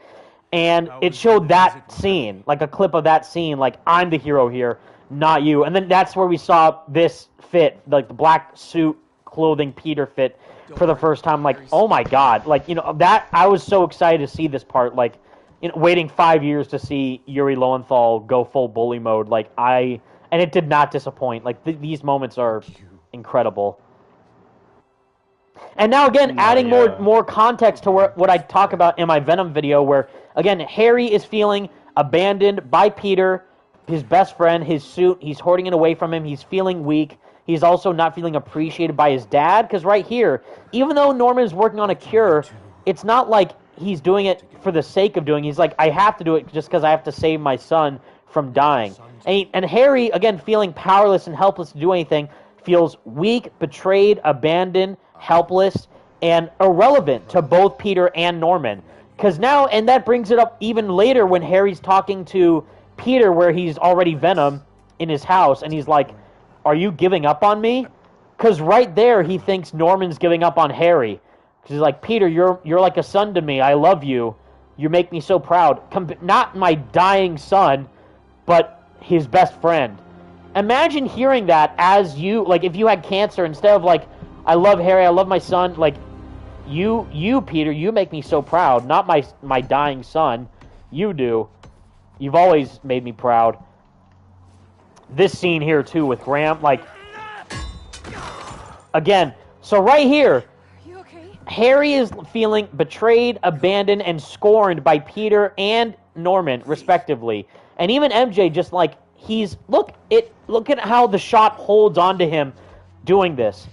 and it showed that scene, like a clip of that scene, like, I'm the hero here, not you. And then that's where we saw this fit, like the black suit clothing Peter fit for the first time. Like, oh my god, like, you know, that I was so excited to see this part, like, you know, waiting 5 years to see Yuri Lowenthal go full bully mode, like, and it did not disappoint. Like, these moments are incredible. And now again, adding more context to what I talk about in my Venom video, where again Harry is feeling abandoned by Peter, his best friend, his suit. He's hoarding it away from him. He's feeling weak. He's also not feeling appreciated by his dad, because right here, even though Norman's working on a cure, it's not like he's doing it for the sake of doing it. He's like, I have to do it just because I have to save my son from dying. And Harry, again, feeling powerless and helpless to do anything, feels weak, betrayed, abandoned, helpless, and irrelevant to both Peter and Norman. Because now, and that brings it up even later when Harry's talking to Peter, where he's already Venom in his house, and he's like, are you giving up on me? Because right there, he thinks Norman's giving up on Harry. Because he's like, Peter, you're like a son to me. I love you. You make me so proud. Not my dying son, but his best friend. Imagine hearing that as you, like, if you had cancer, instead of like, I love Harry, I love my son, like, you, Peter, you make me so proud. Not my dying son. You do. You've always made me proud. This scene here, too, with Graham, like, again, so right here, Harry is feeling betrayed, abandoned, and scorned by Peter and Norman, respectively. And even MJ just like, look at how the shot holds onto him doing this.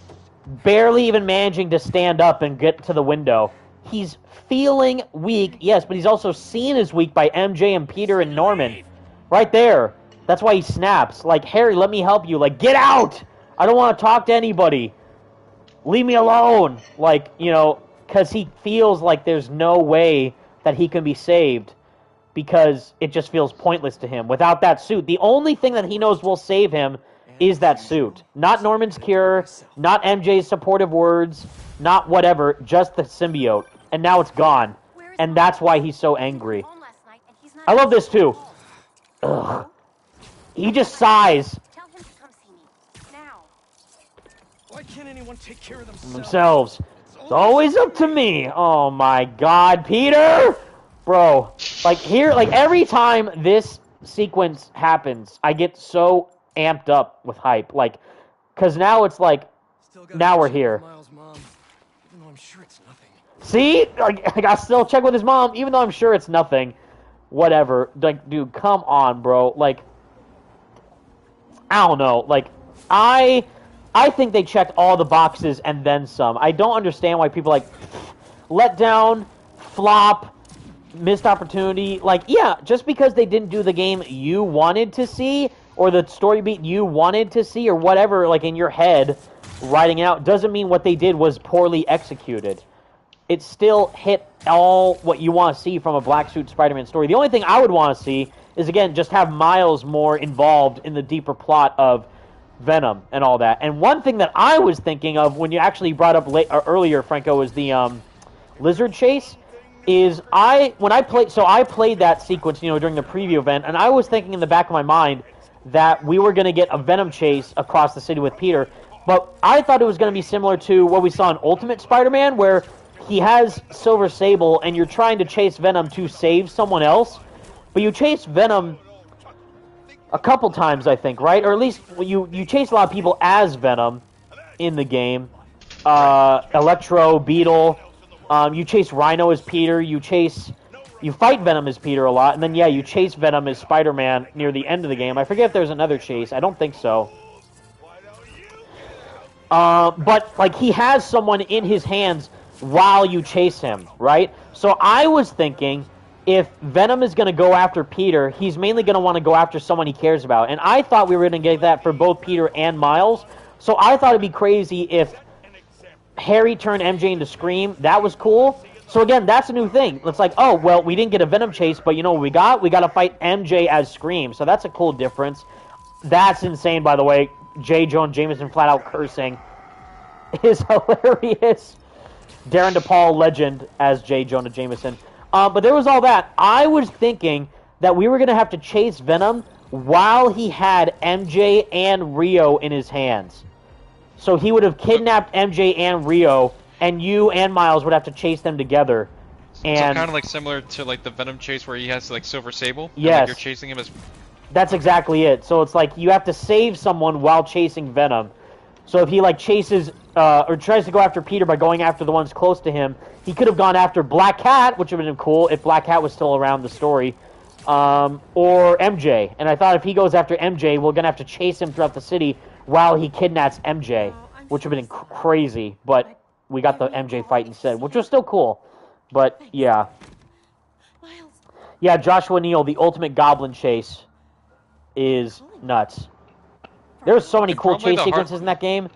Barely even managing to stand up and get to the window. He's feeling weak, yes, but he's also seen as weak by MJ and Peter and Norman. Right there. That's why he snaps. Like, Harry, let me help you. Like, get out! I don't want to talk to anybody. Leave me alone. Like, you know, because he feels like there's no way that he can be saved, because it just feels pointless to him without that suit. The only thing that he knows will save him is that suit. Not Norman's cure, not MJ's supportive words, not whatever, just the symbiote. And now it's gone. And that's why he's so angry. I love this too. Ugh. He just sighs. Why can't anyone take care of themselves? It's always up to me. Oh my god, Peter! Bro, like here, like every time this sequence happens, I get so amped up with hype. Like, cause now it's like, now we're here. Mom, even though I'm sure it's nothing. See? Like, I gotta still check with his mom, even though I'm sure it's nothing. Whatever. Like, dude, come on, bro. Like, I don't know. Like, I think they checked all the boxes and then some. I don't understand why people like let down, flop, missed opportunity. Like, yeah, just because they didn't do the game you wanted to see, or the story beat you wanted to see, or whatever, like in your head, writing it out, doesn't mean what they did was poorly executed. It still hit all what you want to see from a Black Suit Spider-Man story. The only thing I would want to see is, again, just have Miles more involved in the deeper plot of Venom and all that. And one thing that I was thinking of when you actually brought up earlier, Franco, was the lizard chase. Is I played that sequence, you know, during the preview event, and I was thinking in the back of my mind that we were going to get a Venom chase across the city with Peter, but I thought it was going to be similar to what we saw in Ultimate Spider-Man, where he has Silver Sable and you're trying to chase Venom to save someone else, but you chase Venom a couple times, I think, right? Or at least you chase a lot of people as Venom in the game. Electro, Beetle. You chase Rhino as Peter. You fight Venom as Peter a lot, and then you chase Venom as Spider-Man near the end of the game. I forget if there's another chase. I don't think so. But like he has someone in his hands while you chase him, right? So I was thinking, if Venom is going to go after Peter, he's mainly going to want to go after someone he cares about. And I thought we were going to get that for both Peter and Miles. So I thought it'd be crazy if Harry turned MJ into Scream. That was cool. So again, that's a new thing. It's like, oh, well, we didn't get a Venom chase, but you know what we got? We got to fight MJ as Scream. So that's a cool difference. That's insane, by the way. J. Jonah Jameson flat out cursing is hilarious. Darren DePaul, legend, as J. Jonah Jameson. But there was all that. I was thinking that we were going to have to chase Venom while he had MJ and Rio in his hands. So he would have kidnapped MJ and Rio, and you and Miles would have to chase them together. And so kind of like similar to like the Venom chase where he has like Silver Sable. Yes. And, like, you're chasing him as. That's exactly it. So it's like you have to save someone while chasing Venom. So if he like chases or tries to go after Peter by going after the ones close to him, he could have gone after Black Cat, which would have been cool if Black Cat was still around the story, or MJ. And I thought if he goes after MJ, we're gonna have to chase him throughout the city while he kidnaps MJ, which would have been crazy. But we got the MJ fight instead, which was still cool. But yeah, yeah, Joshua Neal, the ultimate Goblin chase is nuts. There's so many cool chase sequences in that game.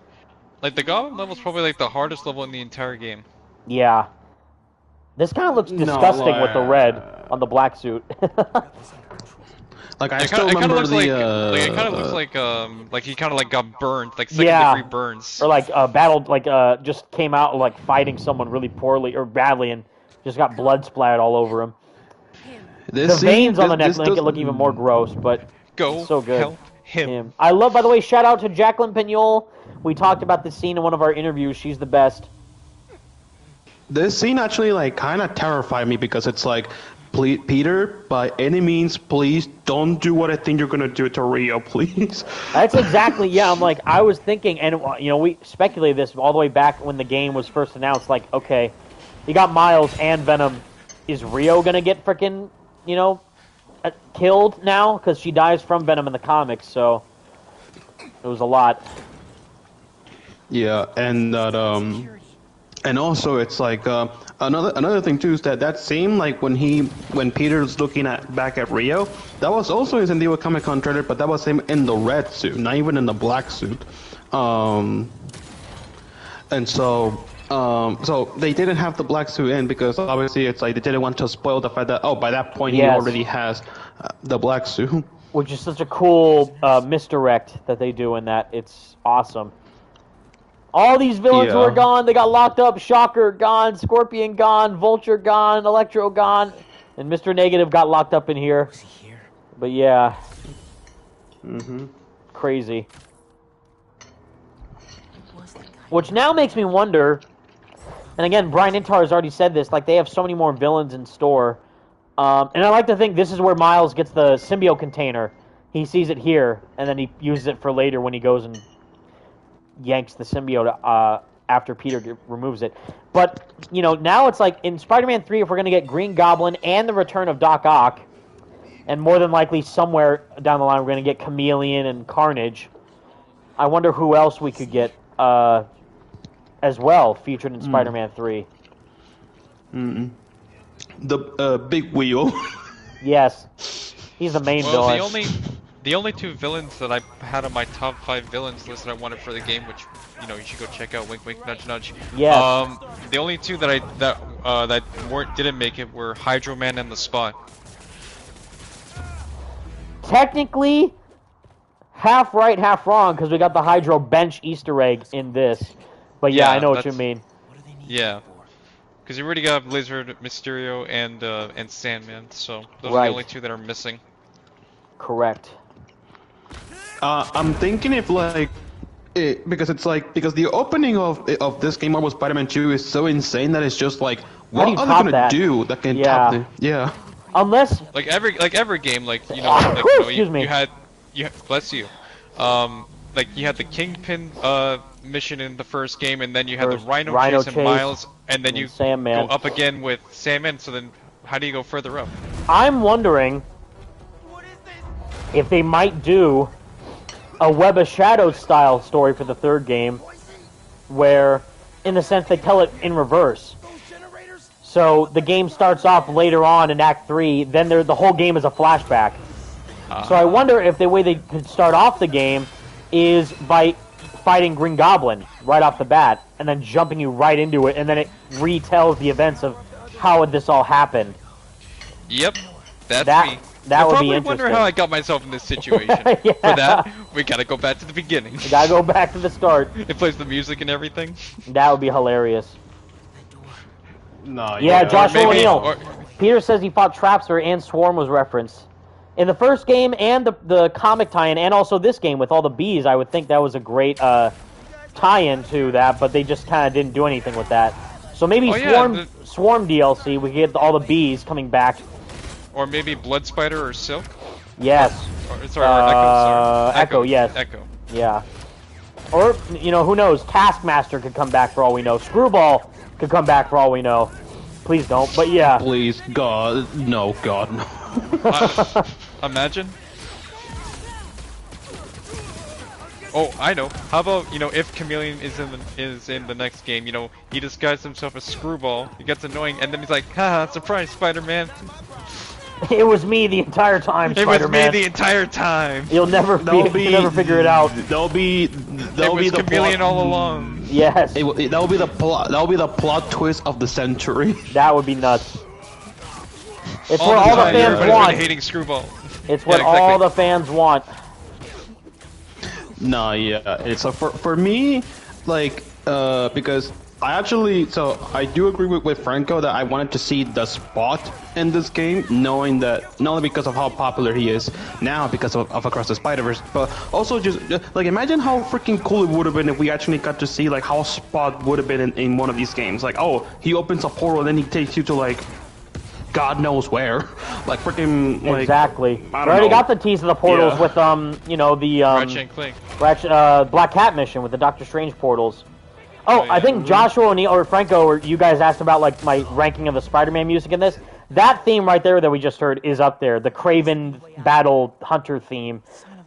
Like the Goblin level is probably like the hardest level in the entire game. Yeah. This kind of looks disgusting with the red on the black suit. Like I still remember it kind of looks like he kind of like got burned, like second degree burns. Or like battled, like just came out like fighting someone really poorly or badly and just got blood splattered all over him. The veins on the neck make it look even more gross, but it's so good. Help him. I love, by the way, shout out to Jacqueline Pignol. We talked about this scene in one of our interviews. She's the best. This scene actually like kind of terrified me because it's like, please, Peter, by any means, please don't do what I think you're gonna do to Rio, please. That's exactly, yeah. I'm like, I was thinking, and you know, we speculated this all the way back when the game was first announced. Like, okay, you got Miles and Venom. Is Rio gonna get frickin', you know, killed now? Because she dies from Venom in the comics, so it was a lot. Yeah, and that and also it's like another thing too is that scene like when Peter's looking back at Rio, that was also in San Diego Comic-Con trailer, but that was him in the red suit, not even in the black suit. And so they didn't have the black suit in because obviously it's like they didn't want to spoil the fact that by that point he already has the black suit. Which is such a cool misdirect that they do in that. It's awesome. All these villains were gone. They got locked up. Shocker gone. Scorpion gone. Vulture gone. Electro gone. And Mr. Negative got locked up in here. Was he here? But yeah. Crazy. Which now makes me wonder, and again, Brian Intar has already said this, like they have so many more villains in store. And I like to think this is where Miles gets the symbiote container. He sees it here, and then he uses it for later when he goes and yanks the symbiote after Peter removes it. But, you know, now it's like in Spider-Man 3, if we're going to get Green Goblin and the return of Doc Ock, and more than likely somewhere down the line we're going to get Chameleon and Carnage, I wonder who else we could get as well featured in Spider-Man 3. The Big Wheel. Yes. He's the main villain. The only two villains that I had on my top 5 villains list that I wanted for the game, which you know you should go check out. Wink, wink, nudge, nudge. Yes. The only two that didn't make it were Hydro Man and the Spot. Technically, half right, half wrong, because we got the Hydro bench Easter egg in this. But yeah, I know what you mean. Yeah. Because you already got Lizard, Mysterio, and Sandman, so those are the only two that are missing. Correct. I'm thinking if like because the opening of this game, Marvel Spider-Man 2, is so insane that it's just like, what are they gonna do that can top the Unless like every game, like you know, like, you know, you had bless you, like you had the Kingpin mission in the first game, and then you had the Rhino chase and Miles, and then you Sandman. go up again with Sandman. So then, how do you go further up? I'm wondering if they might do a Web of Shadows style story for the third game, where, in a sense, they tell it in reverse. So the game starts off later on in Act 3, then the whole game is a flashback. So I wonder if the way they could start off the game is by fighting Green Goblin right off the bat, and then jumping you right into it, and then it retells the events of how this all happened. Yep, that's That- me. that You'll would be probably wonder interesting. how I got myself in this situation. Yeah. For that, we gotta go back to the beginning. You gotta go back to the start. It plays the music and everything. That would be hilarious. No, Yeah, Joshua Maybe- O'Neill. or- Peter says he fought Trapster and Swarm was referenced. In the first game and the comic tie-in, and also this game with all the bees, I would think that was a great tie-in to that, but they just kind of didn't do anything with that. So maybe Oh, yeah, Swarm DLC, we get all the bees coming back. Or maybe Blood Spider or Silk? Yes. Or, sorry, or Echo, sorry. Echo, yes. Echo. Yeah. Or, you know, who knows? Taskmaster could come back for all we know. Screwball could come back for all we know. Please don't, but yeah. Please, God, no, God, no. Imagine. Oh, I know. How about, you know, if Chameleon is in the next game, you know, he disguised himself as Screwball, he gets annoying, and then he's like, haha, surprise, Spider-Man. It was me the entire time, It was Spider-Man. me the entire time. You'll never you'll never figure it out. That'll be It the was Chameleon plot. all along. Yes. That'll be the plot. That'll be the plot twist of the century. That would be nuts. It's All what the all the time, fans everybody's want. been hating Screwball. It's what Yeah, exactly. all the fans want. No, yeah, it's for me, like, because I do agree with Franco that I wanted to see the Spot in this game, knowing that not only because of how popular he is now because of Across the Spider-Verse, but also just like imagine how freaking cool it would have been if we actually got to see like how Spot would have been in one of these games. Like, oh, he opens a portal and then he takes you to like God knows where, like freaking like Exactly. We I don't already know. got the tease of the portals Yeah. with you know, the Ratchet and Clank. Black Cat mission with the Doctor Strange portals. Oh, yeah. I think Joshua O'Neill or Franco, or you guys asked about like my ranking of the Spider-Man music in this. That theme right there that we just heard is up there. The Kraven Battle Hunter theme.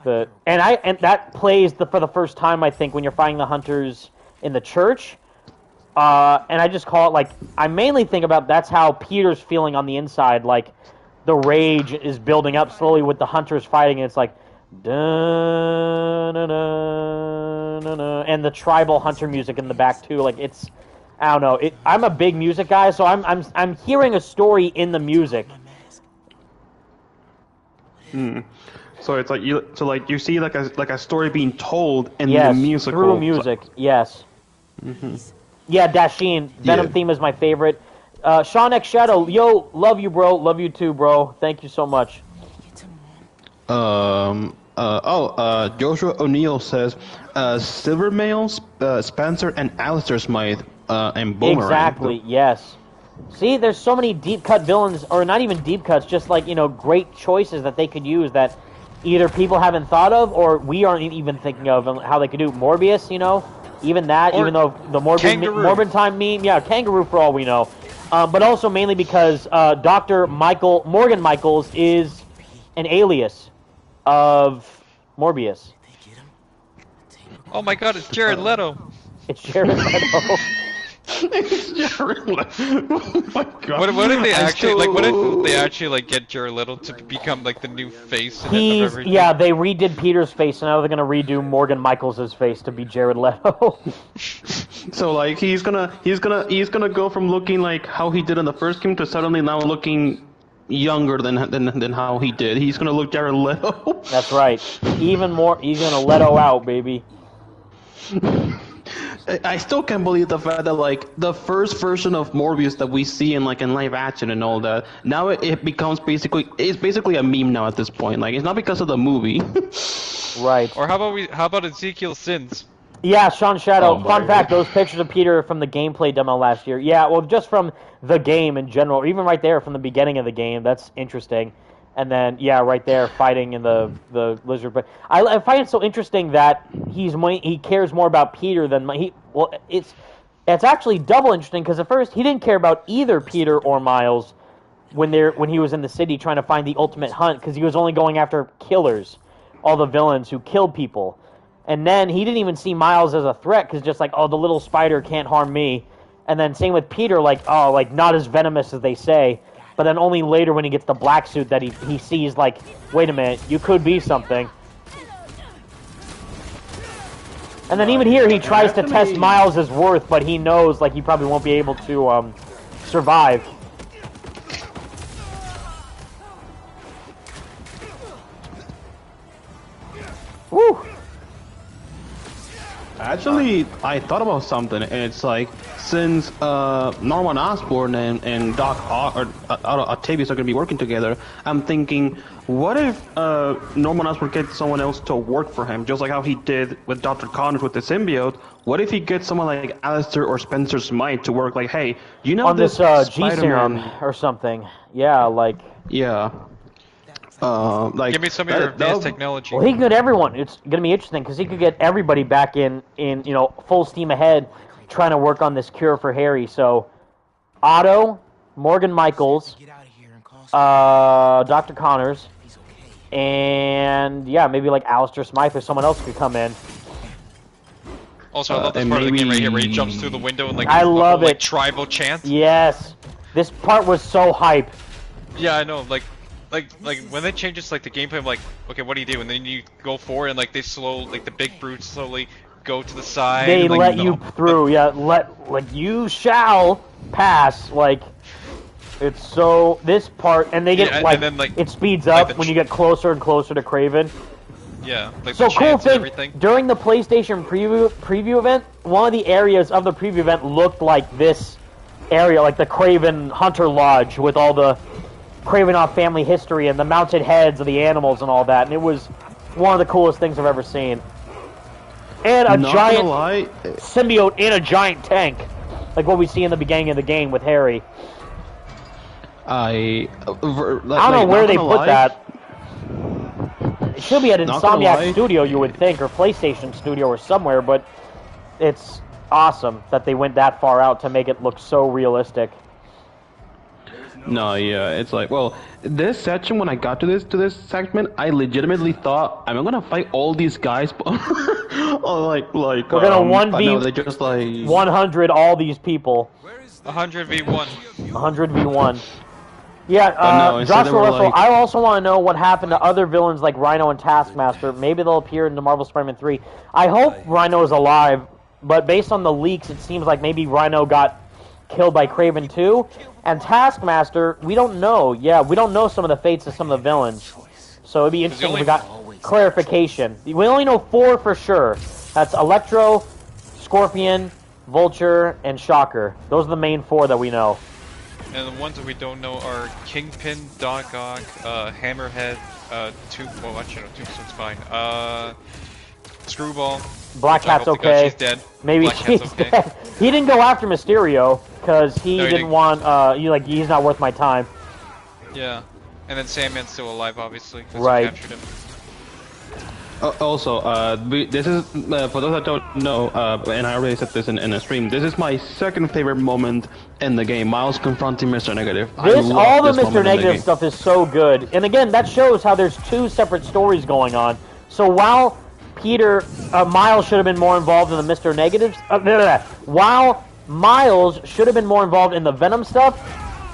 And that plays for the first time, I think, when you're fighting the hunters in the church. And I just call it like I mainly think about that's how Peter's feeling on the inside. Like the rage is building up slowly with the hunters fighting, and it's like. And the tribal hunter music in the back too, like it's, I don't know. I'm a big music guy, so I'm hearing a story in the music. So it's like you see like a story being told in Yes, the musical through music. Yes. Yeah, Dasheen. Venom Yeah. theme is my favorite. Sean X Shadow, yo, love you, bro. Love you too, bro. Thank you so much. Joshua O'Neill says, Silver Males, Spencer, and Alistair Smythe, and Boomerang. Exactly. Yes. See, there's so many deep cut villains, or not even deep cuts, just like, you know, great choices that they could use that either people haven't thought of or we aren't even thinking of and how they could do. Morbius, you know, even that, Or even though the Kangaroo. Morbid Time meme, yeah, Kangaroo for all we know. But also mainly because Dr. Morgan Michaels is an alias of Morbius. Oh my god, it's Jared Leto. It's Jared Leto. Oh my god. What if they I actually still- what if they actually like get Jared Leto to become like the new face of everything? Yeah, they redid Peter's face, and now they're gonna redo Morgan Michaels' face to be Jared Leto. So like he's gonna go from looking like how he did in the first game to suddenly now looking younger than how he did. He's gonna look Jared Leto. That's right. Even more, he's gonna Leto out, baby. I still can't believe the fact that like the first version of Morbius that we see in live action and all that, now it becomes basically a meme now at this point. Like it's not because of the movie. Right. Or how about Ezekiel Sins? Yeah, Sean Shadow. Oh, Fun my fact, God. those pictures of Peter from the gameplay demo last year. Yeah, well, just from the game in general, or even right there from the beginning of the game, that's interesting. And then, yeah, right there, fighting in the lizard. But I find it so interesting that he cares more about Peter than it's actually double interesting because at first he didn't care about either Peter or Miles when he was in the city trying to find the ultimate hunt because he was only going after killers, all the villains who killed people. And then he didn't even see Miles as a threat because just like, oh, the little spider can't harm me. And then same with Peter, like, oh, like not as venomous as they say. But then only later when he gets the black suit that he sees, like, wait a minute, you could be something. And then even here, he tries to test Miles' worth, but he knows like he probably won't be able to survive. Woo! Actually, I thought about something, and it's like, since Norman Osborn and Doc Octavius are going to be working together, I'm thinking, what if Norman Osborn gets someone else to work for him, just like how he did with Dr. Connors with the symbiote? What if he gets someone like Alistair or Spencer Smythe to work, like, hey, you know on this G serum Spider-Man or something? Yeah, like. Yeah. Like, give me some of your advanced technology. Well, he could get everyone. It's gonna be interesting because he could get everybody back in full steam ahead, trying to work on this cure for Harry. So, Otto, Morgan Michaels, Dr. Connors, and yeah, maybe like Alistair Smythe or someone else could come in. Also, I love this part of the game right here where he jumps through the window and like I love like, it. tribal chant. Yes, this part was so hype. Yeah, I know. Like when they change this, like the gameplay, I'm like, okay, what do you do? And then you go forward, and like they the big brutes slowly go to the side. They and, like, let you through, yeah. Like you shall pass. Like it's so this part, and they get and then, like it speeds up when you get closer and closer to Kraven. Yeah, like so the cool chants and thing everything. During the PlayStation preview event, one of the areas of the preview event looked like this area, like the Kraven Hunter Lodge with all the Kravenoff family history and the mounted heads of the animals and all that, and it was one of the coolest things I've ever seen. And a giant symbiote in a giant tank, like what we see in the beginning of the game with Harry. I don't know where they put that. It should be at Insomniac Studio, you would think, or PlayStation Studio or somewhere, but it's awesome that they went that far out to make it look so realistic. No, yeah, it's like, well, this section, when I got to this segment, I legitimately thought, I'm gonna fight all these guys, we're gonna 1v, no, they just like 100 all these people. 100v1. 100v1. Yeah, Joshua Russell, I also want to know what happened to other villains like Rhino and Taskmaster. Maybe they'll appear in the Marvel Spider-Man 3. I hope Rhino is alive, but based on the leaks, it seems like maybe Rhino got killed by Kraven too. And Taskmaster, we don't know. Yeah, we don't know some of the fates of some of the villains. So it'd be interesting if we got clarification. We only know 4 for sure. That's Electro, Scorpion, Vulture, and Shocker. Those are the main 4 that we know. And the ones that we don't know are Kingpin, Doc Ock, Hammerhead, Tombstone's fine. Screwball. Black Cat's okay. She's dead. Maybe Black she's okay. dead. He didn't go after Mysterio because he didn't want. He's not worth my time. Yeah, and then Sandman's still alive, obviously. Right. Captured him. Also, this is for those that don't know, and I already said this in a stream. This is my second favorite moment in the game. Miles confronting Mr. Negative. All the Mr. Negative stuff is so good, and again, that shows how there's 2 separate stories going on. So while Miles should have been more involved in the Mr. Negatives. While Miles should have been more involved in the Venom stuff,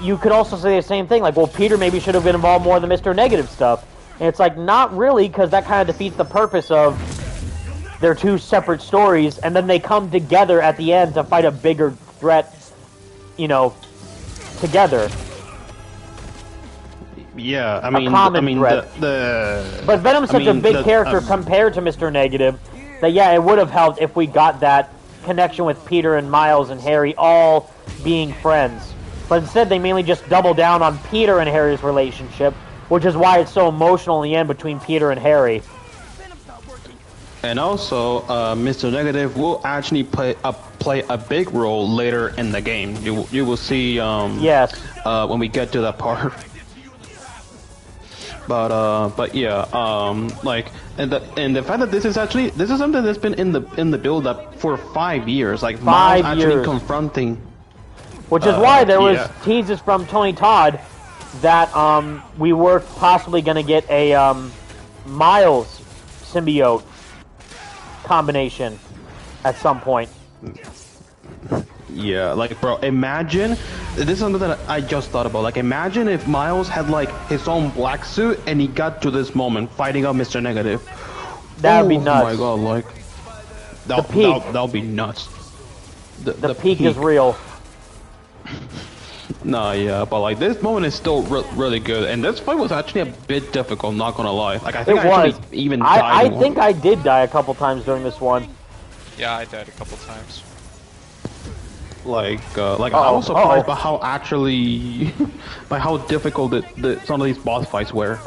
you could also say the same thing. Like, well, Peter maybe should have been involved more in the Mr. Negative stuff. And it's like, not really, because that kind of defeats the purpose of their 2 separate stories, and then they come together at the end to fight a bigger threat, together. Yeah, I mean, But Venom's such a big character compared to Mr. Negative that, yeah, it would have helped if we got that connection with Peter and Miles and Harry all being friends. But instead, they mainly just double down on Peter and Harry's relationship, which is why it's so emotional in the end between Peter and Harry. And also, Mr. Negative will actually play a big role later in the game. You will see. Yes. When we get to that part. But yeah, and the fact that this is something that's been in the build up for 5 years, like 5 years. Actually confronting. Which is why there was teases from Tony Todd that we were possibly going to get a Miles symbiote combination at some point. Yeah, like, bro, imagine, this is something that I just thought about, like, imagine if Miles had, like, his own black suit and he got to this moment fighting out Mr. Negative. That would be nuts. Oh my god, like, peak. That'll be nuts. The peak is real. No, yeah, but like this moment is still really good, and this fight was actually a bit difficult. Not gonna lie, like I think It I was. actually even died. I think I did die a couple times during this one. Yeah, I died a couple times. I was surprised by how actually, by how difficult some of these boss fights were.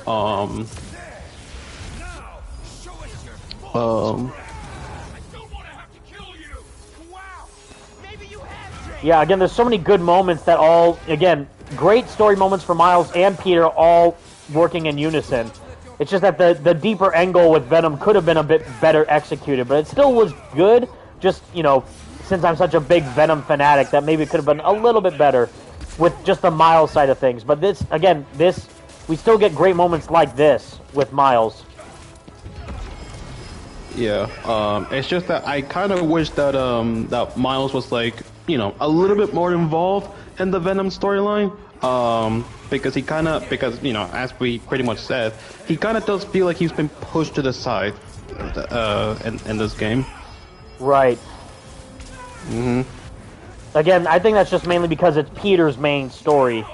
Yeah, again, there's so many good moments that all, again, great story moments for Miles and Peter all working in unison. It's just that the deeper angle with Venom could have been a bit better executed, but it still was good. Just, you know, since I'm such a big Venom fanatic, that maybe it could have been a little bit better with just the Miles side of things. But this, again, we still get great moments like this with Miles. Yeah, it's just that I kind of wish that that Miles was like, you know, a little bit more involved in the Venom storyline. Because you know, as we pretty much said, he kind of does feel like he's been pushed to the side, in this game. Right. Again, I think that's just mainly because it's Peter's main story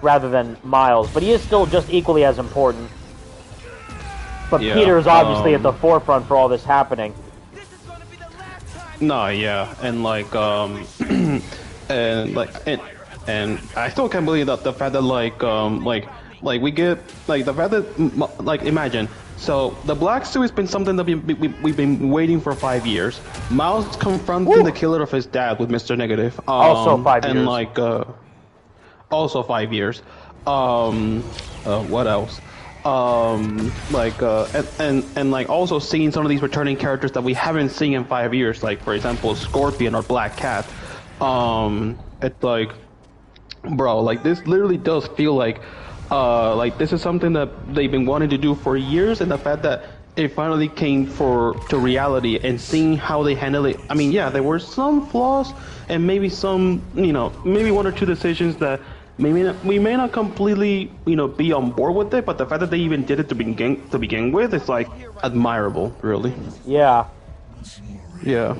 rather than Miles, but he is still just equally as important. But Yeah, Peter is obviously at the forefront for all this happening. No, yeah, and like, and I still can't believe that the fact that like we get like the fact that like imagine. So the black suit has been something that we've been waiting for 5 years. Miles confronting the killer of his dad with Mr. Negative. Also 5 years. And like, also 5 years. What else? And like also seeing some of these returning characters that we haven't seen in 5 years, like for example Scorpion or Black Cat. It's like, bro, like this literally does feel like this is something that they've been wanting to do for years, and the fact that it finally came to reality and seeing how they handle it. I mean, yeah, there were some flaws and maybe some, you know, maybe one or two decisions that we may not completely, you know, be on board with it, but the fact that they even did it to begin with, it's like admirable, really. Yeah. Yeah.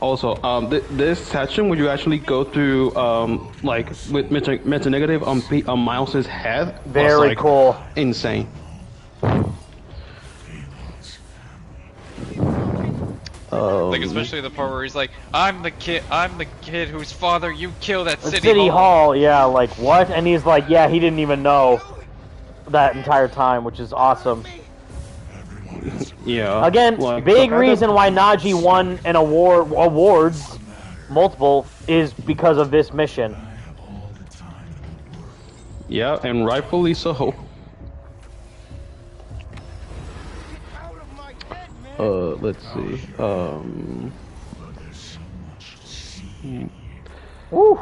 Also, this section where you actually go through, like with Mr. Negative on Miles's head, Very was, like, cool. insane. Like especially the part where he's like, I'm the kid whose father you killed at City Hall. Yeah, like what? And he's like, yeah, he didn't even know that entire time, which is awesome. Yeah. Again, like, big reason why Najee won an awards, multiple, is because of this mission. Yeah, and rightfully so. Let's see. Woo.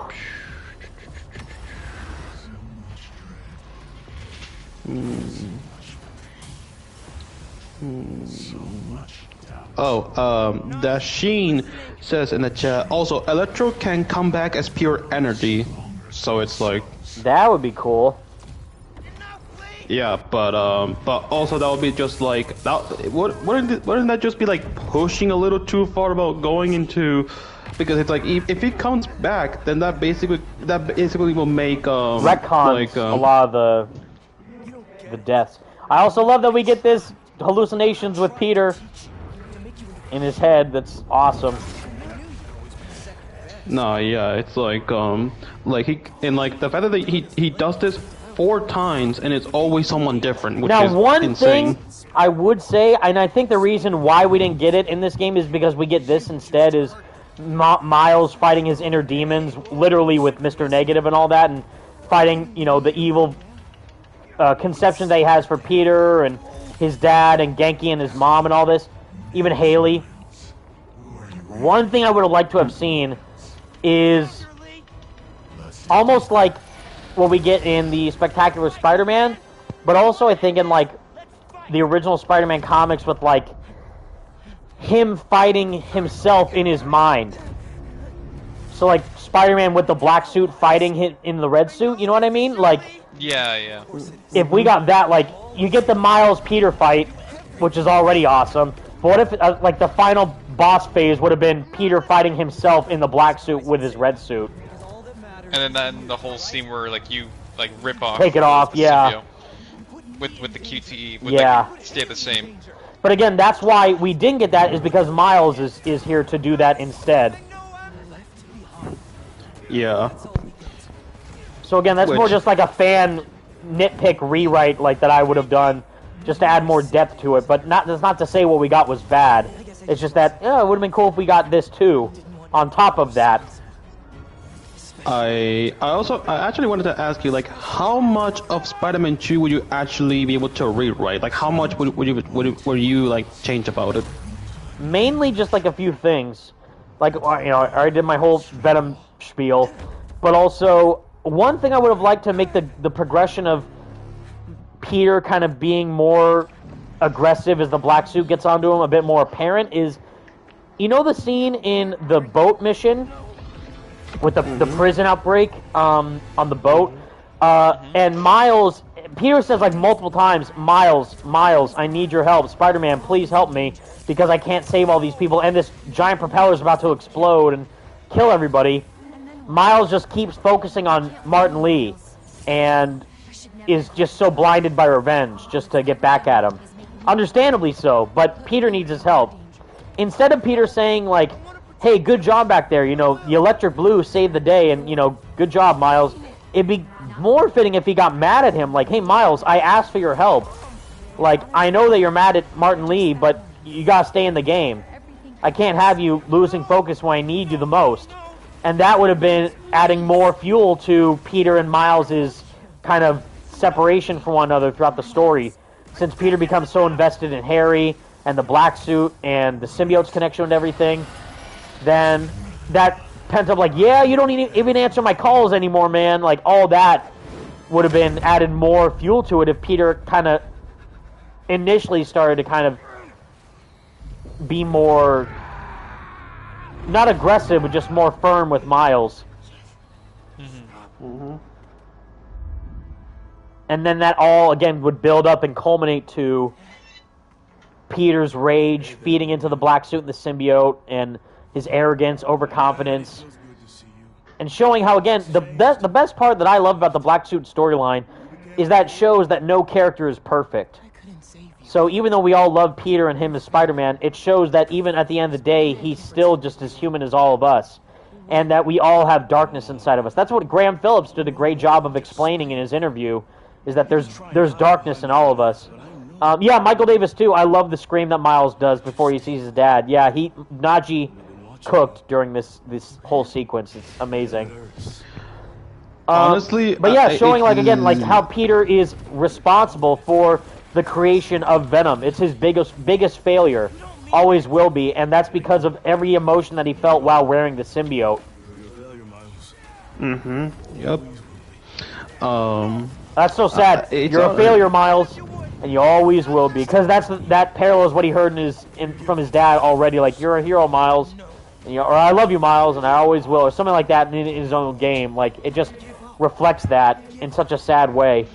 Dasheen says in the chat, also, Electro can come back as pure energy. So it's like... That would be cool. Yeah, but also that would be just like... Wouldn't that just be like pushing a little too far about going into... Because it's like, if it comes back, then that basically will make... retcons like, a lot of the deaths. I also love that we get this hallucinations with Peter in his head. That's awesome. No, yeah, it's like he, and like the fact that he does this 4 times and it's always someone different, which is one insane. thing I would say, and I think the reason why we didn't get it in this game is because we get this instead, is Miles fighting his inner demons, literally with Mr. Negative and all that, and fighting, you know, the evil conception that he has for Peter and his dad and Genki and his mom and all this, even Haley. One thing I would have liked to have seen is almost like what we get in the Spectacular Spider-Man, but also I think in like the original Spider-Man comics with like him fighting himself in his mind. So like Spider-Man with the black suit fighting him in the red suit, you know what I mean? Like, yeah. if we got that, like, you get the Miles Peter fight, which is already awesome. But what if, like, the final boss phase would have been Peter fighting himself in the black suit with his red suit? And then the whole scene where like you like rip off, Take it off, the yeah. symbiote with the QTE, Yeah. like, stay the same. But again, that's why we didn't get that, is because Miles is here to do that instead. Yeah. So again, that's more just like a fan nitpick rewrite like that I would have done, just to add more depth to it. But that's not to say what we got was bad. It's just that, yeah, it would have been cool if we got this too, on top of that. I actually wanted to ask you, like, how much of Spider-Man 2 would you actually be able to rewrite? Like, how much would you like change about it? Mainly just like a few things. Like, you know, I already did my whole Venom spiel, but also one thing I would have liked to make the progression of Peter kind of being more aggressive as the black suit gets onto him a bit more apparent is, you know, the scene in the boat mission with the prison outbreak on the boat, and Miles, Peter says like multiple times, Miles, I need your help. Spider-Man, please help me, because I can't save all these people, and this giant propeller is about to explode and kill everybody. Miles just keeps focusing on Martin Lee, and is just so blinded by revenge just to get back at him. Understandably so, but Peter needs his help. Instead of Peter saying, like, hey, good job back there, you know, the electric blue saved the day, and, you know, good job, Miles. It'd be more fitting if he got mad at him, like, hey, Miles, I asked for your help. Like, I know that you're mad at Martin Lee, but you gotta stay in the game. I can't have you losing focus when I need you the most. And that would have been adding more fuel to Peter and Miles's kind of separation from one another throughout the story. Since Peter becomes so invested in Harry and the black suit and the symbiote's connection and everything, then that pent up, like, yeah, you don't even answer my calls anymore, man. Like, all that would have been added more fuel to it if Peter kind of initially started to kind of be more, not aggressive, but just more firm with Miles. And then that all, again, would build up and culminate to Peter's rage feeding into the black suit and the symbiote, and his arrogance, overconfidence, and showing how, again, the best part that I love about the black suit storyline is that it shows that no character is perfect. So even though we all love Peter and him as Spider-Man, it shows that even at the end of the day, he's still just as human as all of us, and that we all have darkness inside of us. That's what Graham Phillips did a great job of explaining in his interview, is that there's darkness in all of us. Yeah, Michael Davis too. I love the scream that Miles does before he sees his dad. Yeah, Najee cooked during this whole sequence. It's amazing. Honestly, but yeah, showing like again like how Peter is responsible for the creation of Venom. It's his biggest failure, always will be, and that's because of every emotion that he felt while wearing the symbiote. Yep. That's so sad. You're a failure, Miles, and you always will be. Because that parallels what he heard from his dad already. Like, you're a hero, Miles, and or I love you, Miles, and I always will, or something like that in his own game. Like, it just reflects that in such a sad way.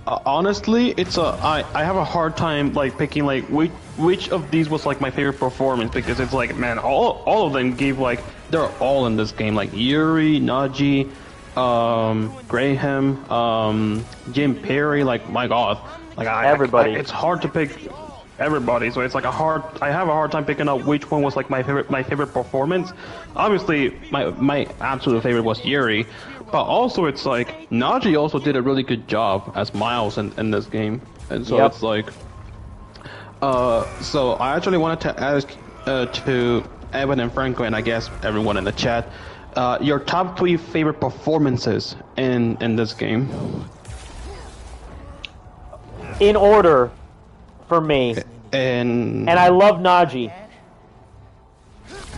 Honestly, I have a hard time like picking like which of these was like my favorite performance, because it's like, man, all of them gave like, they're all in this game, like Yuri, Najee, Graham, Jim Perry, like, my God, like everybody. It's hard to pick everybody, so it's like I have a hard time picking out which one was like my favorite performance. Obviously, my absolute favorite was Yuri, but also it's like Najee also did a really good job as Miles in this game, and so it's like, so I actually wanted to ask to Evan and Franco, and I guess everyone in the chat, your top 3 favorite performances in this game. In order, for me. And I love Najee.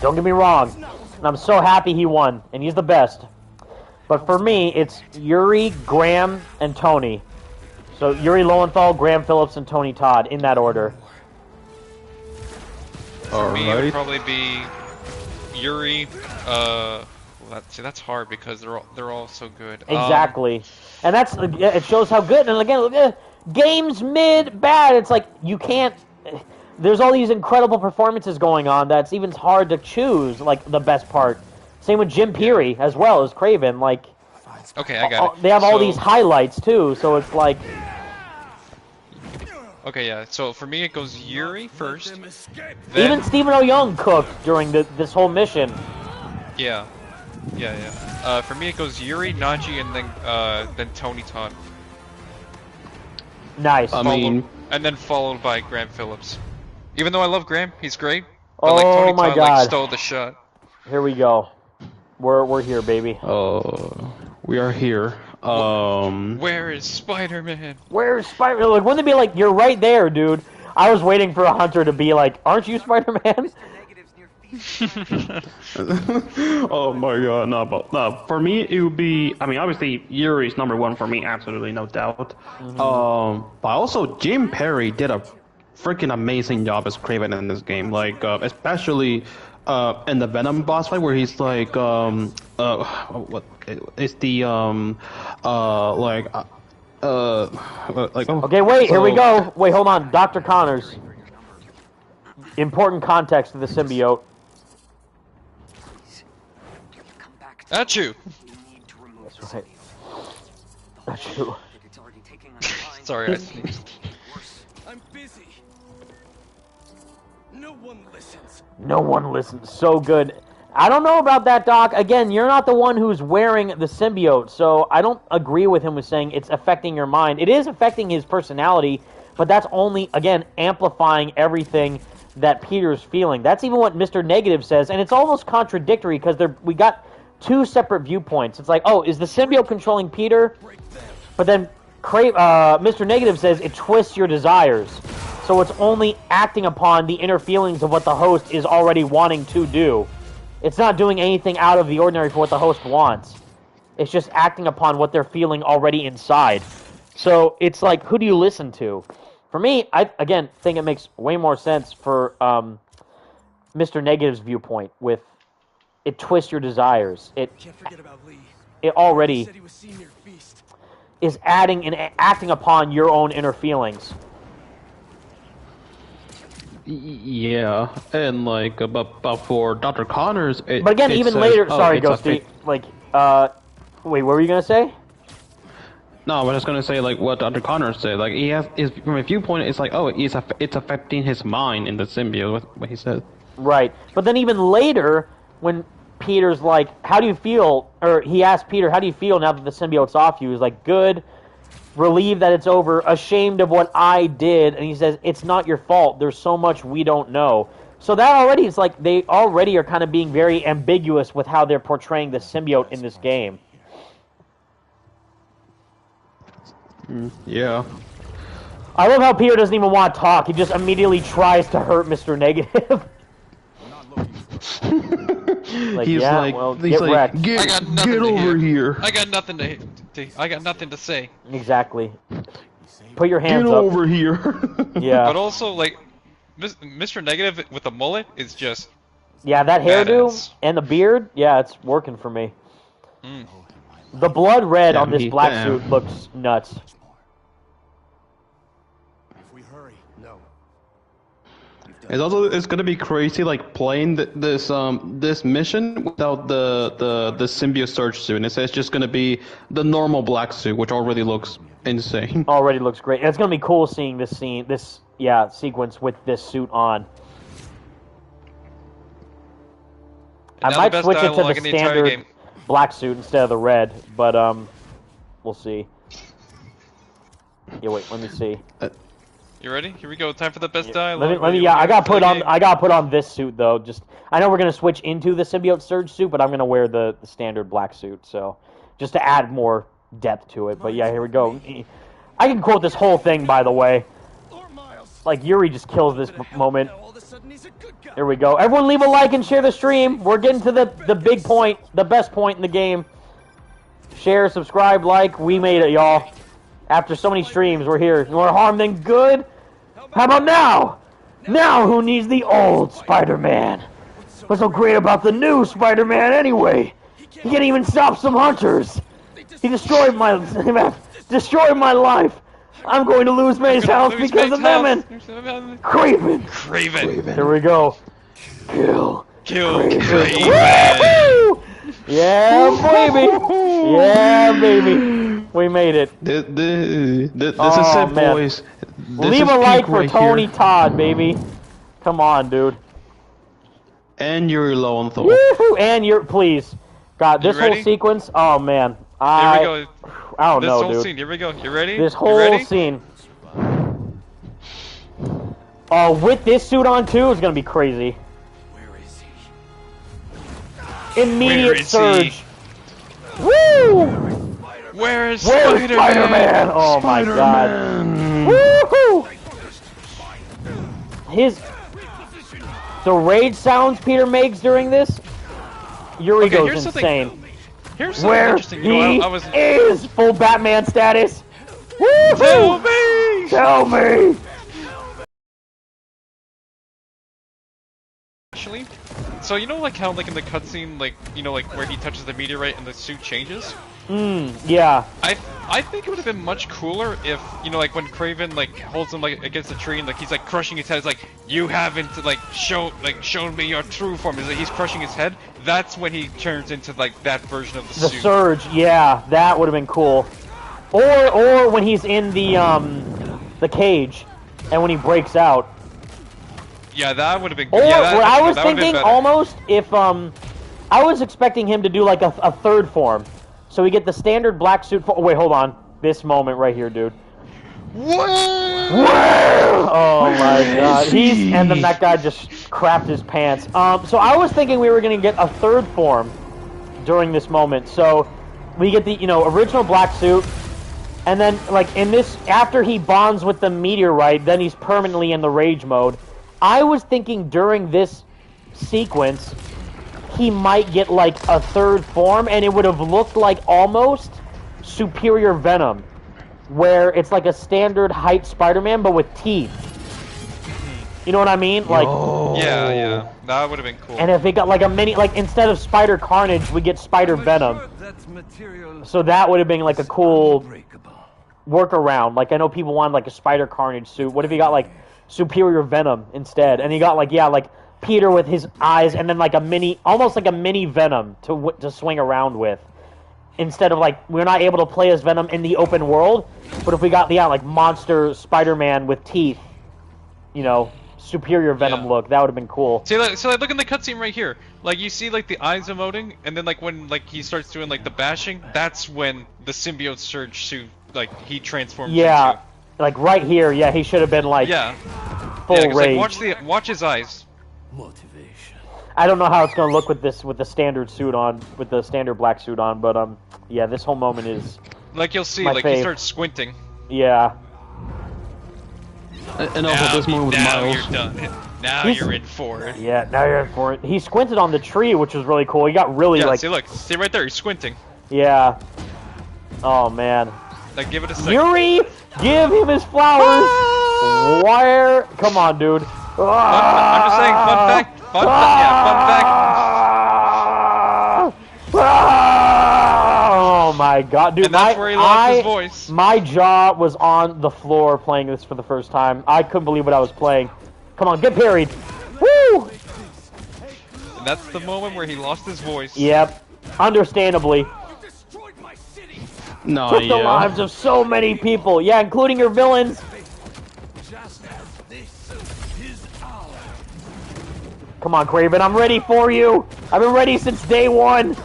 Don't get me wrong. And I'm so happy he won, and he's the best. But for me, it's Yuri, Graham, and Tony. So Yuri Lowenthal, Graham Phillips, and Tony Todd, in that order. For me, it would probably be Yuri. That's hard because they're all so good. Exactly, and it shows how good. And again, game's mid, bad. It's like, you can't... There's all these incredible performances going on that's even hard to choose, like, the best part. Same with Jim Peary, as well as Kraven, like... Okay, I got it. They have all So- these highlights, too, so it's like... Okay, yeah. So for me, it goes Yuri first. Even Stephen O. Young cooked during this whole mission. Yeah. For me, it goes Yuri, Naji, and then Tony Todd. Nice. And then followed by Graham Phillips. Even though I love Graham, he's great. But Oh like Tony my Todd God. like stole the shot. Here we go. We're here, baby. We are here. Where is Spider-Man? Where's Spider? Like, wouldn't it be like, you're right there, dude? I was waiting for a hunter to be like, aren't you Spider-Man? Oh my god, no, for me it would be, I mean, obviously Yuri's number one for me, absolutely, no doubt. But also Jim Perry did a freaking amazing job as Kraven in this game, like, especially in the Venom boss fight where he's like, what is the, Okay, wait, here we go. Wait, hold on. Dr. Connors. Important context to the symbiote. At you. That's right. That's you. Sorry, I sneezed. I'm busy. No one listens. No one listens. So good. I don't know about that, Doc. Again, you're not the one who's wearing the symbiote, so I don't agree with him with saying it's affecting your mind. It is affecting his personality, but that's only, again, amplifying everything that Peter's feeling. That's even what Mr. Negative says, and it's almost contradictory because we got two separate viewpoints. It's like, oh, is the symbiote controlling Peter? But then Mr. Negative says it twists your desires. So it's only acting upon the inner feelings of what the host is already wanting to do. It's not doing anything out of the ordinary for what the host wants. It's just acting upon what they're feeling already inside. So it's like, who do you listen to? For me, I, again, think it makes way more sense for Mr. Negative's viewpoint with it twists your desires. Can't forget about Lee. It already said he was senior feast. Is adding and acting upon your own inner feelings. Yeah, and like, but for Dr. Connors, but again, even says, later, sorry, it's a Ghosty, like, wait, what were you gonna say? No, I was just gonna say like what Dr. Connors said. Like he has, from a viewpoint, it's like, oh, it's affecting his mind in the symbiote. What he said. Right, but then even later, when Peter's like, "How do you feel?" or he asked Peter, "How do you feel now that the symbiote's off you?" He's like, "Good, relieved that it's over, ashamed of what I did," and he says, "It's not your fault. There's so much we don't know." So that already is like they already are kind of being very ambiguous with how they're portraying the symbiote in this game. Yeah. I love how Peter doesn't even want to talk. He just immediately tries to hurt Mr. Negative. Like, he's yeah, like, well, he's like, wrecked. get over here. I got nothing I got nothing to say. Exactly. Put your hands Get up. over here. Yeah. But also, like, Mr. Negative with the mullet is just. Yeah, that hairdo badass. and the beard, yeah, it's working for me. The blood red on this black suit looks nuts. If we hurry, no. It's gonna be crazy, like playing this mission without the symbiote surge suit. It's just gonna be the normal black suit, which already looks insane. Already looks great. And it's gonna be cool seeing this sequence with this suit on. I might switch it to the standard black suit instead of the red, but we'll see. Yeah, wait, let me see. You ready? Here we go. Time for the best dialogue. Let me. Yeah, I got put on this suit though. Just I know we're gonna switch into the symbiote surge suit, but I'm gonna wear the standard black suit. So just to add more depth to it. But yeah, here we go. I can quote this whole thing, by the way. Like Yuri just kills this moment. Here we go. Everyone, leave a like and share the stream. We're getting to the big point, the best point in the game. Share, subscribe, like. We made it, y'all. After so many streams, we're here. More harm than good? How about now? Now who needs the old Spider-Man? What's so great about the new Spider-Man anyway? He can't even stop some hunters. He destroyed my life. I'm going to lose May's house because of Venom. Kraven. Kraven. Here we go. Kill Kraven. Woo! Yeah, baby. Yeah, baby. We made it. This is Oh, it, man. boys. Leave a like for Tony Todd, baby. Come on, dude. And you're alone, though. Woohoo! And you're, please. God, this whole sequence, oh man. Here we go. I don't know, This whole dude. scene, here we go. You ready? This You whole ready? scene. Oh, with this suit on too, is gonna be crazy. Where is he? Immediate is surge. Woo! Where is Where's Spider-Man? Spider-Man? Oh my god. Woohoo! The rage sounds Peter makes during this, Yuri Okay, goes here's insane. Here's something Where interesting. he You know, I was is full Batman status. Woohoo! Tell me. Tell me! Actually, so you know, like how, like in the cutscene, like you know, like where he touches the meteorite and the suit changes. Yeah. I think it would have been much cooler if, you know, like when Kraven like holds him like against a tree and like he's like crushing his head. It's like, you haven't like shown me your true form. It's like he's crushing his head. That's when he turns into like that version of the The suit. surge, yeah, that would have been cool. Or when he's in the cage, and when he breaks out. Yeah, that would have been. Or Yeah, what I was that would've been thinking better. almost if I was expecting him to do like a third form, so we get the standard black suit. Wait, hold on, this moment right here, dude. What? Oh my god, and then that guy just crapped his pants. So I was thinking we were gonna get a third form during this moment. So we get the original black suit, and then like in this, after he bonds with the meteorite, then he's permanently in the rage mode. I was thinking during this sequence he might get like a third form, and it would have looked like almost Superior Venom, where it's like a standard height Spider-Man but with teeth. You know what I mean? Like, Yeah, that would have been cool. and if it got like a mini, like instead of Spider Carnage, we get Spider Venom. So that would have been like a cool workaround. Like, I know people want like a Spider Carnage suit. What if he got like Superior Venom instead? And he got like Peter with his eyes, and then like almost like a mini Venom to swing around with. Instead of like, we're not able to play as Venom in the open world, but if we got like monster Spider-Man with teeth, Superior Venom look, that would have been cool. See, like, so like, look in the cutscene right here. Like, you see, like, the eyes emoting, and then, like, when, like, he starts doing, like, the bashing, that's when the symbiote surge suit, like, he transforms into. Like, right here, yeah, he should have been, like, full 'cause, rage. Like, watch his eyes. Motivation. I don't know how it's going to look with the standard suit on, with the standard black suit on, but, yeah, this whole moment is, Like, you'll see, my like, fave. he starts squinting. yeah. And also this moment with Miles. You're done. Now you're in for it. Yeah, now you're in for it. He squinted on the tree, which was really cool. He got really, Yeah, like, see, look. See right there, he's squinting. yeah. Oh, man. Like, give it a second. Yuri, give him his flowers. Where? Come on, dude. I'm just saying, fun fact. Fun fact. Oh my god, dude! And that's where he lost his voice. My jaw was on the floor playing this for the first time. I couldn't believe what I was playing. Come on, get parried. Woo! And that's the moment where he lost his voice. Yep, understandably. No, Took the lives of so many people. Yeah, including your villains. Come on, Kraven, I'm ready for you. I've been ready since day one.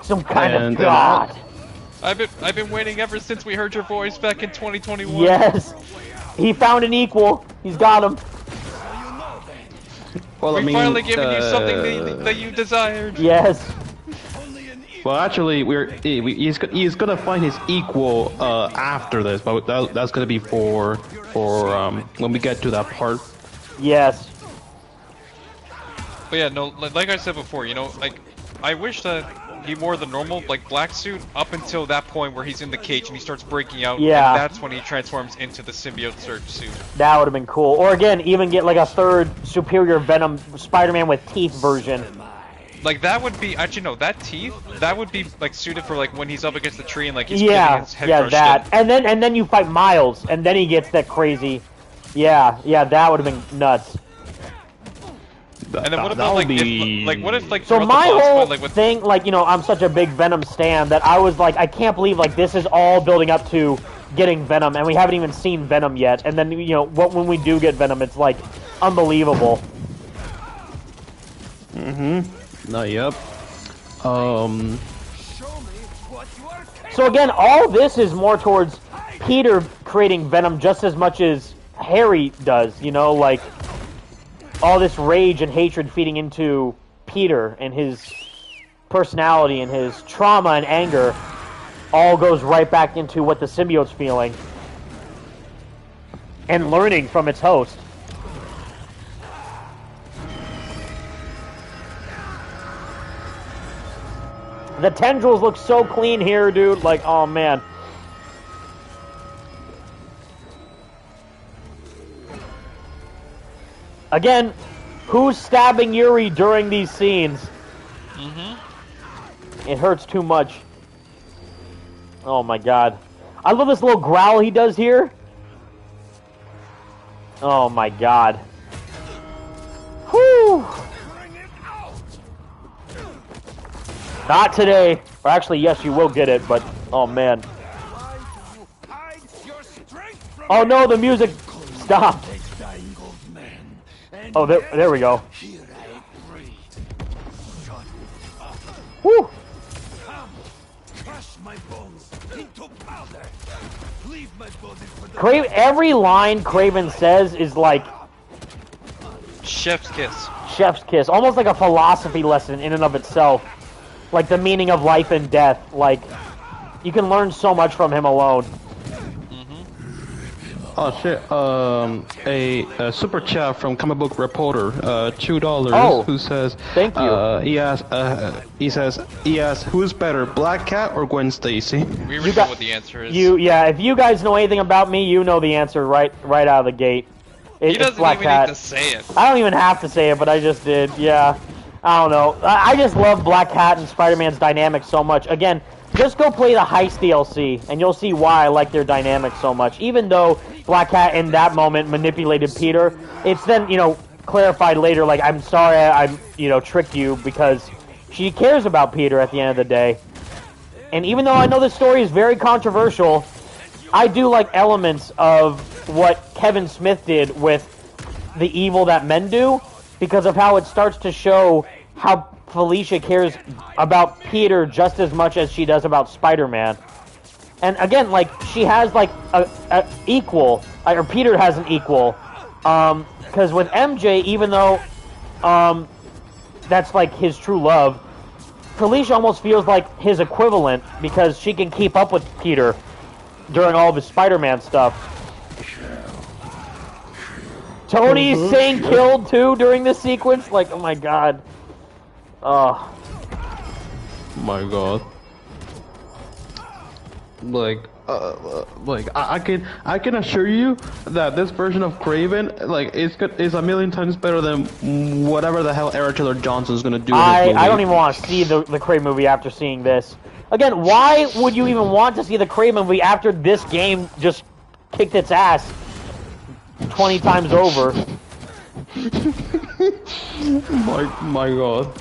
Some kind of god. I've been waiting ever since we heard your voice back in 2021. Yes, he found an equal. He's got him. Well, I we mean, finally given you something that you desired. Yes. Well, actually, he's gonna find his equal after this, but that's gonna be for when we get to that part. Yes. But yeah, no, like I said before, like I wish that he wore the normal like black suit up until that point where he's in the cage and he starts breaking out. Yeah. And that's when he transforms into the symbiote surge suit. That would have been cool. Or again, even get like a third Superior Venom Spider-Man with teeth version. Like that would be actually no, that teeth that would be like suited for like when he's up against the tree and like he's getting his head crushed that. in. And then you fight Miles, and then he gets that crazy. Yeah, that would have been nuts. And then what about like if, what if like So throughout my the boss whole fight, like with thing, like, you know, I'm such a big Venom stan that I was like, I can't believe like this is all building up to getting Venom, and we haven't even seen Venom yet. And then, you know, when we do get Venom, it's like unbelievable. Yep. So again, all this is more towards Peter creating Venom just as much as Harry does, you know, like all this rage and hatred feeding into Peter and his personality and his trauma and anger all goes right back into what the symbiote's feeling and learning from its host. The tendrils look so clean here, dude. Like, oh, man. Again, who's stabbing Yuri during these scenes? It hurts too much. Oh, my God. I love this little growl he does here. Oh, my God. Whew. Not today. Or actually, yes, you will get it, but oh man. Oh no, the music stopped. Oh, there we go. Woo! Every line Kraven says is like chef's kiss. Chef's kiss. Almost like a philosophy lesson in and of itself. Like the meaning of life and death. Like, you can learn so much from him alone. Oh shit! A super chat from Comic Book Reporter, $2. Oh, who says, "Thank you." He says, "Who's better, Black Cat or Gwen Stacy?" We already know what the answer is. If you guys know anything about me, you know the answer right out of the gate. He doesn't even need to say it. I don't even have to say it, but I just did. Yeah. I don't know. I just love Black Cat and Spider-Man's dynamics so much. Again, just go play the Heist DLC, and you'll see why I like their dynamics so much. Even though Black Cat in that moment manipulated Peter, it's then, you know, clarified later, like, I'm sorry I tricked you, because she cares about Peter at the end of the day. And even though I know this story is very controversial, I do like elements of what Kevin Smith did with the evil that men do, because of how it starts to show how Felicia cares about Peter just as much as she does about Spider-Man. And again, like, she has like a equal, or Peter has an equal, because with MJ, even though that's like his true love, Felicia almost feels like his equivalent, because she can keep up with Peter during all of his Spider-Man stuff. Tony's saying killed too during this sequence. Like, oh my god. Oh my god. I can assure you that this version of Kraven, like, is a million times better than whatever the hell Aaron Taylor Johnson's gonna do. I don't even want to see the Kraven movie after seeing this. Again, why would you even want to see the Kraven movie after this game just kicked its ass 20 times over? my god.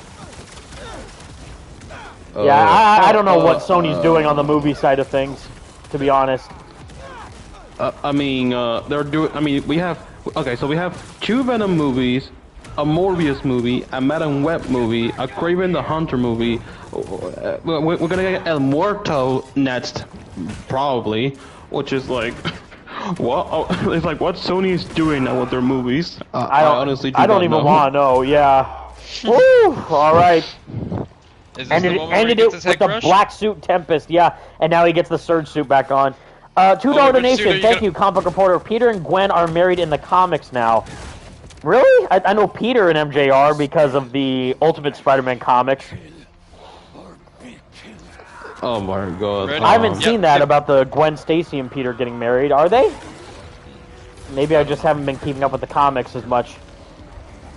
Yeah, I don't know what Sony's doing on the movie side of things, to be honest. I mean, they're doing. I mean, we have. Okay, so we have 2 Venom movies, a Morbius movie, a Madam Web movie, a Kraven the Hunter movie. We're gonna get El Muerto next, probably, which is like, what? It's like what Sony is doing now with their movies. I honestly don't even want to know. Yeah. Woo! All right. Ended it with the black suit Tempest, yeah, and now he gets the Surge suit back on. $2 donation, thank you, Comic Book Reporter. Peter and Gwen are married in the comics now. Really? I know Peter and MJ are because of the Ultimate Spider-Man comics. Oh my god. I haven't seen that about the Gwen Stacy and Peter getting married, are they? Maybe I just haven't been keeping up with the comics as much.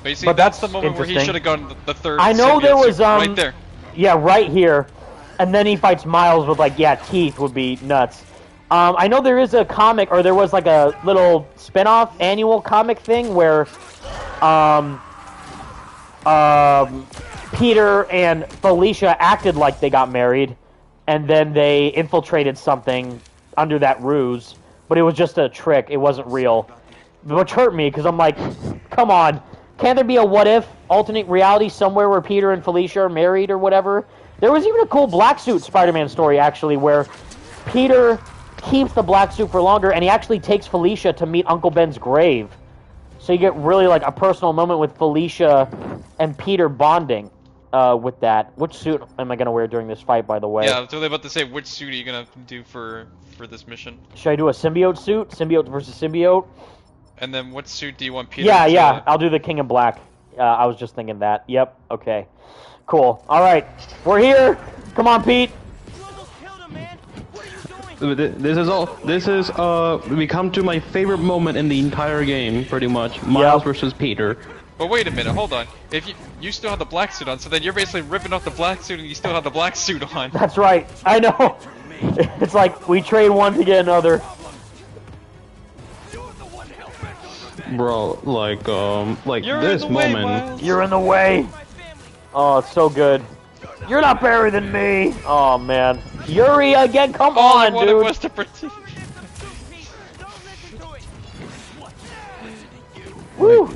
But you see, But that's the that's moment where he interesting. should have gone the third. I know there symbiote was suit, right there. Yeah, right here, and then he fights Miles with like teeth would be nuts. I know there is a comic, or there was like a little spin-off annual comic thing where Peter and Felicia acted like they got married, and then they infiltrated something under that ruse, but it was just a trick. It wasn't real, which hurt me because I'm like, come on, can't there be a what-if alternate reality somewhere where Peter and Felicia are married or whatever? There was even a cool black suit Spider-Man story actually where Peter keeps the black suit for longer, and he actually takes Felicia to meet Uncle Ben's grave. So you get really like a personal moment with Felicia and Peter bonding with that. Which suit am I going to wear during this fight, by the way? Yeah, I was really about to say, which suit are you gonna do for this mission? Should I do a symbiote suit? Symbiote versus symbiote? And then what suit do you want Peter Yeah, to... yeah, I'll do the King in Black. I was just thinking that. Yep, okay. Cool. Alright, we're here. Come on, Pete. You almost killed him, man. What are you doing? This is we come to my favorite moment in the entire game, pretty much. Miles versus Peter. But wait a minute, hold on. If you still have the black suit on, so then you're basically ripping off the black suit and you still have the black suit on. That's right. I know. It's like we trade one to get another. Bro, like You're this in the way, moment. Miles. You're in the way. Oh, it's so good. You're not better than me. Oh man, Yuri again. Come All I on, wanted dude. was to protect. Woo.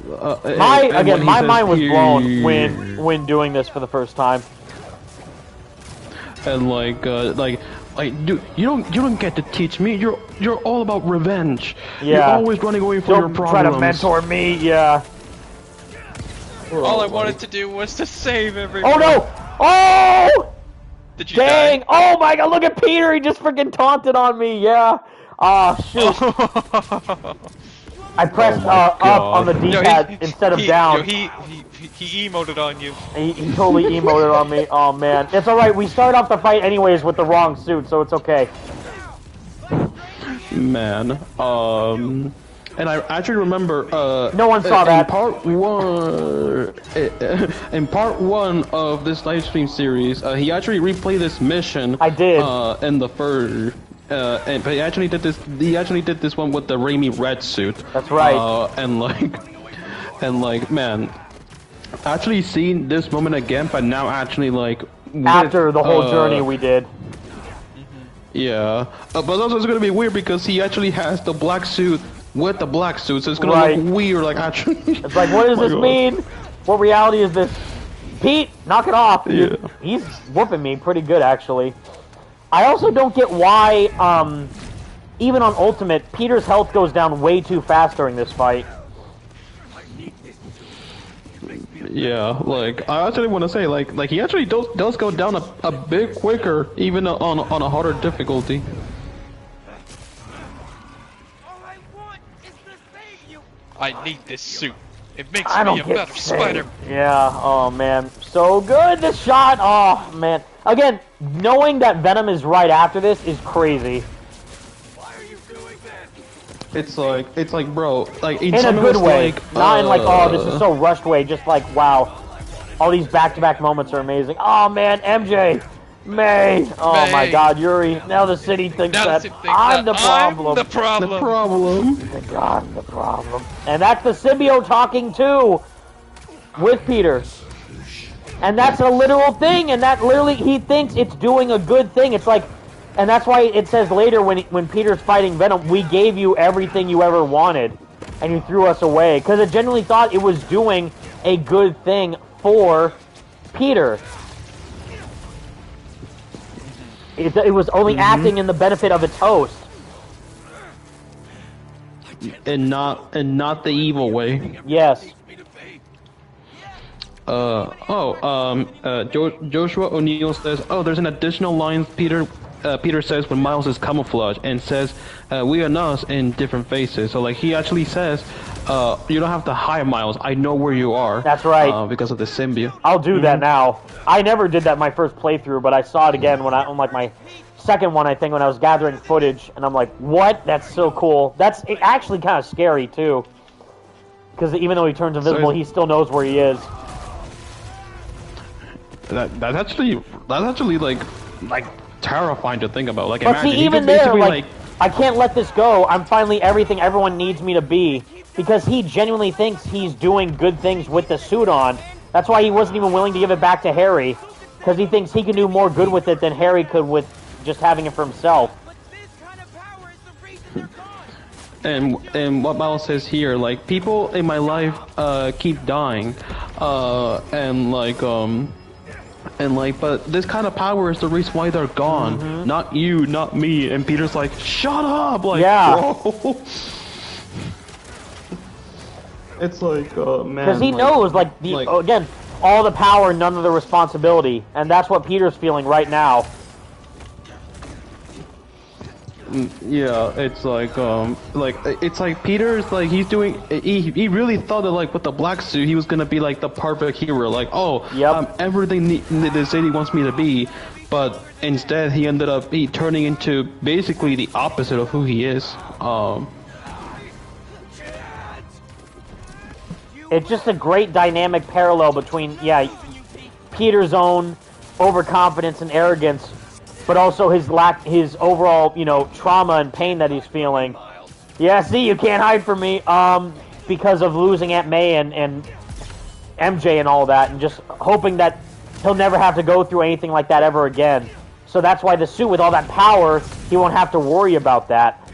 And My when he mind was says, blown "Here," when doing this for the first time. and dude, you don't get to teach me. You're all about revenge. Yeah. You're always running away from your Don't problems. try to mentor me. Yeah. All I wanted to do was to save everyone. Oh no! Oh! Did you Dang! die? Oh my God! Look at Peter. He just freaking taunted on me. Yeah. Ah, shoot. I pressed up on the D-pad instead of down. Yo, he emoted on you. He totally emoted on me. Oh man, it's all right. We start off the fight anyways with the wrong suit, so it's okay. Man, and I actually remember. No one saw that. In part one of this live stream series, he actually replayed this mission. I did. In the first. But he actually did this. He actually did this one with the Raimi red suit. That's right. And man, actually seeing this moment again, but now actually After the whole journey we did. Yeah, but also it's gonna be weird because he actually has the black suit with the black suit, so it's gonna look weird. Like actually, it's like, what does this mean? What reality is this? Pete, knock it off. Yeah. He's whooping me pretty good, actually. I also don't get why, even on Ultimate, Peter's health goes down way too fast during this fight. Yeah, I actually want to say, he actually does go down a bit quicker, even on a harder difficulty. All I want is to save you. I need this suit. It makes I don't me a get better Spider. Yeah, oh man. So good, this shot. Oh man. Again, knowing that Venom is right after this is crazy. Why are you doing this? It's like, bro, In a good way. Not in oh, this is so rushed way. Just like, wow. All these back-to-back moments are amazing. Oh man, MJ. May. Oh my God, Yuri. Now the city thinks that I'm the problem. I'm the problem. The problem. Thank God, I'm the problem. And that's the symbiote talking too with Peter. And that's a literal thing, and that literally, he thinks it's doing a good thing. It's like, and that's why it says later when Peter's fighting Venom, we gave you everything you ever wanted, and you threw us away. Because it genuinely thought it was doing a good thing for Peter. It was only acting in the benefit of its host. And not the evil way. Yes. Joshua O'Neill says, "Oh, there's an additional line Peter says when Miles is camouflaged and says, we and us in different faces." So he actually says, you don't have to hide, Miles. I know where you are. That's right. Because of the symbiote. I'll do that now. I never did that my first playthrough, but I saw it again when on my second one, I think, when I was gathering footage, and I'm like, what? That's so cool. That's actually kind of scary too. Because even though he turns invisible, he still knows where he is. That's actually like terrifying to think about. Like, but imagine, see, even there, like, I can't let this go. I'm finally everything everyone needs me to be. Because he genuinely thinks he's doing good things with the suit on. That's why he wasn't even willing to give it back to Harry. Because he thinks he can do more good with it than Harry could with just having it for himself. And what Miles says here, like, people in my life keep dying, but this kind of power is the reason why they're gone. Not you, not me. And Peter's like, shut up, like, bro. It's like, man. Because he knows, like, again, all the power, none of the responsibility, and that's what Peter's feeling right now. Yeah, it's like Peter's like he's doing. He really thought that, like, with the black suit he was gonna be like the perfect hero. Like, I'm everything the city wants me to be, but instead he ended up turning into basically the opposite of who he is. It's just a great dynamic parallel between Peter's own overconfidence and arrogance. But also his overall, trauma and pain that he's feeling. Yeah, see, you can't hide from me, because of losing Aunt May and MJ and all that, and just hoping that he'll never have to go through anything like that ever again. So that's why the suit, with all that power, he won't have to worry about that.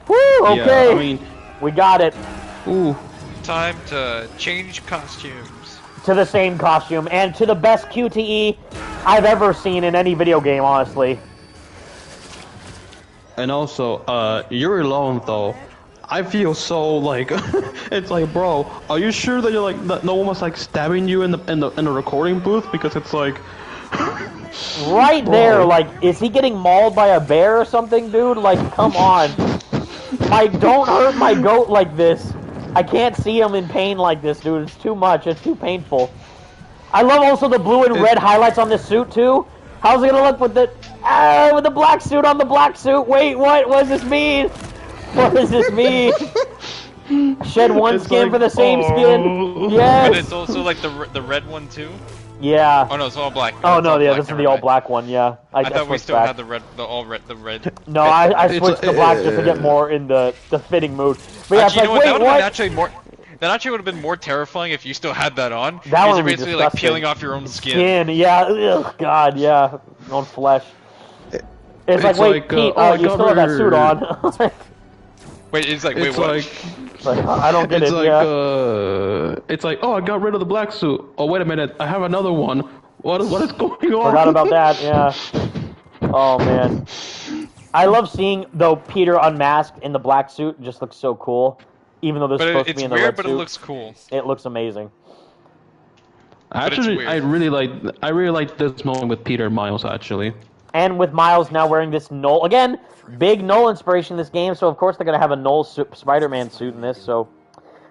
Woo, okay. Yeah, I mean, we got it. Ooh. Time to change costumes. To the same costume, and to the best QTE I've ever seen in any video game, honestly. And also, you're alone though. I feel so like it's like, bro, are you sure that you're like that no one was like stabbing you in the recording booth? Because it's like right there, like, is he getting mauled by a bear or something, dude? Like, come on. Like, don't hurt my goat like this. I can't see him in pain like this, dude. It's too much. It's too painful. I love also the blue and red highlights on this suit, too. How's it gonna look with the black suit on the black suit? Wait, what? What does this mean? What does this mean? Shed one skin for the same skin? Yes! But it's also like the red one, too? Yeah. Oh, no, it's all black. Oh, it's no, all yeah, black, this is the all black one, yeah. I thought we still had the red. No, I switched to black just to get more in the fitting mood. But yeah, actually, it's like, wait, what? That actually would have been more terrifying if you still had that on. That would you're be basically disgusting. like peeling off your own skin. Yeah. Ugh, God, yeah. Your own flesh. It's like, wait, Pete, you still have that suit on. Wait, it's like, wait, what? Like, I don't get it's it, like, it's like, oh, I got rid of the black suit. Oh, wait a minute, I have another one. What is going on? Forgot about that, yeah. Oh, man. I love seeing, though, Peter unmasked in the black suit. It just looks so cool. Even though this is supposed to be in the red suit. It's weird, but it looks cool. It looks amazing. Actually, I really like this moment with Peter and Miles, actually. And with Miles now wearing this Null, again, big Null inspiration in this game, so of course they're going to have a Null Spider-Man suit in this, so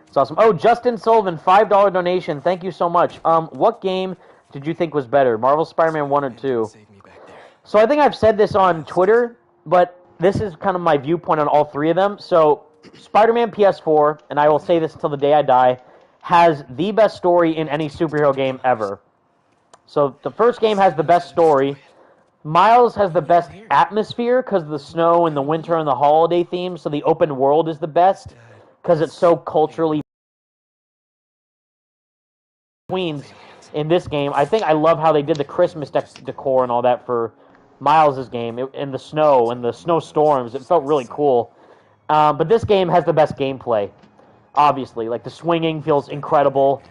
it's awesome. Oh, Justin Sullivan, $5 donation, thank you so much. What game did you think was better, Marvel Spider-Man 1 or 2? So I think I've said this on Twitter, but this is kind of my viewpoint on all three of them. So Spider-Man PS4, and I will say this until the day I die, has the best story in any superhero game ever. So the first game has the best story. Miles has the best atmosphere because of the snow and the winter and the holiday theme, so the open world is the best because it's so culturally Queens in this game. I think I love how they did the Christmas decor and all that for Miles' game, and the snow and the snowstorms. It felt really cool. But this game has the best gameplay, obviously. Like, the swinging feels incredible.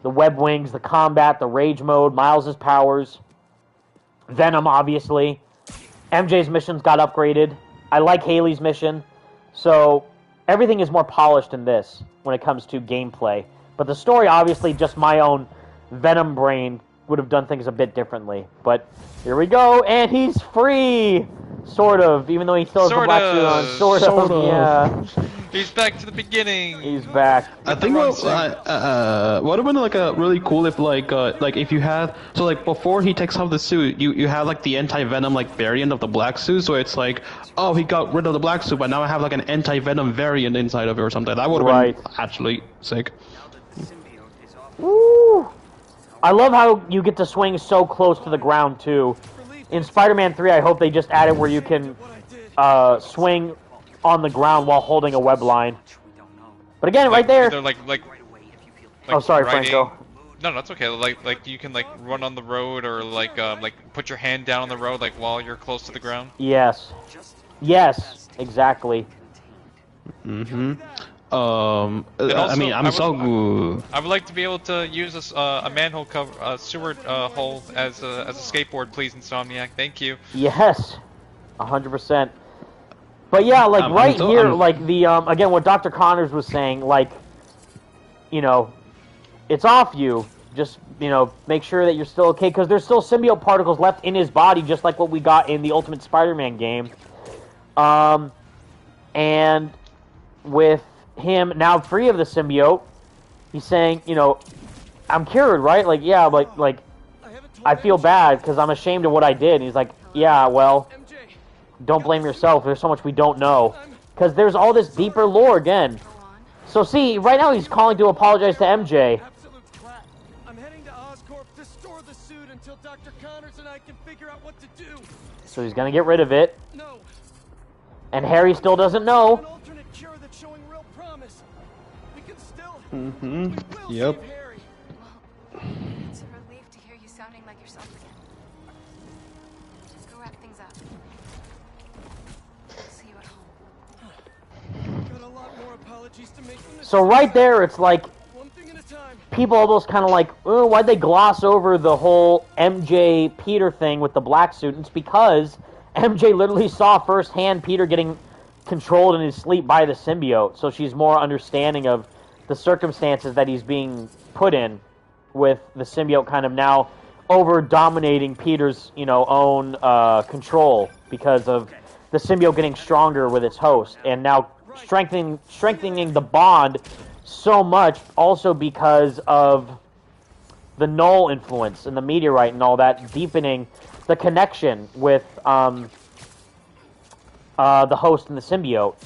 The web wings, the combat, the rage mode, Miles' powers. Venom, obviously. MJ's missions got upgraded. I like Haley's mission. So, everything is more polished in this when it comes to gameplay. But the story, obviously, just my own Venom brain would have done things a bit differently. But here we go, and he's free! Sort of, even though he still has the black suit on. Sort of, yeah. He's back to the beginning. He's back. I think what would have been like a really cool if like if you had so like before he takes off the suit, you have like the anti-venom like variant of the black suit, so it's like, oh, he got rid of the black suit, but now I have like an anti-venom variant inside of it or something. That would have been actually sick. Woo! I love how you get to swing so close to the ground too. In Spider-Man 3, I hope they just added where you can swing on the ground while holding a web line. But again, right there. Like oh, sorry, riding... Franco. No, that's okay. Like you can like run on the road or like put your hand down on the road like while you're close to the ground. Yes. Yes. Exactly. Also, I mean, I would like to be able to use a manhole cover, sewer hole as a skateboard, please, Insomniac. Thank you. Yes, 100%. But yeah, like like the again, what Dr. Connors was saying, like, you know, it's off you. Just, you know, make sure that you're still okay, because there's still symbiote particles left in his body, just like what we got in the Ultimate Spider-Man game. And with him now free of the symbiote, he's saying, you know, I'm cured, right? Like, yeah, like I feel bad because I'm ashamed of what I did. And he's like, yeah, well, don't blame yourself. There's so much we don't know. Because there's all this deeper lore again. So see, right now he's calling to apologize to MJ. I'm heading to Oscorp to store the suit until Dr. Connors and I can figure out what to do. So he's gonna get rid of it. No. And Harry still doesn't know. An alternate cure that's showing real promise. We can still. Mm-hmm. Yep. Well, it's a relief to hear you sounding like yourself again. Just go wrap things up. I'll see you at home. Got a lot more apologies to make from this. So right there, it's like One thing at a time. people almost kind of like, oh, why'd they gloss over the whole MJ Peter thing with the black suit? And it's because MJ literally saw firsthand Peter getting controlled in his sleep by the symbiote, so she's more understanding of the circumstances that he's being put in, with the symbiote kind of now over dominating Peter's, you know, own control because of the symbiote getting stronger with its host, and now strengthening the bond so much, also because of the null influence and the meteorite and all that, deepening the connection with the host and the symbiote.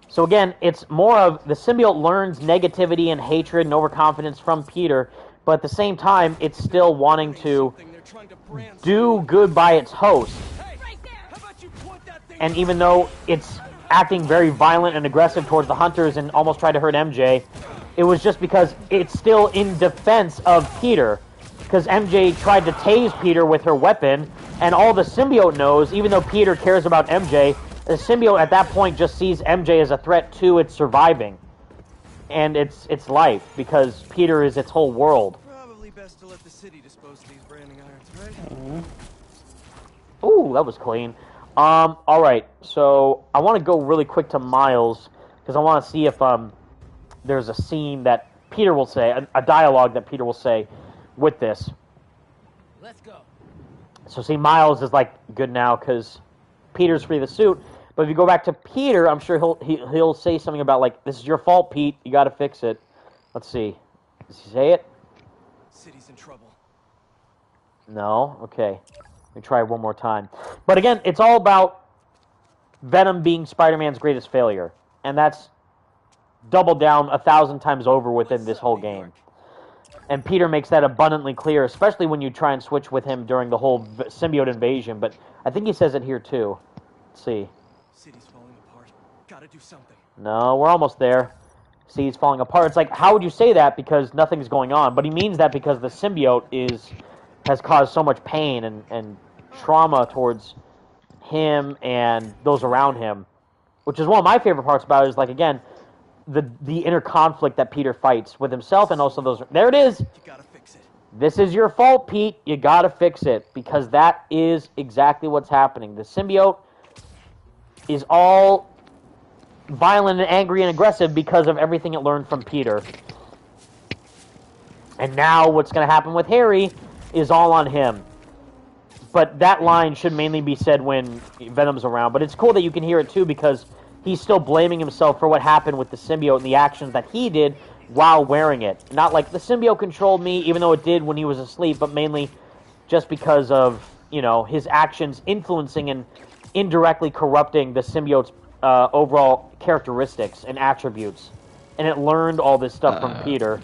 So again, it's more of the symbiote learns negativity and hatred and overconfidence from Peter, but at the same time, it's still wanting to do good by its host. And even though it's acting very violent and aggressive towards the hunters and almost tried to hurt MJ, it was just because it's still in defense of Peter. Because MJ tried to tase Peter with her weapon, and all the symbiote knows, even though Peter cares about MJ, the symbiote at that point just sees MJ as a threat to its surviving and its life, because Peter is its whole world. Probably best to let the city dispose of these branding irons, right? Ooh, that was clean. Alright, so I want to go really quick to Miles, because I want to see if there's a scene that Peter will say, a dialogue that Peter will say with this. Let's go. So see, Miles is like good now because Peter's free of the suit. But if you go back to Peter, I'm sure he'll say something about like, "This is your fault, Pete. You got to fix it." Let's see. Does he say it? City's in trouble. No. Okay. Let me try it one more time. But again, it's all about Venom being Spider-Man's greatest failure, and that's doubled down 1,000 times over within this whole game. And Peter makes that abundantly clear, especially when you try and switch with him during the whole symbiote invasion. But I think he says it here too. Let's see. City's falling apart. Gotta do something. No, we're almost there. See, he's falling apart. It's like, how would you say that? Because nothing's going on. But he means that because the symbiote has caused so much pain and trauma towards him and those around him. Which is one of my favorite parts about it, is like, again, the inner conflict that Peter fights with himself and also those... There it is! You gotta fix it. This is your fault, Pete. You gotta fix it. Because that is exactly what's happening. The symbiote is all violent and angry and aggressive because of everything it learned from Peter. And now what's going to happen with Harry is all on him. But that line should mainly be said when Venom's around. But it's cool that you can hear it too, because he's still blaming himself for what happened with the symbiote and the actions that he did while wearing it. Not like the symbiote controlled me, even though it did when he was asleep, but mainly just because of, you know, his actions influencing and indirectly corrupting the symbiote's overall characteristics and attributes. And it learned all this stuff from Peter.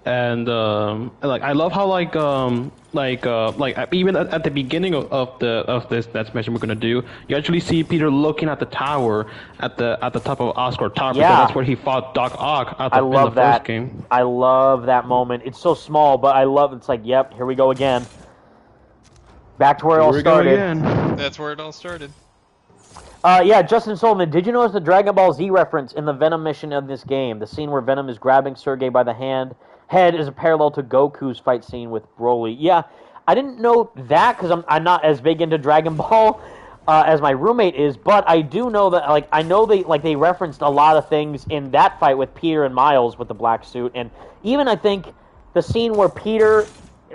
And like I love how like even at the beginning of this next mission we're gonna do, you actually see Peter looking at the tower at the top of Oscorp Tower, because that's where he fought Doc Ock in the first game. I love that moment. It's so small, but I love it's like, yep, here we go again. Back to where it all started. That's where it all started. Yeah, Justin Solomon, did you notice the Dragon Ball Z reference in the Venom mission of this game? The scene where Venom is grabbing Sergei by the head is a parallel to Goku's fight scene with Broly. Yeah, I didn't know that because I'm not as big into Dragon Ball as my roommate is, but I do know that I know they referenced a lot of things in that fight with Peter and Miles with the black suit, and even I think the scene where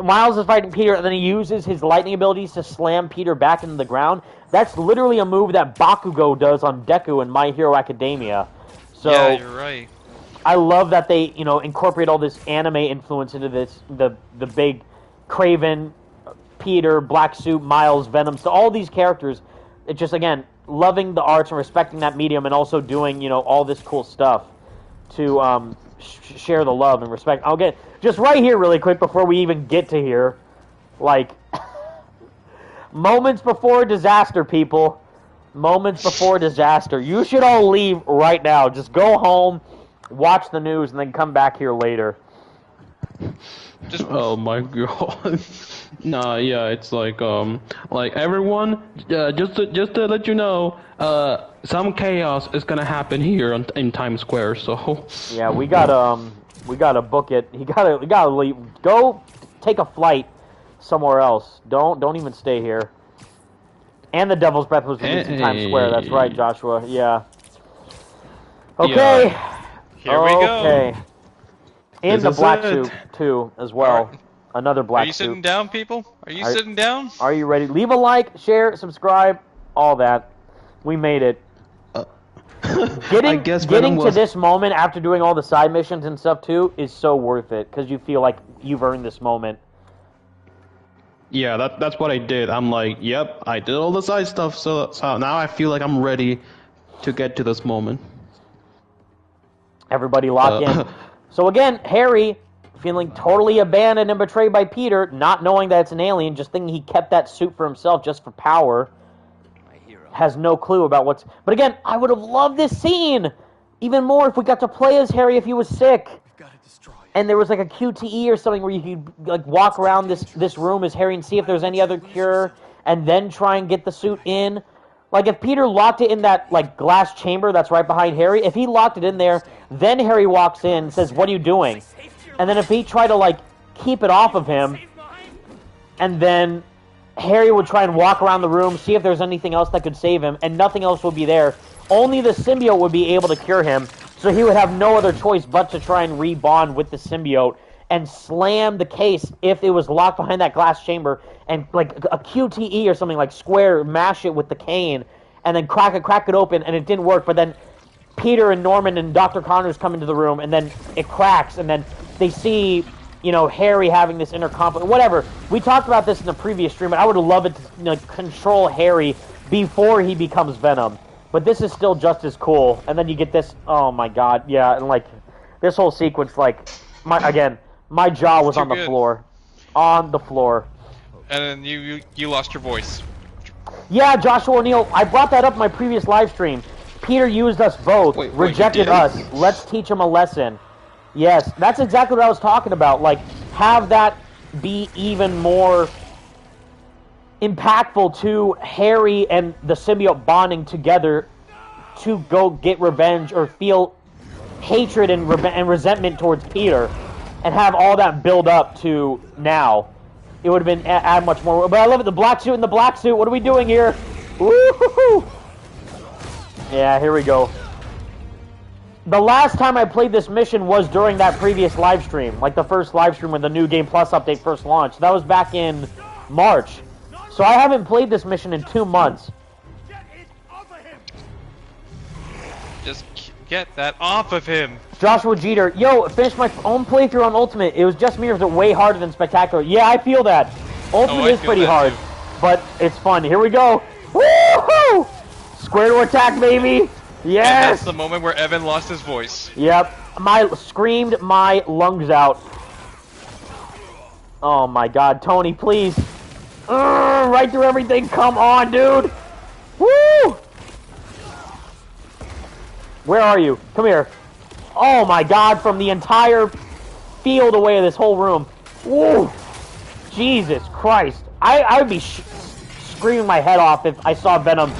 Miles is fighting Peter and then he uses his lightning abilities to slam Peter back into the ground. That's literally a move that Bakugo does on Deku in My Hero Academia. So yeah, you're right. I love that they, you know, incorporate all this anime influence into this, the big Kraven, Peter, Black Suit, Miles, Venom, so all these characters. It's just, again, loving the arts and respecting that medium and also doing, you know, all this cool stuff to share the love and respect. I'll get just right here really quick before we even get to here. Like, moments before disaster, people. Moments before disaster. You should all leave right now. Just go home, watch the news, and then come back here later. Oh my god. Nah, yeah, it's like everyone, just to let you know, some chaos is gonna happen here in Times Square. So yeah, we gotta book it. We gotta leave. Go take a flight somewhere else. Don't even stay here. And the Devil's Breath was released in Times Square. That's right, Joshua. Yeah. Okay. Yeah. Here we go. Okay. And the black suit too, as well. Right. Another black suit. Are you sitting down, people? Are you sitting down? Are you ready? Leave a like, share, subscribe, all that. We made it. Getting to this moment after doing all the side missions and stuff too is so worth it because you feel like you've earned this moment. Yeah, that's what I did. I'm like, yep, I did all the side stuff, so now I feel like I'm ready to get to this moment. Everybody lock in. So again, Harry, feeling totally abandoned and betrayed by Peter, not knowing that it's an alien, just thinking he kept that suit for himself just for power, has no clue about what's... But again, I would have loved this scene even more if we got to play as Harry if he was sick. And there was like a QTE or something where you could like walk around this room as Harry and see if there's any other cure and then try and get the suit in. Like if Peter locked it in that like glass chamber that's right behind Harry, if he locked it in there, then Harry walks in and says, "What are you doing?" And then if he tried to like keep it off of him, and then Harry would try and walk around the room, see if there's anything else that could save him, and nothing else would be there. Only the symbiote would be able to cure him, so he would have no other choice but to try and rebond with the symbiote and slam the case if it was locked behind that glass chamber, and like a QTE or something, like square, mash it with the cane, and then crack it open, and it didn't work, but then Peter and Norman and Dr. Connors come into the room, and then it cracks, and then they see, you know, Harry having this inner conflict, whatever. We talked about this in the previous stream, but I would love it to, you know, control Harry before he becomes Venom. But this is still just as cool. And then you get this, oh my god, yeah, and like, this whole sequence, like, my jaw was on the floor. On the floor. And then you lost your voice. Yeah, Joshua O'Neill, I brought that up in my previous live stream. Peter used us both, rejected us. Let's teach him a lesson. Yes, that's exactly what I was talking about. Like, have that be even more impactful to Harry and the symbiote bonding together to go get revenge or feel hatred and resentment towards Peter, and have all that build up to now. It would have been add much more. But I love it. The black suit and the black suit. What are we doing here? Woo-hoo-hoo! Yeah, here we go. The last time I played this mission was during that previous live stream, like the first live stream when the New Game Plus update first launched. That was back in March. So I haven't played this mission in 2 months. Just get that off of him. Joshua Jeter, yo, finished my own playthrough on Ultimate. It was just me, or was it way harder than Spectacular? Yeah, I feel that. Ultimate is pretty hard, but it's fun. Here we go. Woohoo! Square to attack, baby. Yes. And that's the moment where Evan lost his voice. Yep. Screamed my lungs out. Oh my God, Tony, please. Right through everything. Come on, dude. Woo! Where are you? Come here. Oh my God, from the entire field away of this whole room. Woo! Jesus Christ. I would be screaming my head off if I saw Venom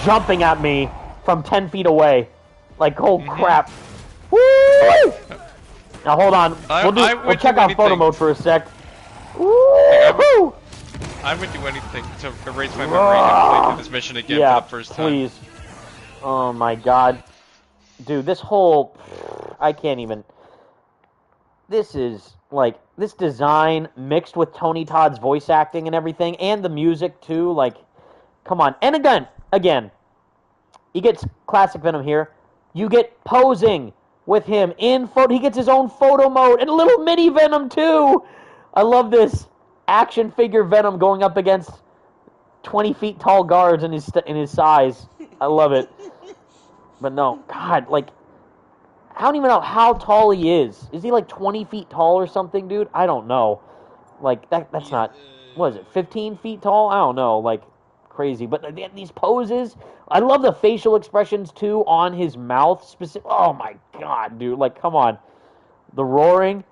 jumping at me from 10 feet away. Like, oh crap. Woo! Now hold on. We'll check out photo mode for a sec. Woo! I would do anything to erase my memory and play through this mission again for the first time. Please. Oh my God. Dude, this whole... I can't even... This is, like, this design mixed with Tony Todd's voice acting and everything, and the music, too, like, come on. And again, he gets classic Venom here. You get posing with him in photo. He gets his own photo mode, and a little mini Venom, too! I love this action figure Venom going up against 20 feet tall guards in his size. I love it. But no, God, like, I don't even know how tall he is. Is he like 20 feet tall or something, dude? I don't know. Like, that's not, what is it, 15 feet tall? I don't know, like, crazy. But these poses, I love the facial expressions, too, on his mouth. Oh, my God, dude. Like, come on. The roaring,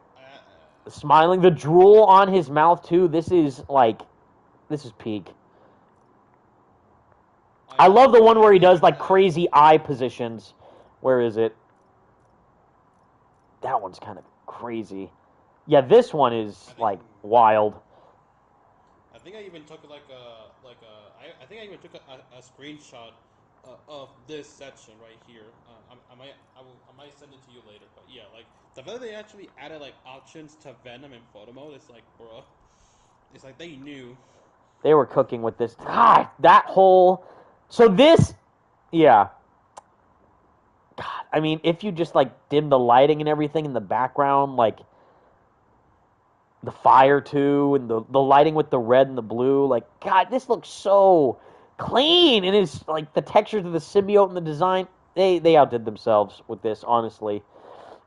the smiling, the drool on his mouth, too. This is peak. I love the one where he does, like, crazy eye positions. Where is it? That one's kind of crazy. Yeah, this one is, like, wild. I think I even took, I think I even took a screenshot of this section right here. I might send it to you later, but yeah, like, the fact that they actually added, like, options to Venom in photo mode, it's like, bro, it's like they knew. They were cooking with this. God, that whole... So this... Yeah. God, I mean, if you just, like, dim the lighting and everything in the background, like, the fire, too, and the lighting with the red and the blue, like, God, this looks so clean, and it's, like, the textures of the symbiote and the design, they outdid themselves with this, honestly.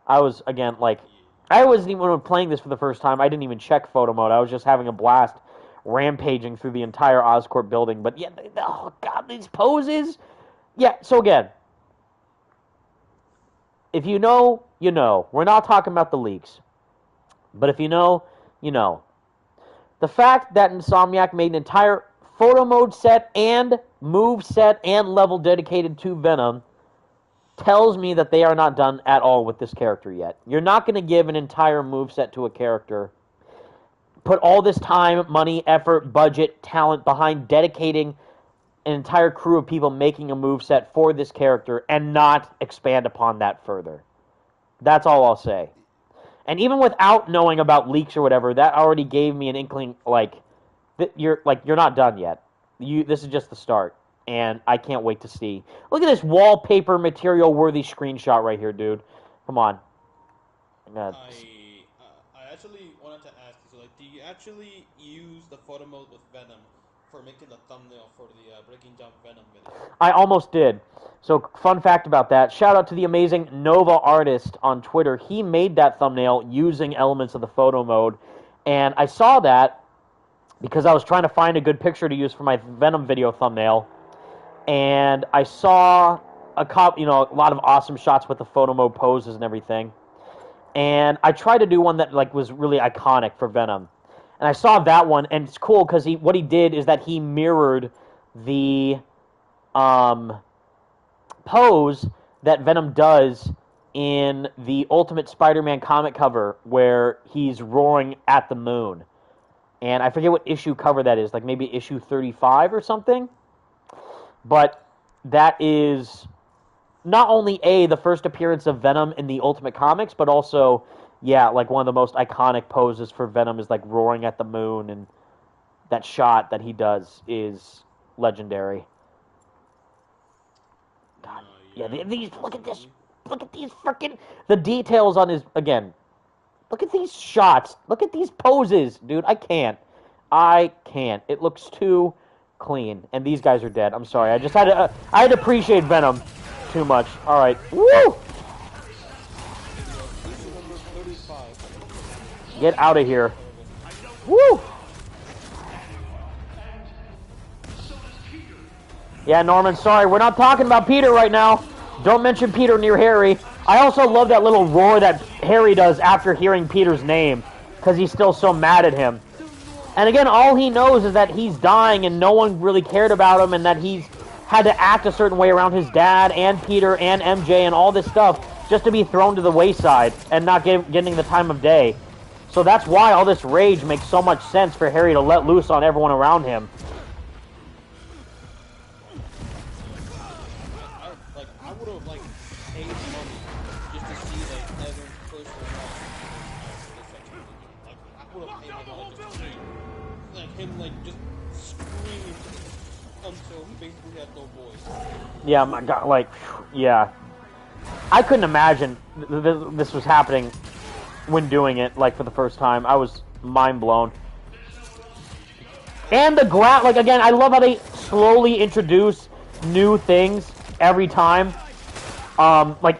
I was, again, like, I wasn't even, when playing this for the first time, I didn't even check photo mode, I was just having a blast rampaging through the entire Oscorp building, but yeah, oh God, these poses, yeah, so again, if you know, you know. We're not talking about the leaks. But if you know, you know. The fact that Insomniac made an entire photo mode set and move set and level dedicated to Venom tells me that they are not done at all with this character yet. You're not going to give an entire move set to a character, put all this time, money, effort, budget, talent behind dedicating an entire crew of people making a moveset for this character and not expand upon that further. That's all I'll say. And even without knowing about leaks or whatever, that already gave me an inkling, like, that you're not done yet. This is just the start, and I can't wait to see. Look at this wallpaper material worthy screenshot right here, dude. Come on. I actually wanted to ask you, so, like, do you actually use the photo mode with Venom for making the thumbnail for the Breaking Down Venom video? I almost did. So, fun fact about that. Shout out to the amazing Nova Artist on Twitter. He made that thumbnail using elements of the photo mode. And I saw that because I was trying to find a good picture to use for my Venom video thumbnail. And I saw a lot of awesome shots with the photo mode poses and everything. And I tried to do one that, like, was really iconic for Venom. And I saw that one, and it's cool because what he did is that he mirrored the pose that Venom does in the Ultimate Spider-Man comic cover where he's roaring at the moon. And I forget what issue cover that is, like maybe issue 35 or something. But that is not only the first appearance of Venom in the Ultimate Comics, but also, yeah, like one of the most iconic poses for Venom is like roaring at the moon, and that shot that he does is legendary. God. Yeah, these. Look at this. Look at these freaking. The details on his again. Look at these shots. Look at these poses, dude. I can't. It looks too clean. And these guys are dead. I'm sorry. I just had to. I had to appreciate Venom too much. All right. Woo! Get out of here. Woo! Yeah, Norman, sorry. We're not talking about Peter right now. Don't mention Peter near Harry. I also love that little roar that Harry does after hearing Peter's name, because he's still so mad at him. And again, all he knows is that he's dying and no one really cared about him, and that he's had to act a certain way around his dad and Peter and MJ and all this stuff just to be thrown to the wayside and not getting the time of day. So that's why all this rage makes so much sense for Harry to let loose on everyone around him. I would have paid money just to see Evan first I would have paid money just to see him just screaming until he basically had no voice. Yeah, my God, yeah. I couldn't imagine this was happening when doing it, for the first time. I was mind blown. And the ground, again, I love how they slowly introduce new things every time.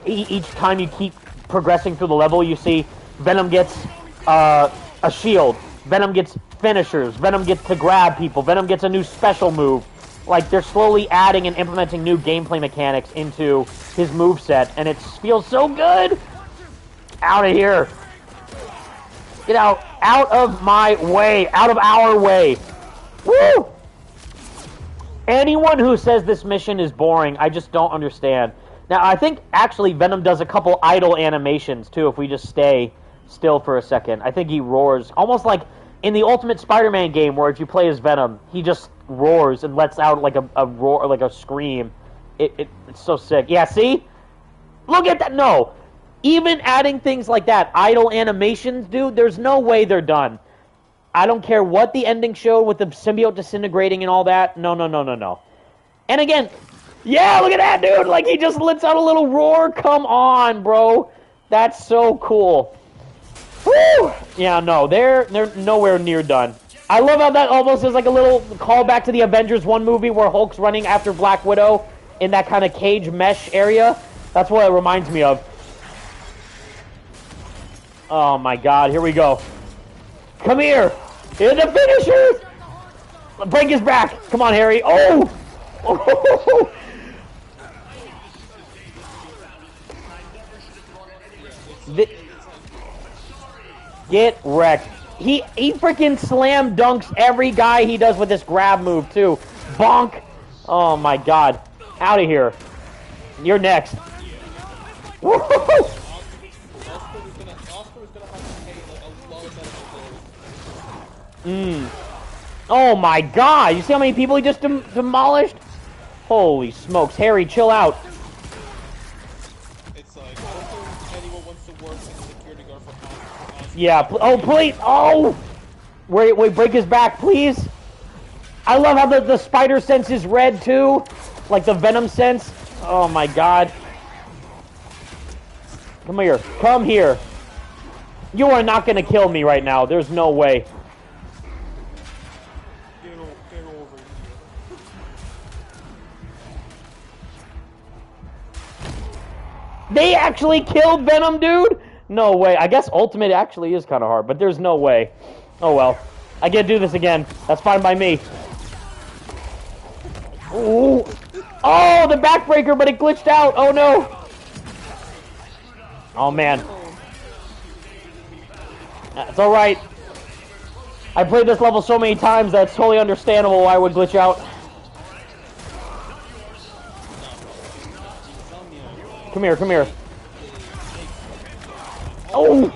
Each time you keep progressing through the level, you see Venom gets a shield, Venom gets finishers, Venom gets to grab people, Venom gets a new special move. They're slowly adding and implementing new gameplay mechanics into his moveset, and it feels so good! Out of here! Get out of my way, out of our way. Woo! Anyone who says this mission is boring, I just don't understand. Now, I think actually Venom does a couple idle animations too, if we just stay still for a second. I think he roars, almost like in the Ultimate Spider-Man game, where if you play as Venom, he just roars and lets out a roar, a scream. It's so sick. Yeah, see? Look at that. No. Even adding things like that, idle animations, dude, there's no way they're done. I don't care what the ending showed with the symbiote disintegrating and all that. No. And again, yeah, look at that, dude. He just lets out a little roar. Come on, bro. That's so cool. Woo! Yeah, no, they're nowhere near done. I love how that almost is a little callback to the Avengers 1 movie where Hulk's running after Black Widow in that kind of cage mesh area. That's what it reminds me of. Oh my God, here we go. Come here. Here's the finishers. Break his back. Come on, Harry. Oh! Get wrecked. He freaking slam dunks every guy he does with this grab move, too. Bonk. Oh my God. Out of here. You're next. Woohoo! Oh my God! You see how many people he just demolished? Holy smokes. Harry, chill out. It's I don't think anyone wants to work as a security guard for Oscar. Yeah, oh please! Oh! Wait, break his back, please! I love how the spider sense is red too. The Venom sense. Oh my God. Come here. Come here. You are not gonna kill me right now. There's no way. They actually killed Venom, dude? No way. I guess Ultimate actually is kind of hard, but there's no way. Oh well. I get to do this again. That's fine by me. Ooh. Oh, the backbreaker, but it glitched out. Oh no. Oh man. It's alright. I played this level so many times that it's totally understandable why it would glitch out. Come here. Oh!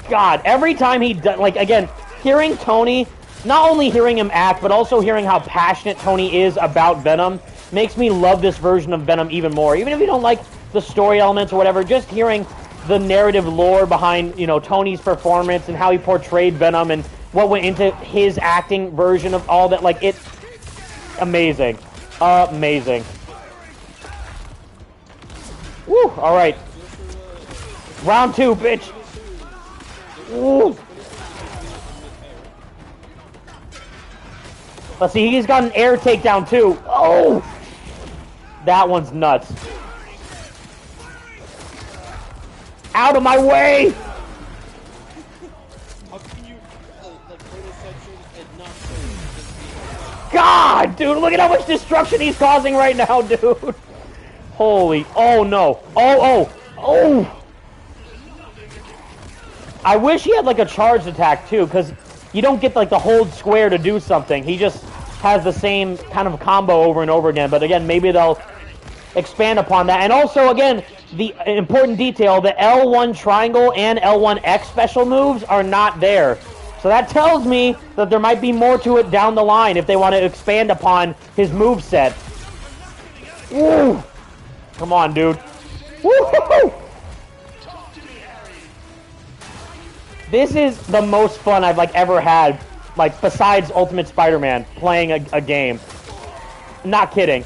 God, every time he does, again, hearing Tony, not only hearing him act, but also hearing how passionate Tony is about Venom, makes me love this version of Venom even more. Even if you don't like the story elements or whatever, just hearing the narrative lore behind, Tony's performance and how he portrayed Venom and what went into his acting version of all that, it's amazing. Amazing. Woo! All right. Round 2, bitch. Woo! Let's see, he's got an air takedown too. Oh! That one's nuts. Out of my way! How can you, like, photo section and not say this being God, dude, look at how much destruction he's causing right now, dude. Holy, oh no. Oh! I wish he had like a charged attack too, because you don't get like the hold square to do something. He just has the same kind of combo over and over again. But again, maybe they'll expand upon that. And also, again, the important detail, the L1 triangle and L1X special moves are not there. So that tells me that there might be more to it down the line if they want to expand upon his moveset. Woo! Come on, dude. Woo-hoo-hoo! This is the most fun I've like ever had, like besides Ultimate Spider-Man, playing a game. Not kidding.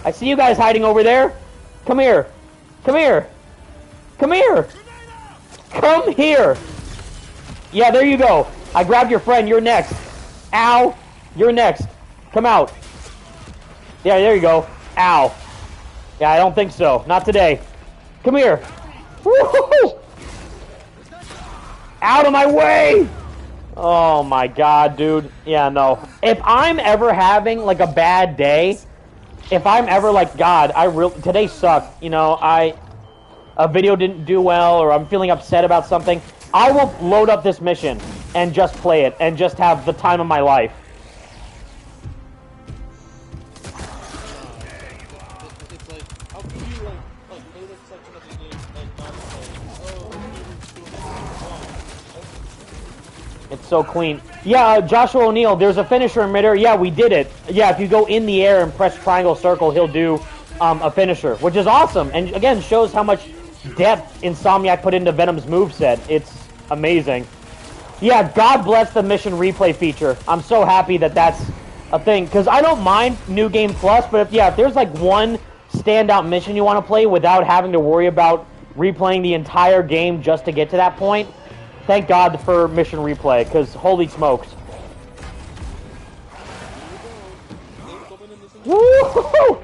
I see you guys hiding over there. Come here. Come here. Come here. Come here. Yeah, there you go. I grabbed your friend. You're next. Ow. You're next. Come out. Yeah, there you go. Ow. Yeah, I don't think so. Not today. Come here. Woo-hoo-hoo! Out of my way! Oh my god, dude. Yeah, no. If I'm ever having like a bad day, if I'm ever like, God, today sucked, you know, a video didn't do well, or I'm feeling upset about something, I will load up this mission and just play it and just have the time of my life. It's like, how can you like load up section of the game and not say, oh, It's so clean. Yeah, Joshua O'Neill, there's a finisher emitter. Yeah, we did it. Yeah, if you go in the air and press triangle circle, he'll do a finisher, which is awesome. And again, shows how much depth Insomniac put into Venom's moveset. It's amazing. Yeah, God bless the mission replay feature. I'm so happy that that's a thing, because I don't mind New Game Plus, but if there's like one standout mission you want to play without having to worry about replaying the entire game just to get to that point, thank God for mission replay, because holy smokes. Woo!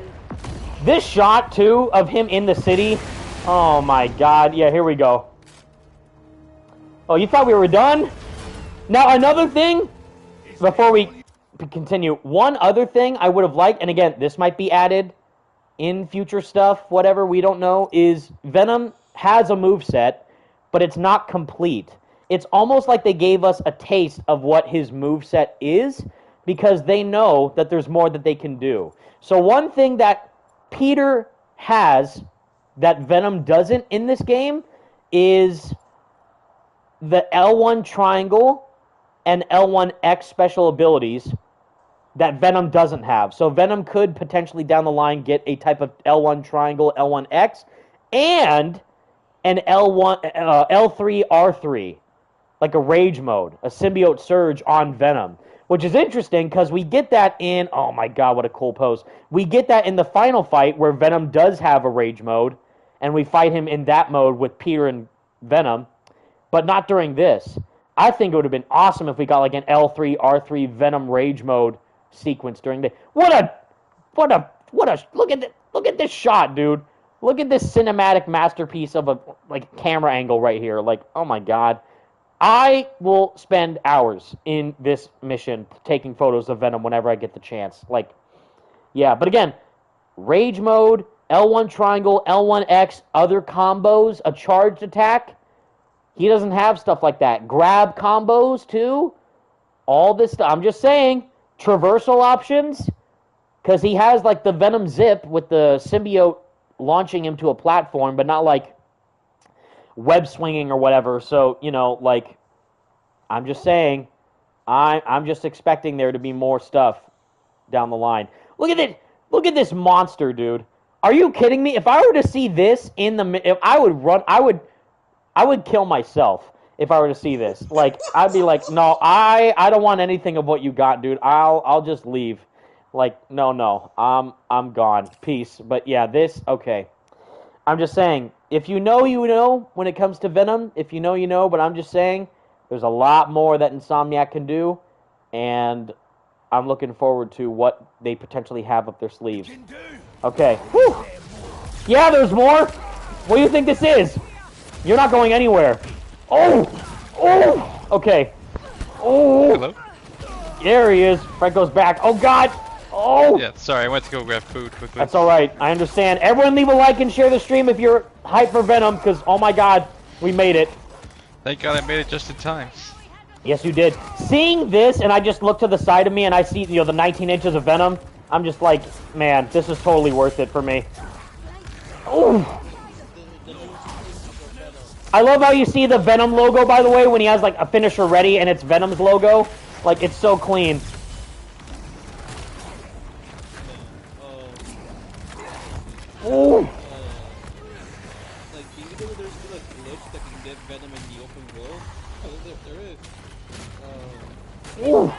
This shot, too, of him in the city, oh my God. Yeah, here we go. Oh, you thought we were done? Now, another thing, before we continue, one other thing I would have liked, and again, this might be added in future stuff, whatever, we don't know, is Venom has a moveset, but it's not complete. It's almost like they gave us a taste of what his moveset is, because they know that there's more that they can do. So one thing that Peter has that Venom doesn't in this game is the L1 triangle and L1X special abilities that Venom doesn't have. So Venom could potentially down the line get a type of L1 triangle, L1X, and an L3 R3, like a rage mode, a symbiote surge on Venom, which is interesting because we get that in, oh my God, what a cool pose. We get that in the final fight where Venom does have a rage mode, and we fight him in that mode with Peter and Venom, but not during this. I think it would have been awesome if we got like an L3 R3 Venom rage mode sequence during the. Look at this shot, dude. Look at this cinematic masterpiece of a like camera angle right here. Like, oh my God. I will spend hours in this mission taking photos of Venom whenever I get the chance. Like, yeah, but again, rage mode, L1 triangle, L1X, other combos, a charged attack. He doesn't have stuff like that. Grab combos, too. All this stuff. I'm just saying, traversal options, because he has, like, the Venom zip with the symbiote launching him to a platform, but not, like, web swinging or whatever. So, you know, like, I'm just saying, I'm just expecting there to be more stuff down the line. Look at it. Look at this monster, dude. Are you kidding me? If I were to see this in the, if I would run, I would kill myself if I were to see this. Like, I'd be like, no, I don't want anything of what you got, dude. I'll just leave. Like, no. I'm gone. Peace. But yeah, this, okay. I'm just saying, if you know, you know, when it comes to Venom. If you know, you know, but I'm just saying, there's a lot more that Insomniac can do, and I'm looking forward to what they potentially have up their sleeves. Okay. Whew. Yeah, there's more. What do you think this is? You're not going anywhere. Oh! Okay. Oh! Hello? There he is. Franco's back. Oh, God! Oh! Yeah, sorry, I went to go grab food quickly. That's alright. I understand. Everyone leave a like and share the stream if you're hyped for Venom, because, oh my God, we made it. Thank God I made it just in time. Yes, you did. Seeing this, and I just look to the side of me, and I see, the 19 inches of Venom, I'm just like, man, this is totally worth it for me. Ooh! I love how you see the Venom logo, by the way, when he has, like, a finisher ready, and it's Venom's logo. Like, it's so clean. Ooh! Like, do you know there's still a glitch that can get Venom in the open world? There is. Ooh.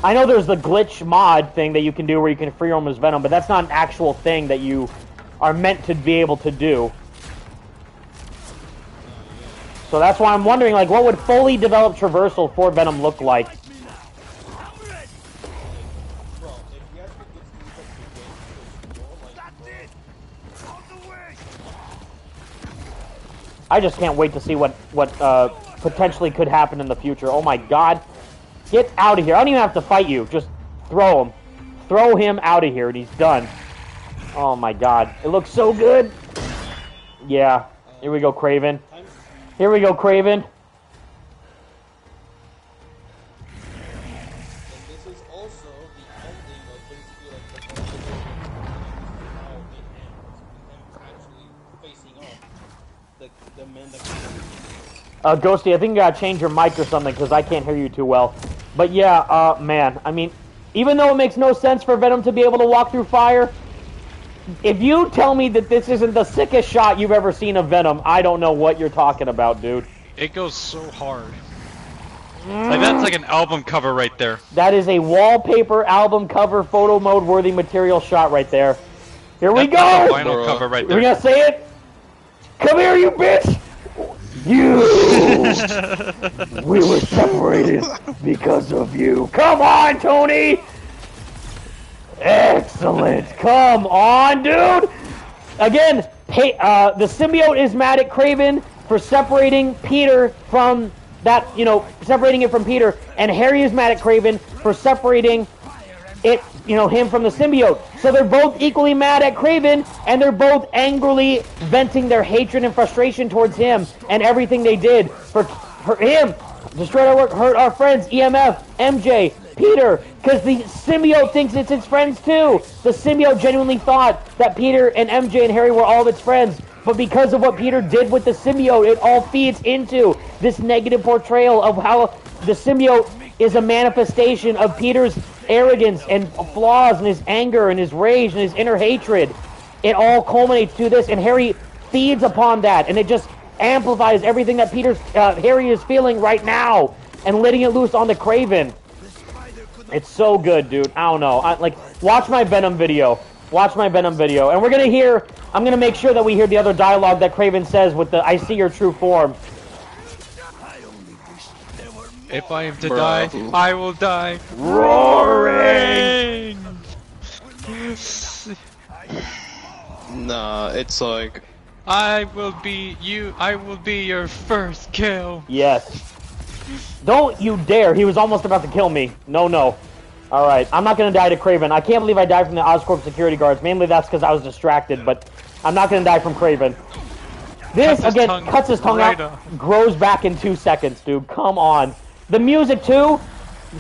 I know there's the glitch mod thing that you can do where you can free roam as Venom, but that's not an actual thing that you are meant to be able to do. So that's why I'm wondering, like, what would fully developed traversal for Venom look like? I just can't wait to see what potentially could happen in the future. Oh my God. Get out of here. I don't even have to fight you. Just throw him. Throw him out of here and he's done. Oh my God. It looks so good. Yeah. Here we go, Kraven. Here we go, Kraven. And this is also the ending of basically like the how it ends. Him actually facing off the man that Ghosty, I think you gotta change your mic or something because I can't hear you too well. But yeah, man, I mean, even though it makes no sense for Venom to be able to walk through fire, if you tell me that this isn't the sickest shot you've ever seen of Venom, I don't know what you're talking about, dude. It goes so hard. Like, that's like an album cover right there. That is a wallpaper album cover photo mode worthy material shot right there. Here we go! That's a vinyl cover right there. We're gonna say it? Come here, you bitch! You! We were separated because of you. Come on, Tony! Excellent. Come on, dude! Again, the symbiote is mad at Kraven for separating Peter from that, separating it from Peter, and Harry is mad at Kraven for separating it, him from the symbiote. So they're both equally mad at Kraven, and they're both angrily venting their hatred and frustration towards him and everything they did for him. Destroyed our work, hurt our friends, EMF, MJ, Peter, because the symbiote thinks it's its friends too. The symbiote genuinely thought that Peter and MJ and Harry were all of its friends, but because of what Peter did with the symbiote, it all feeds into this negative portrayal of how the symbiote is a manifestation of Peter's arrogance and flaws and his anger and his rage and his inner hatred. It all culminates to this, and Harry feeds upon that, and it just amplifies everything that Harry is feeling right now and letting it loose on the Kraven. It's so good, dude. I don't know. Watch my Venom video. Watch my Venom video. And I'm gonna make sure that we hear the other dialogue that Kraven says with the "I see your true form." If I am to die, I will die. Roaring! Nah, it's like... I will be your first kill. Yes. Don't you dare. He was almost about to kill me. No. Alright, I'm not gonna die to Kraven. I can't believe I died from the Oscorp security guards. Mainly that's because I was distracted, but I'm not gonna die from Kraven. This, again, cuts his tongue right out, grows back in 2 seconds, dude. Come on. The music, too.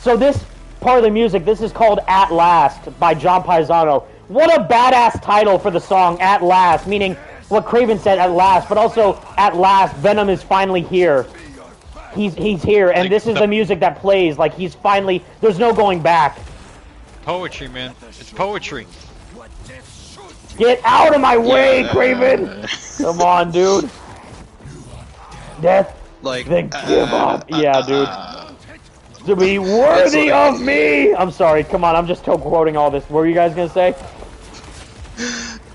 So this part of the music, this is called At Last by John Paisano. What a badass title for the song, At Last, meaning what Kraven said, at last, but also, at last, Venom is finally here. He's here, and this is the music that plays, like he's finally, there's no going back. Poetry, man. It's poetry. Get out of my way, Kraven! Come on, dude. Death, then give up. Yeah, dude. to be worthy of me. I'm sorry. Come on. I'm just quoting all this. What were you guys gonna say?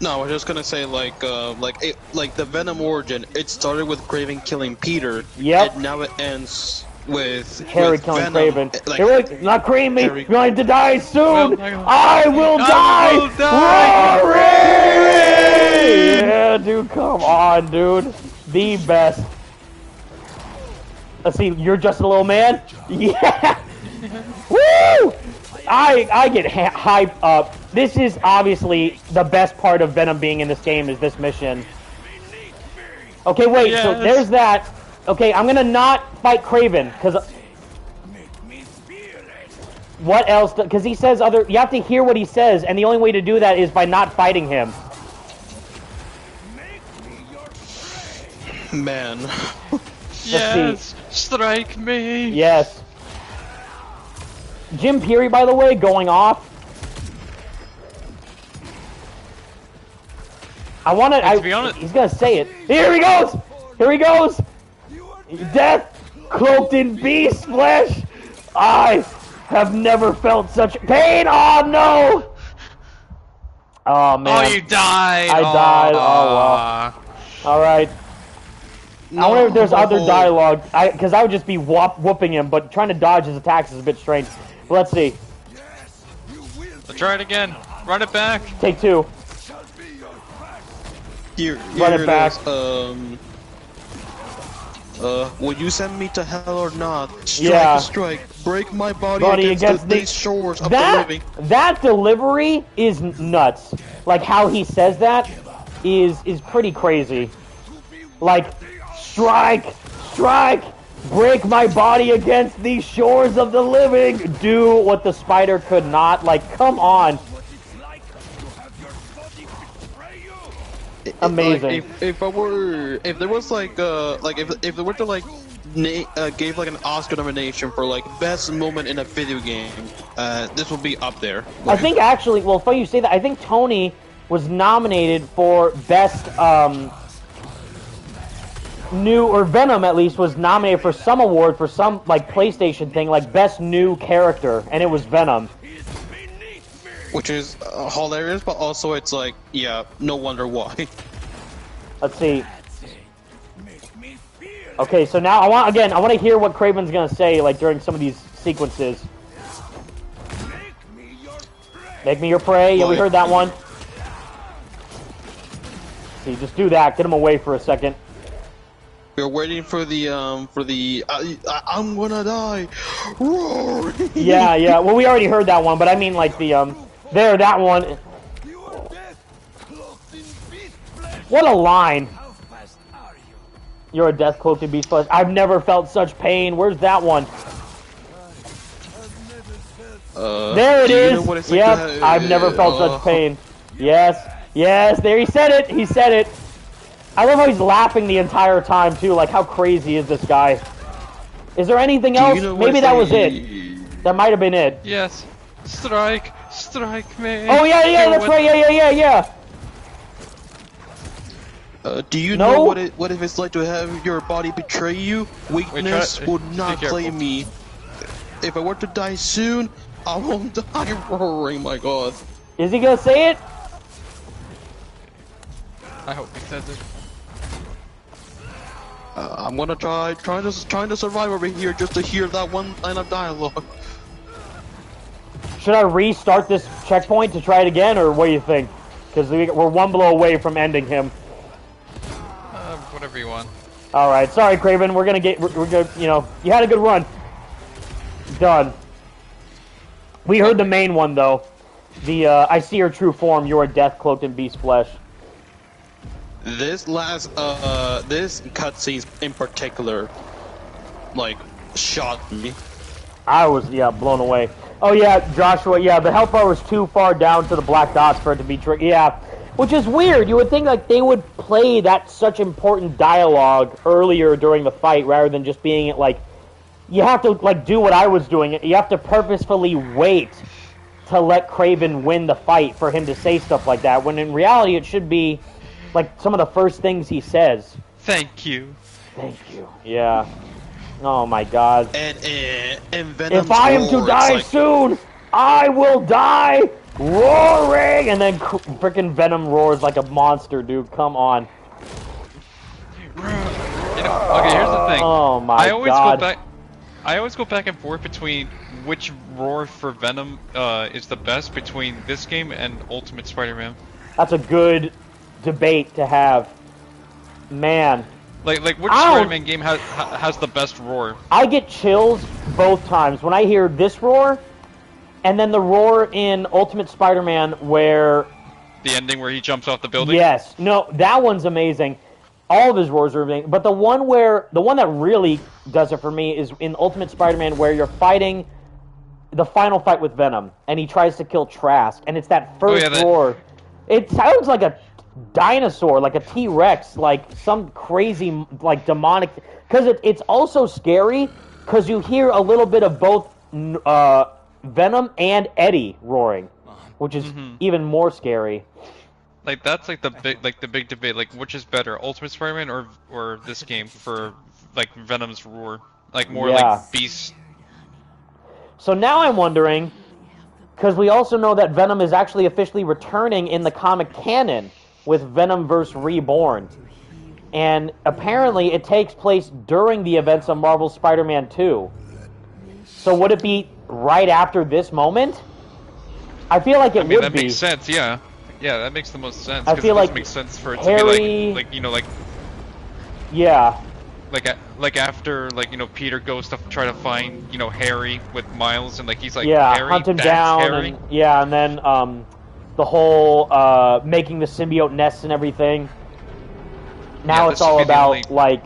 No, I was just gonna say like the Venom origin. It started with Kraven killing Peter. Yep. And now it ends with Harry killing Venom, Kraven. like, You're not cream me. Harry- You're going to die soon. Well, I will die. will die. Rory! Yeah, dude. Come on, dude. The best. Let's see. You're just a little man. Yeah. Woo! I get hyped up. This is obviously the best part of Venom being in this game is this mission. Okay, wait. Yes. So there's that. Okay, I'm gonna not fight Kraven because. What else? Because he says other. You have to hear what he says, and the only way to do that is by not fighting him. Man. Yes, strike me. Yes. Jim Peary, by the way, going off. I want to. To be honest, he's gonna say it. Here he goes. Here he goes. Death cloaked in beast flesh. I have never felt such pain. Oh no. Oh man. Oh, you died. I died. Oh well. All right. No, I wonder if there's other dialogue, because I would just be whooping him, but trying to dodge his attacks is a bit strange. Let's see. Let's try it again. Run it back. Take two. Here Run it back. Will you send me to hell or not? Strike Yeah. a strike. Break my body against these shores of the living. That delivery is nuts. Like how he says that is pretty crazy. Like, strike, break my body against these shores of the living. Do what the spider could not. Like, come on. Amazing. Like, if there was like if they were to like gave like an Oscar nomination for like best moment in a video game, this would be up there. I think actually, well, funny you say that. I think Tony was nominated for best new, or Venom at least was nominated for some award for some like PlayStation thing, like best new character, and it was Venom. Which is hilarious, but also it's like, yeah, no wonder why. Let's see. Okay, so now I want to hear what Kraven's gonna say like during some of these sequences. Make me your prey. Yeah, we heard that one. See, just do that. Get him away for a second. We're waiting for the I'm gonna die. Roar. Yeah. Well, we already heard that one, but I mean like the that one. What a line. You're a death cloaked in beast flesh. I've never felt such pain. Where's that one? There it is. Yep. I've never felt such pain. Yes. There, he said it. He said it. I love how he's laughing the entire time too. Like, how crazy is this guy? Is there anything else? Maybe that was it. That might have been it. Yes. Strike me. Oh yeah, that's right. Yeah. Do you know what it's like to have your body betray you? Weakness would not claim me. If I were to die soon, I won't die roaring. My God. Is he gonna say it? I hope he says it. I'm gonna trying to survive over here just to hear that one line of dialogue. Should I restart this checkpoint to try it again, or what do you think? Because we're one blow away from ending him. Whatever you want. All right, sorry, Kraven. We're gonna, you know, you had a good run. Done. We heard the main one though. The I see your true form. You are death cloaked in beast flesh. This last this cutscene in particular, like, shocked me. I was blown away. Oh yeah, Joshua. Yeah, the health bar was too far down to the black dots for it to be tricky. Yeah, which is weird. You would think like they would play that such important dialogue earlier during the fight rather than just being it like. You have to like do what I was doing. You have to purposefully wait to let Kraven win the fight for him to say stuff like that. When in reality, it should be like some of the first things he says. Thank you. Thank you. Yeah. Oh my god. And Venom's If I am to roar, die it's like, soon, I will die roaring! And then freaking Venom roars like a monster, dude. Come on. You know, okay, here's the thing. Oh my I always god. go back. I always go back and forth between which roar for Venom is the best between this game and Ultimate Spider-Man. That's a good debate to have. Man. Like which Spider-Man game has the best roar? I get chills both times when I hear this roar, and then the roar in Ultimate Spider-Man where... The ending where he jumps off the building? Yes. No, that one's amazing. All of his roars are amazing. But the one that really does it for me is in Ultimate Spider-Man where you're fighting the final fight with Venom, and he tries to kill Trask, and it's that first roar. It sounds like a dinosaur, like a T-Rex, like some crazy, like demonic. Because it's also scary because you hear a little bit of both Venom and Eddie roaring, which is even more scary. Like that's like the big debate. Like which is better, Ultimate Spider-Man or this game for like Venom's roar, like more like beast. So now I'm wondering, because we also know that Venom is actually officially returning in the comic canon with Venom vs. Reborn. And apparently it takes place during the events of Marvel's Spider-Man 2. So would it be right after this moment? I feel like it would be. That makes sense, yeah. Yeah, that makes the most sense. I feel like it makes sense for it Harry... to be like you know, like... Yeah. Like after, like, you know, Peter goes to try to find, you know, Harry with Miles, and like he's like, Harry, hunt him that's down, Harry? and then the whole making the symbiote nests and everything. Now it's all about like,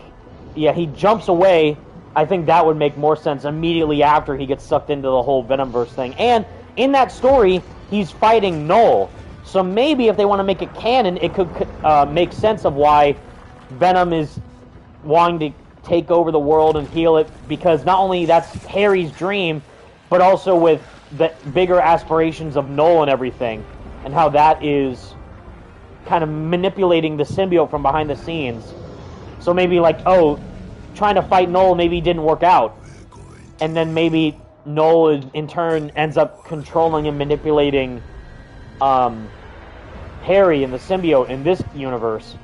he jumps away. I think that would make more sense immediately after he gets sucked into the whole Venomverse thing. And in that story, he's fighting Null. So maybe if they want to make it canon, it could make sense of why Venom is wanting to take over the world and heal it, because not only that's Harry's dream, but also with the bigger aspirations of Null and everything, and how that is kind of manipulating the symbiote from behind the scenes. So maybe like, trying to fight Null maybe didn't work out, and then maybe Null in turn ends up controlling and manipulating Harry and the symbiote in this universe.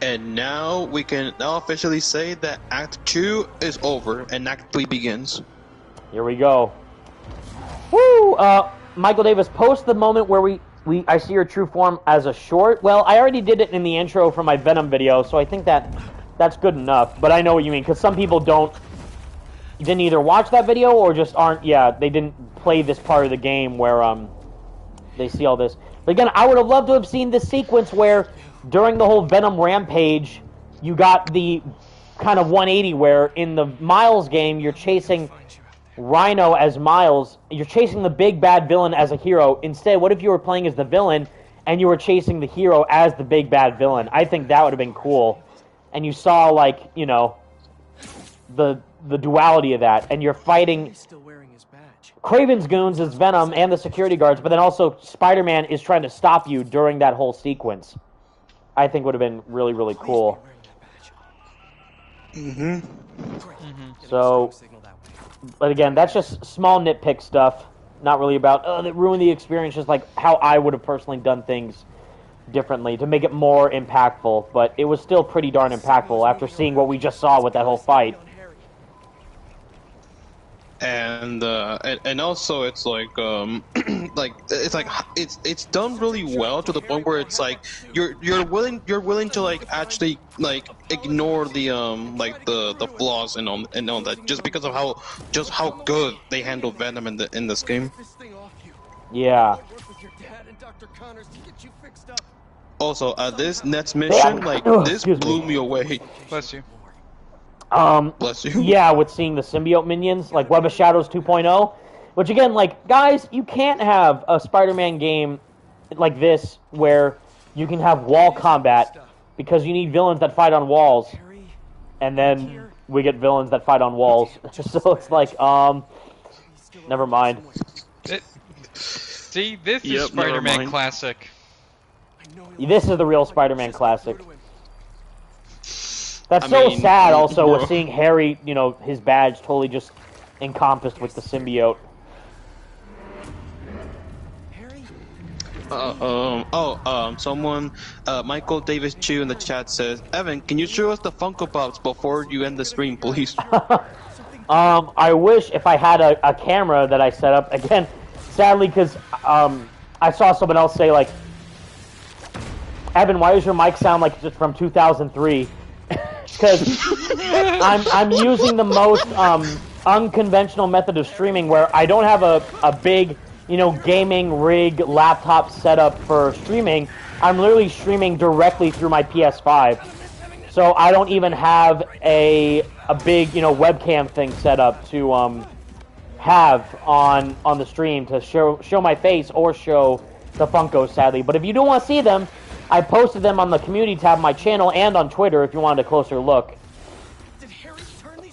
And now we can officially say that Act 2 is over and Act 3 begins. Here we go. Woo! Michael Davis, post the moment where I see your true form as a short. Well, I already did it in the intro for my Venom video, so I think that's good enough. But I know what you mean, because some people didn't either watch that video or just they didn't play this part of the game where they see all this. But again, I would have loved to have seen this sequence where during the whole Venom rampage, you got the kind of 180 where in the Miles game, you're chasing Rhino as Miles. You're chasing the big bad villain as a hero. Instead, what if you were playing as the villain and you were chasing the hero as the big bad villain? I think that would have been cool. And you saw, like, you know, the duality of that. And you're fighting Kraven's goons as Venom and the security guards, but then also Spider-Man is trying to stop you during that whole sequence. I think would have been really, really cool. So, but again, that's just small nitpick stuff. Not really about, that ruined the experience, just like how I would have personally done things differently to make it more impactful. But it was still pretty darn impactful after seeing what we just saw with that whole fight. And also it's like it's done really well to the point where it's like you're willing to like actually like ignore the the flaws and all that just because of how good they handle Venom in this game. Yeah. Also, this next mission, like this blew me away. Bless you. Bless you. Yeah, with seeing the symbiote minions, like Web of Shadows 2.0, which again, like, guys, you can't have a Spider-Man game like this where you can have wall combat because you need villains that fight on walls, and then we get villains that fight on walls. So it's like, never mind. See, this is Spider-Man classic. This is the real Spider-Man classic. That's I so mean, sad. Also, bro. with seeing Harry, you know, his badge totally just encompassed with the symbiote. Harry? Someone, Michael Davis Chu in the chat says, Evan, can you show us the Funko Pops before you end the stream, please? I wish if I had a camera that I set up again. Sadly, because I saw someone else say like, Evan, why does your mic sound like it's from 2003? Because I'm using the most unconventional method of streaming where I don't have a big, you know, gaming rig laptop setup for streaming. I'm literally streaming directly through my PS5. So I don't even have a big, you know, webcam thing set up to have on the stream to show my face or show the Funkos, sadly. But if you do want to see them, I posted them on the community tab of my channel and on Twitter if you wanted a closer look.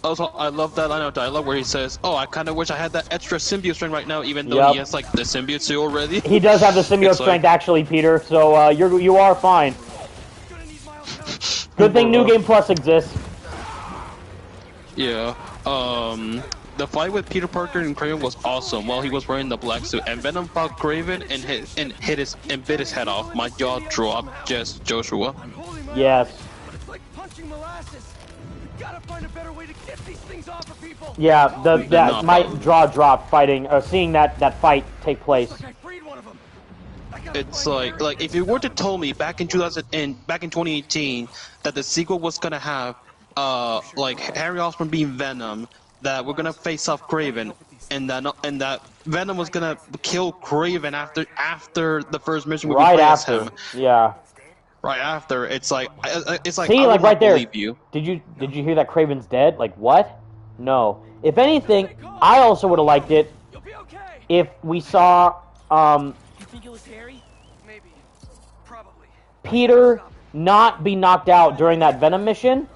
Also, I love that line of dialogue where he says, "Oh, I kind of wish I had that extra symbiote strength right now, even though he has like the symbiote suit already." He does have the symbiote strength, actually, Peter. So you are fine. Good thing New Game Plus exists. Yeah. The fight with Peter Parker and Kraven was awesome while he was wearing the black suit, and Venom fought Kraven and bit his head off. My jaw dropped, just Joshua. Yes. It's like punching molasses. We gotta find a better way to get these things off of people. Yeah, my jaw dropped fighting, seeing that fight take place. It's like if you were to tell me back in 2018 that the sequel was gonna have like Harry Osborn being Venom, that we're gonna face off Kraven, and that Venom was gonna kill Kraven after the first mission. Right after, yeah. Right after, it's like see, I like right there. believe you. Did you hear that Kraven's dead? Like what? No. If anything, I also would have liked it if we saw You think it was Harry? Maybe. Probably. Peter not be knocked out during that Venom mission,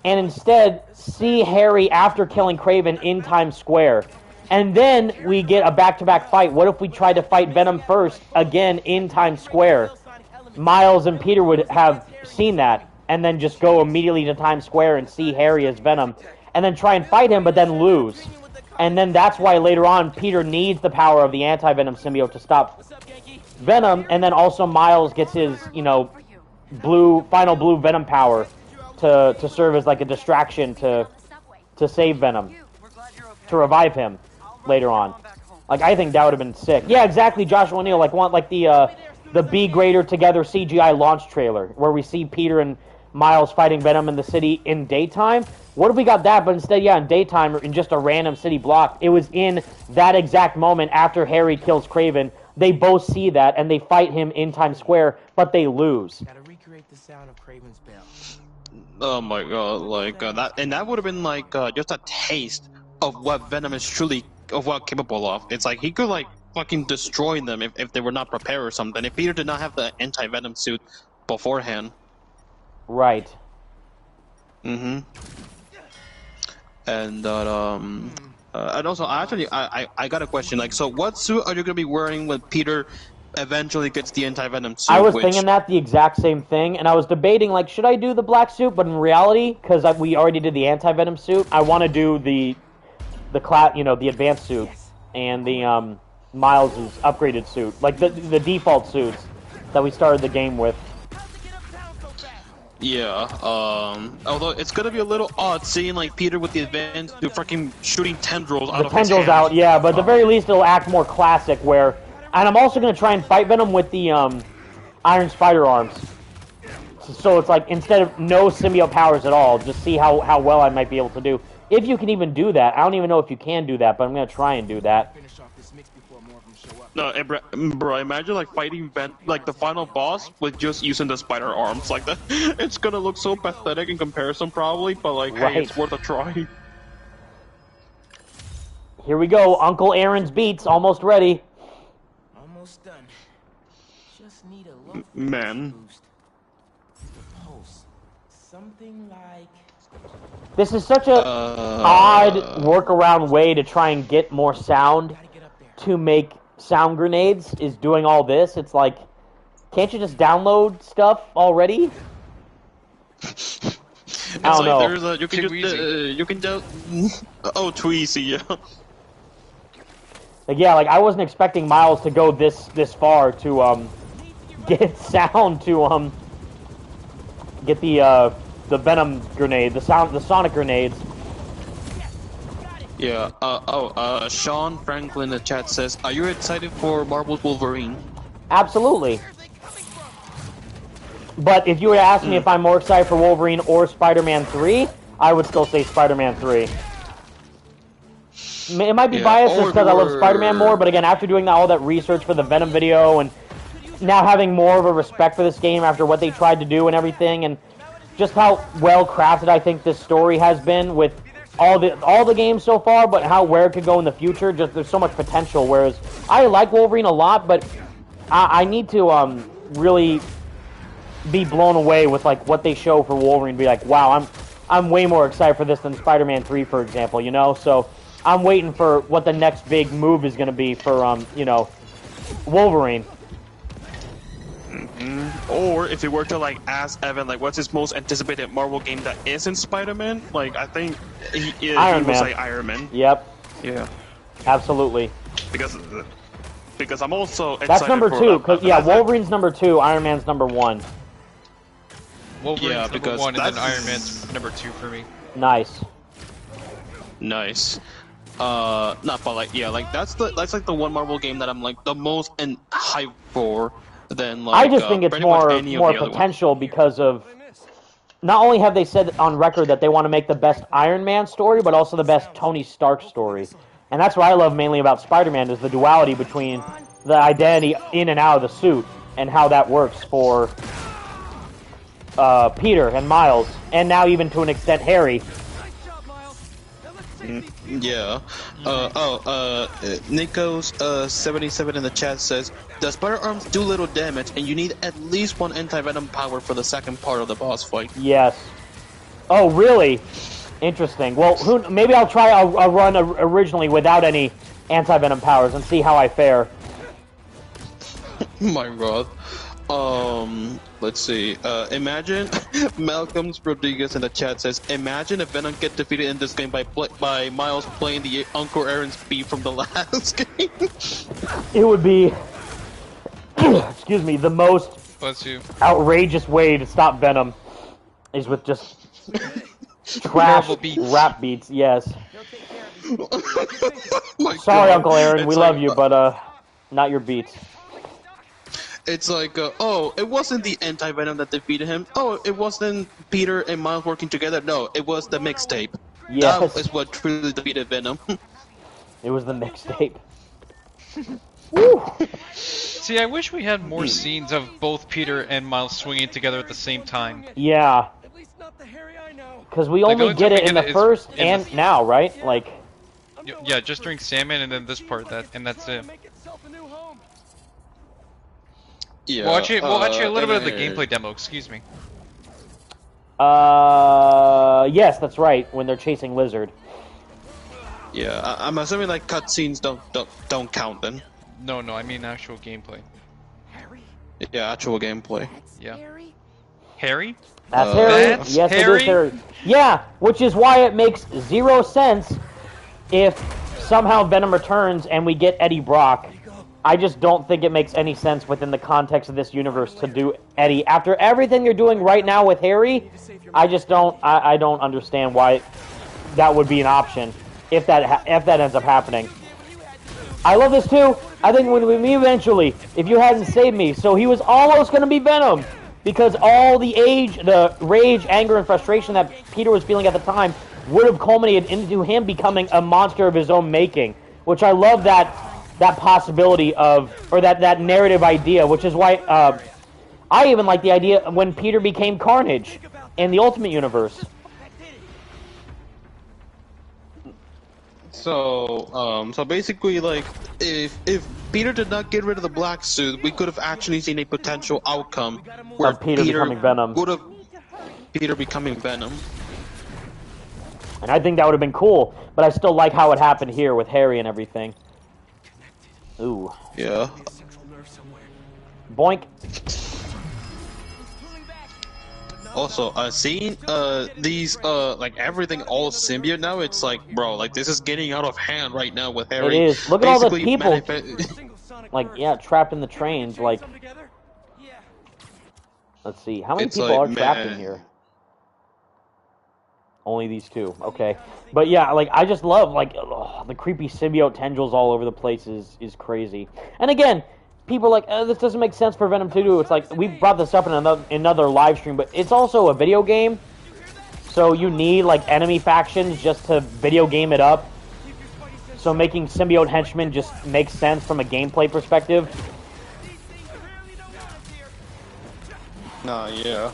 and instead see Harry after killing Kraven in Times Square. And then we get a back-to-back fight. What if we tried to fight Venom first, again, in Times Square? Miles and Peter would have seen that, and then just go immediately to Times Square and see Harry as Venom, and then try and fight him, but then lose. And then that's why later on, Peter needs the power of the anti-Venom symbiote to stop Venom, and then also Miles gets his, you know, final blue Venom power to serve as like a distraction to save Venom, to revive him later on. Like, I think that would have been sick. Yeah, exactly, Joshua O'Neill. Like, want like the Be Greater Together CGI launch trailer where we see Peter and Miles fighting Venom in the city in daytime. What if we got that, but instead, yeah, in daytime, or in just a random city block? It was in that exact moment after Harry kills Kraven. They both see that, and they fight him in Times Square, but they lose. Gotta recreate the sound of Kraven's bell. Oh my god, like that would have been like just a taste of what Venom is truly capable of. It's like he could like fucking destroy them if they were not prepared or something. If Peter did not have the anti-Venom suit beforehand. Right. Mm-hmm. And also, I got a question. Like, so what suit are you gonna be wearing when Peter eventually gets the anti-Venom suit? I was thinking that the exact same thing, and I was debating, like, should I do the black suit? But in reality, because we already did the anti-Venom suit, I want to do the advanced suit and the Miles' upgraded suit, like the default suits that we started the game with. Yeah, although it's gonna be a little odd seeing like Peter with the advanced to fucking shooting tendrils out of his hands. Out, yeah, but at the very least it'll act more classic where, and I'm also gonna try and fight Venom with the Iron Spider arms. So it's like, instead of no symbiote powers at all, just see how well I might be able to do. If you can even do that. I don't even know if you can do that, but I'm gonna try and do that. No, bro, imagine like fighting like the final boss with just using the spider arms like that. It's gonna look so pathetic in comparison, probably, but like, hey, it's worth a try. Here we go, Uncle Aaron's beats almost ready. Almost done. Just need a little man. Pulse. Something like. This is such a odd workaround way to try and get more sound to make sound grenades, is doing all this. It's like, can't you just download stuff already? I don't know. There's a, you can Too just you can just oh too easy, yeah. Like yeah, like I wasn't expecting Miles to go this far to get sound to get the Venom grenade, the Sonic grenades. Yeah. Sean Franklin in the chat says, "Are you excited for Marvel's Wolverine?" Absolutely. But if you were to ask me if I'm more excited for Wolverine or Spider-Man 3, I would still say Spider-Man 3. It might be biased just because I love Spider-Man more, but again, after doing all that research for the Venom video and now having more of a respect for this game after what they tried to do and everything, and just how well crafted I think this story has been with all the games so far, but where it could go in the future, just there's so much potential. Whereas I like Wolverine a lot, but I need to really be blown away with like what they show for Wolverine. Be like, wow, I'm way more excited for this than Spider-Man 3, for example. You know, so I'm waiting for what the next big move is going to be for you know, Wolverine. Or if you were to like ask Evan, like, what's his most anticipated Marvel game that isn't Spider-Man? Like, I think he would say Iron Man. Yep. Yeah. Absolutely. Because I'm also excited That's number for, 2. Cause, yeah, Wolverine's number 2. Iron Man's number 1. Wolverine's number 1, and then Iron Man's number 2 for me. Nice. Nice. Not but like yeah, like that's like the one Marvel game that I'm like the most hyped for. Than like, I just think it's more potential because of not only have they said on record that they want to make the best Iron Man story, but also the best Tony Stark story. And that's what I love mainly about Spider-Man is the duality between the identity in and out of the suit and how that works for Peter and Miles, and now even to an extent Harry. Yeah. Nico's 77 in the chat says, the Spider Arms do little damage, and you need at least one anti-venom power for the second part of the boss fight. Yes. Oh, really? Interesting. Well, maybe I'll try. I'll run originally without any anti-venom powers and see how I fare. My God. Let's see. Imagine Malcolm Rodriguez in the chat says, imagine if Venom get defeated in this game by Miles playing the Uncle Aaron's beat from the last game. It would be, excuse me, the most outrageous way to stop Venom is with just trash rap beats. Yes. Sorry, Uncle Aaron, we love you, but not your beats. It's like, oh, it wasn't the anti-venom that defeated him. Oh, it wasn't Peter and Miles working together. No, it was the mixtape. Yes. That is what truly defeated Venom. It was the mixtape. See, I wish we had more scenes of both Peter and Miles swinging together at the same time. Yeah. Because we only get it in the first and now, right? Like. Yeah, just during Sandman and then this part, and that's it. Yeah. Well, actually, a little bit of the gameplay demo. Excuse me. Yes, that's right. When they're chasing Lizard. Yeah, I'm assuming like cutscenes don't count then. No, I mean actual gameplay. Yeah, actual gameplay. Yeah. Harry? That's Harry. That's yes, Harry? it is Harry. Yeah, which is why it makes zero sense if somehow Venom returns and we get Eddie Brock. I just don't think it makes any sense within the context of this universe to do Eddie. After everything you're doing right now with Harry, I just don't. I don't understand why that would be an option if that ends up happening. I love this too. I think when we meet eventually, if you hadn't saved me, so he was almost going to be Venom because all the rage, anger, and frustration that Peter was feeling at the time would have culminated into him becoming a monster of his own making. Which I love that possibility of, or that narrative idea, which is why I even like the idea when Peter became Carnage in the Ultimate Universe. So basically, like, if Peter did not get rid of the black suit, we could have actually seen a potential outcome where Peter becoming Venom. Peter becoming Venom. And I think that would have been cool, but I still like how it happened here with Harry and everything. Ooh. Yeah. Boink. Also, seeing these like everything all symbiote now, it's like, bro, like this is getting out of hand right now with Harry. It is. Look at all the basically people, Single sonic like, burst. yeah, trapped in the trains. Chain Like, some together? Yeah. let's see, how many It's people like, are trapped in man. here? Only these two. Okay, but yeah, like I just love like the creepy symbiote tendrils all over the place is crazy. And again, people are like this doesn't make sense for Venom to do. It's like we brought this up in another live stream, but it's also a video game, so you need like enemy factions just to video game it up. So making symbiote henchmen just makes sense from a gameplay perspective. Nah, yeah.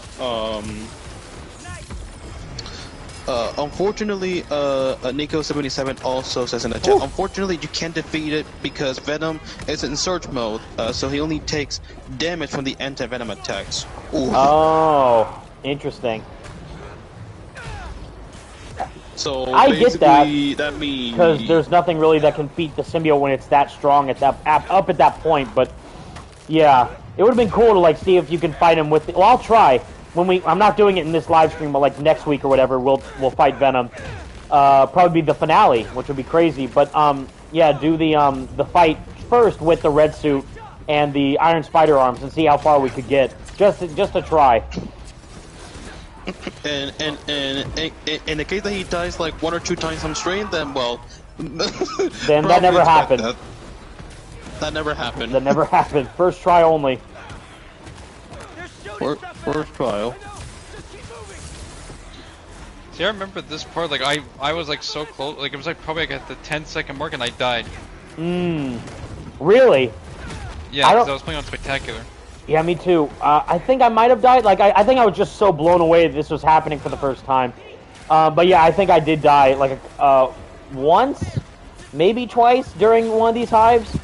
Unfortunately, Nico77 also says in the chat, unfortunately you can't defeat it because Venom is in surge mode, so he only takes damage from the anti-Venom attacks. Ooh. Oh, interesting. So I get basically, that means... Because there's nothing really that can beat the symbiote when it's that strong at that up at that point. But yeah, it would have been cool to like see if you can fight him with. Well, I'll try when I'm not doing it in this live stream, but like next week or whatever, we'll fight Venom. Probably be the finale, which would be crazy. But yeah, do the fight first with the red suit and the Iron Spider arms and see how far we could get. Just to try. And in the case that he dies like 1 or 2 times on stream, then well, Then that never happened. That never happened. That never happened. First try only. First trial. See, I remember this part. Like I was like so close. Like it was like probably like at the 10-second mark, and I died. Really? Yeah, because I was playing on Spectacular. Yeah, me too. I think I might have died. Like, I think I was just so blown away that this was happening for the first time. But yeah, I think I did die, like, once, maybe twice during one of these hives.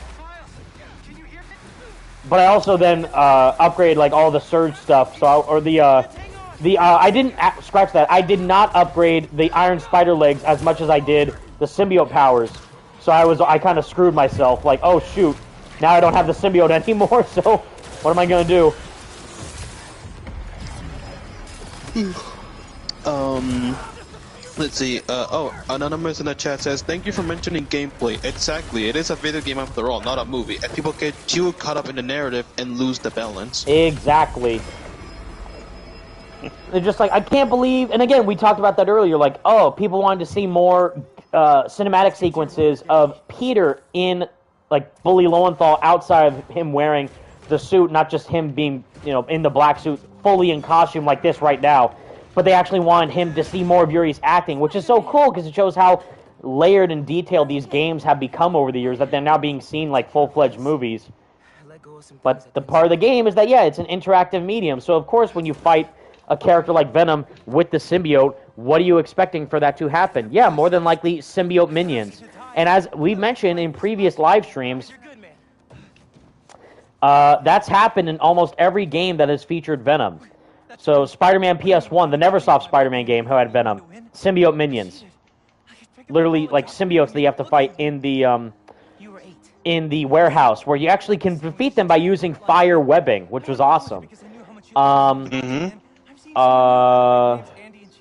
But I also then upgraded, like, all the surge stuff. So, I didn't scratch that. I did not upgrade the Iron Spider legs as much as I did the symbiote powers. So I kind of screwed myself. Like, oh shoot, now I don't have the symbiote anymore. So. What am I gonna do? Let's see. Oh, Anonymous in the chat says, "Thank you for mentioning gameplay. Exactly, it is a video game after all, not a movie. And people get too caught up in the narrative and lose the balance." Exactly. They're just like, I can't believe. And again, we talked about that earlier. Like, oh, people wanted to see more cinematic sequences of Peter in like Bully Lowenthal outside of him wearing the suit, not just him being, in the black suit, fully in costume like this right now. But they actually wanted him to see more of Yuri's acting, which is so cool because it shows how layered and detailed these games have become over the years, that they're now being seen like full-fledged movies. But the part of the game is that, yeah, it's an interactive medium. So, of course, when you fight a character like Venom with the symbiote, what are you expecting for that to happen? Yeah, more than likely symbiote minions. And as we mentioned in previous live streams, that's happened in almost every game that has featured Venom. So Spider-Man PS1, the Neversoft Spider-Man game, who had Venom, symbiote minions, literally like symbiotes that you have to fight in the warehouse, where you actually can defeat them by using fire webbing, which was awesome.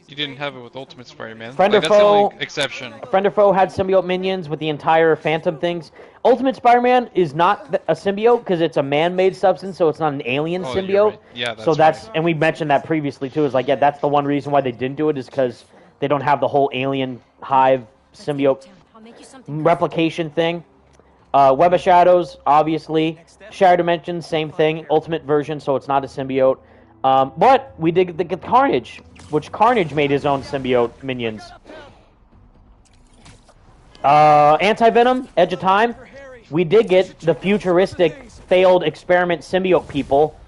You didn't have it with Ultimate Spider-Man. Friend or that's the foe, only exception. Friend or Foe had symbiote minions with the entire Phantom things. Ultimate Spider-Man is not a symbiote because it's a man-made substance, so it's not an alien symbiote. You're right. Yeah, so that's and we mentioned that previously too. Is like, yeah, that's the one reason why they didn't do it, is because they don't have the whole alien hive symbiote replication thing. Web of Shadows, obviously. Shattered Dimensions, same thing. Ultimate version, so it's not a symbiote. But we did get Carnage, which Carnage made his own symbiote minions. Anti-Venom, Edge of Time. We did get the futuristic failed experiment symbiote people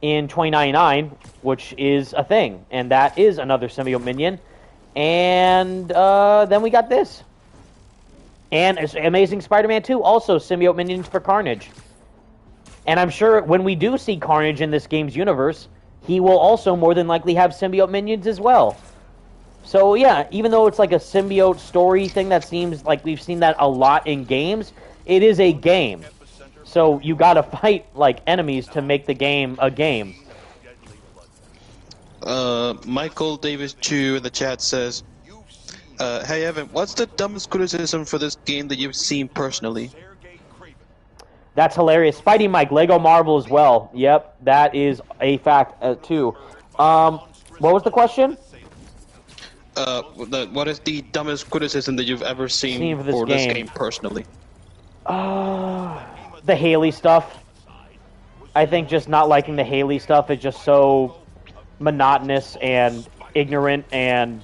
in 2099, which is a thing. And that is another symbiote minion. And then we got this. And Amazing Spider-Man 2, also symbiote minions for Carnage. And I'm sure when we do see Carnage in this game's universe, he will also more than likely have symbiote minions as well. So yeah, even though it's like a symbiote story thing that seems like we've seen that a lot in games, it is a game. So you gotta fight like enemies to make the game a game. Michael Davis Chu in the chat says, "Hey Evan, what's the dumbest criticism for this game that you've seen personally?" That's hilarious. Spidey Mike, Lego Marvel as well. Yep, that is a fact too. What was the question? What is the dumbest criticism that you've ever seen for this for game. this game personally? The Haley stuff. I think just not liking the Haley stuff is just so monotonous and ignorant and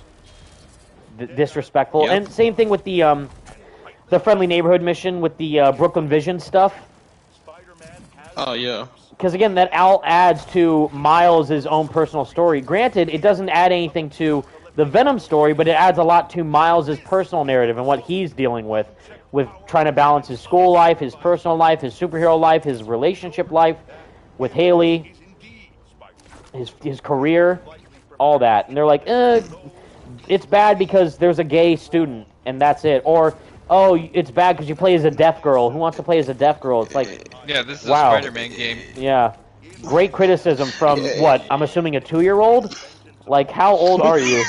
disrespectful. Yep. And same thing with the friendly neighborhood mission with the Brooklyn Vision stuff. Oh yeah. Because again, that all adds to Miles' own personal story. Granted, it doesn't add anything to the Venom story, but it adds a lot to Miles' personal narrative and what he's dealing with trying to balance his school life, his personal life, his superhero life, his relationship life with Haley, his career, all that. And they're like, it's bad because there's a gay student, and that's it. Or, oh, it's bad because you play as a deaf girl. Who wants to play as a deaf girl? It's like, Yeah, this is wow. a Spider-Man game. Yeah. Great criticism from, what, I'm assuming a 2-year-old? Like, how old are you?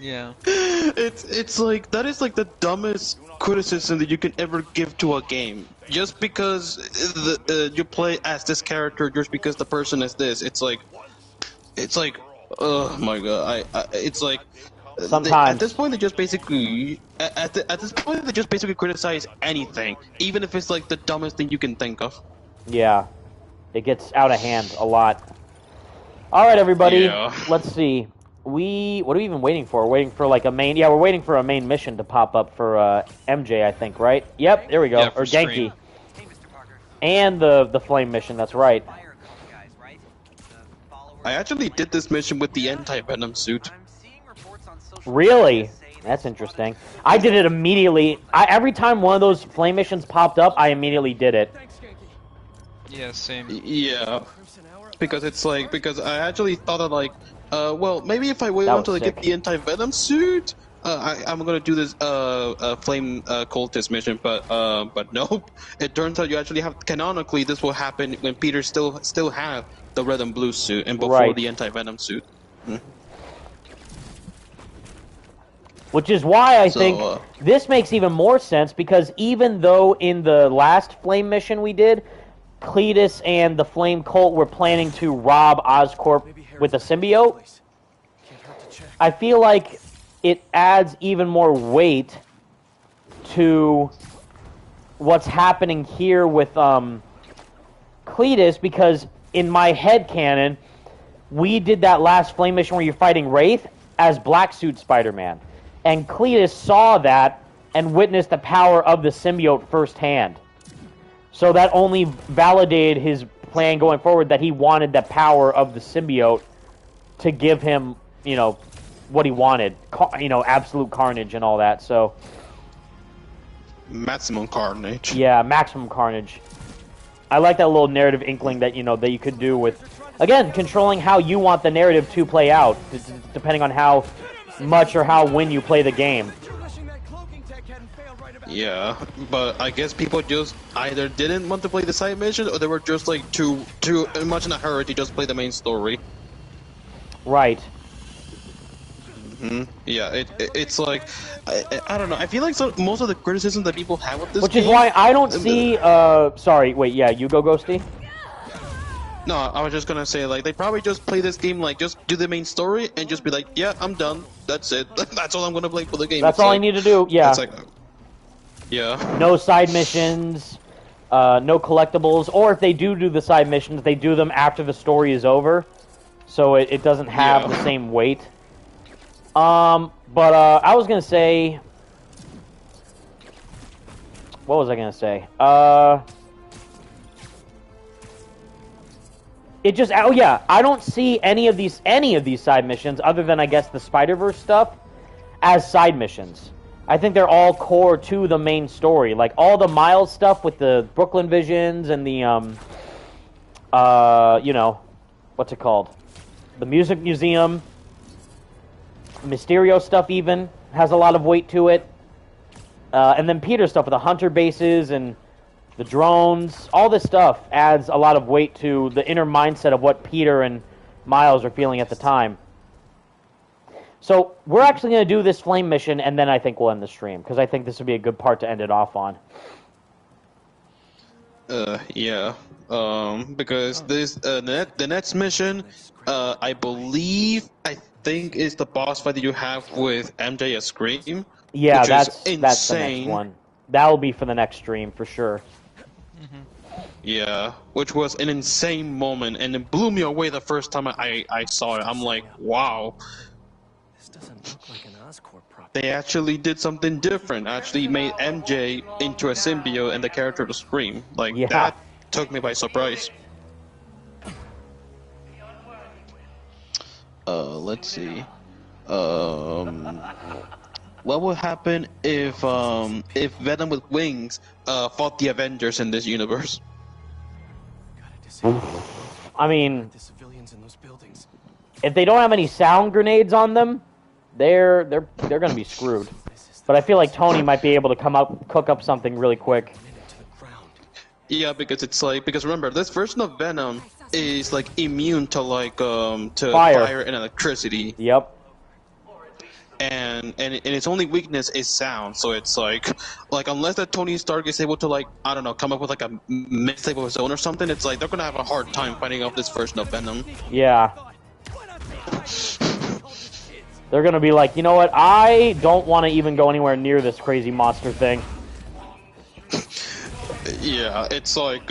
Yeah. It's like, that is like the dumbest criticism that you can ever give to a game. Just because you play as this character, just because the person is this, it's like, oh my god, it's like, Sometimes. At this point, they just basically criticize anything, even if it's like the dumbest thing you can think of. Yeah. It gets out of hand a lot. Alright, everybody. Yeah. Let's see. What are we even waiting for? We're waiting for like a main... Yeah, we're waiting for a main mission to pop up for MJ, I think, right? Yep, there we go. Yeah, or for Genki. stream. And the Flame mission, that's right. I actually did this mission with the anti-Venom suit. Really? That's interesting. I did it immediately. Every time one of those Flame missions popped up, I immediately did it. Yeah, same. Yeah. Because it's like, because I actually thought of like, well, maybe if I wait That until I was get sick. the anti-Venom suit, I'm gonna do this flame cultist mission, but nope. It turns out you actually have, canonically, this will happen when Peter still have the red and blue suit and before Right. the anti-Venom suit. Which is why I So, think this makes even more sense, because even though in the last Flame mission we did, Cletus and the Flame Cult were planning to rob Oscorp with a symbiote, I feel like it adds even more weight to what's happening here with Cletus, because in my headcanon, we did that last Flame mission where you're fighting Wraith as Black Suit Spider-Man. And Cletus saw that and witnessed the power of the symbiote firsthand. So that only validated his plan going forward, that he wanted the power of the symbiote to give him, you know, what he wanted. You know, absolute carnage and all that, so... maximum carnage. Yeah, maximum carnage. I like that little narrative inkling that, you know, that you could do with... Again, controlling how you want the narrative to play out, depending on how much or how when you play the game. Yeah, but I guess people just either didn't want to play the side mission, or they were just like too much in a hurry to just play the main story. Right. Yeah, it's like I don't know. I feel like most of the criticism that people have with this Which game, is why I don't see... sorry, wait, yeah, you go, Ghosty? No, I was just gonna say, like, they probably just play this game, like, just do the main story and just be like, yeah, I'm done. That's it. That's all I'm gonna play for the game. That's It's all like, I need to do, yeah. It's like, yeah. No side missions, no collectibles, or if they do the side missions, they do them after the story is over, so it doesn't have Yeah. the same weight. But I was gonna say... What was I gonna say? It just... Oh, yeah, I don't see any of these side missions, other than, I guess, the Spider-Verse stuff, as side missions. I think they're all core to the main story. Like, all the Miles stuff with the Brooklyn Visions and the, you know, what's it called? The Music Museum. Mysterio stuff even has a lot of weight to it. And then Peter stuff with the Hunter bases and the drones. All this stuff adds a lot of weight to the inner mindset of what Peter and Miles are feeling at the time. So we're actually going to do this flame mission, and then I think we'll end the stream, because I think this would be a good part to end it off on. Yeah. Because the next mission, I think is the boss fight that you have with MJ at Scream. Yeah, which that's is the next insane. one. That will be for the next stream, for sure. Yeah, which was an insane moment, and it blew me away the first time I saw it. I'm like, wow. This doesn't look like an Oscorp prop. They actually did something different. Actually made MJ into a symbiote and the character to Scream. Like, Yeah. that took me by surprise. Let's see. What would happen if Venom with wings fought the Avengers in this universe? I mean, The civilians in those buildings. if they don't have any sound grenades on them, they're going to be screwed. But I feel like Tony might be able to cook up something really quick. To the ground. Yeah, because remember, this version of Venom is like immune to fire and electricity. Yep. And its only weakness is sound, so it's like unless that Tony Stark is able to, like, I don't know, come up with like a mixtape of his own or something, it's like they're gonna have a hard time fighting off this version of Venom. Yeah. They're gonna be like, you know what? I don't want to even go anywhere near this crazy monster thing. Yeah, it's like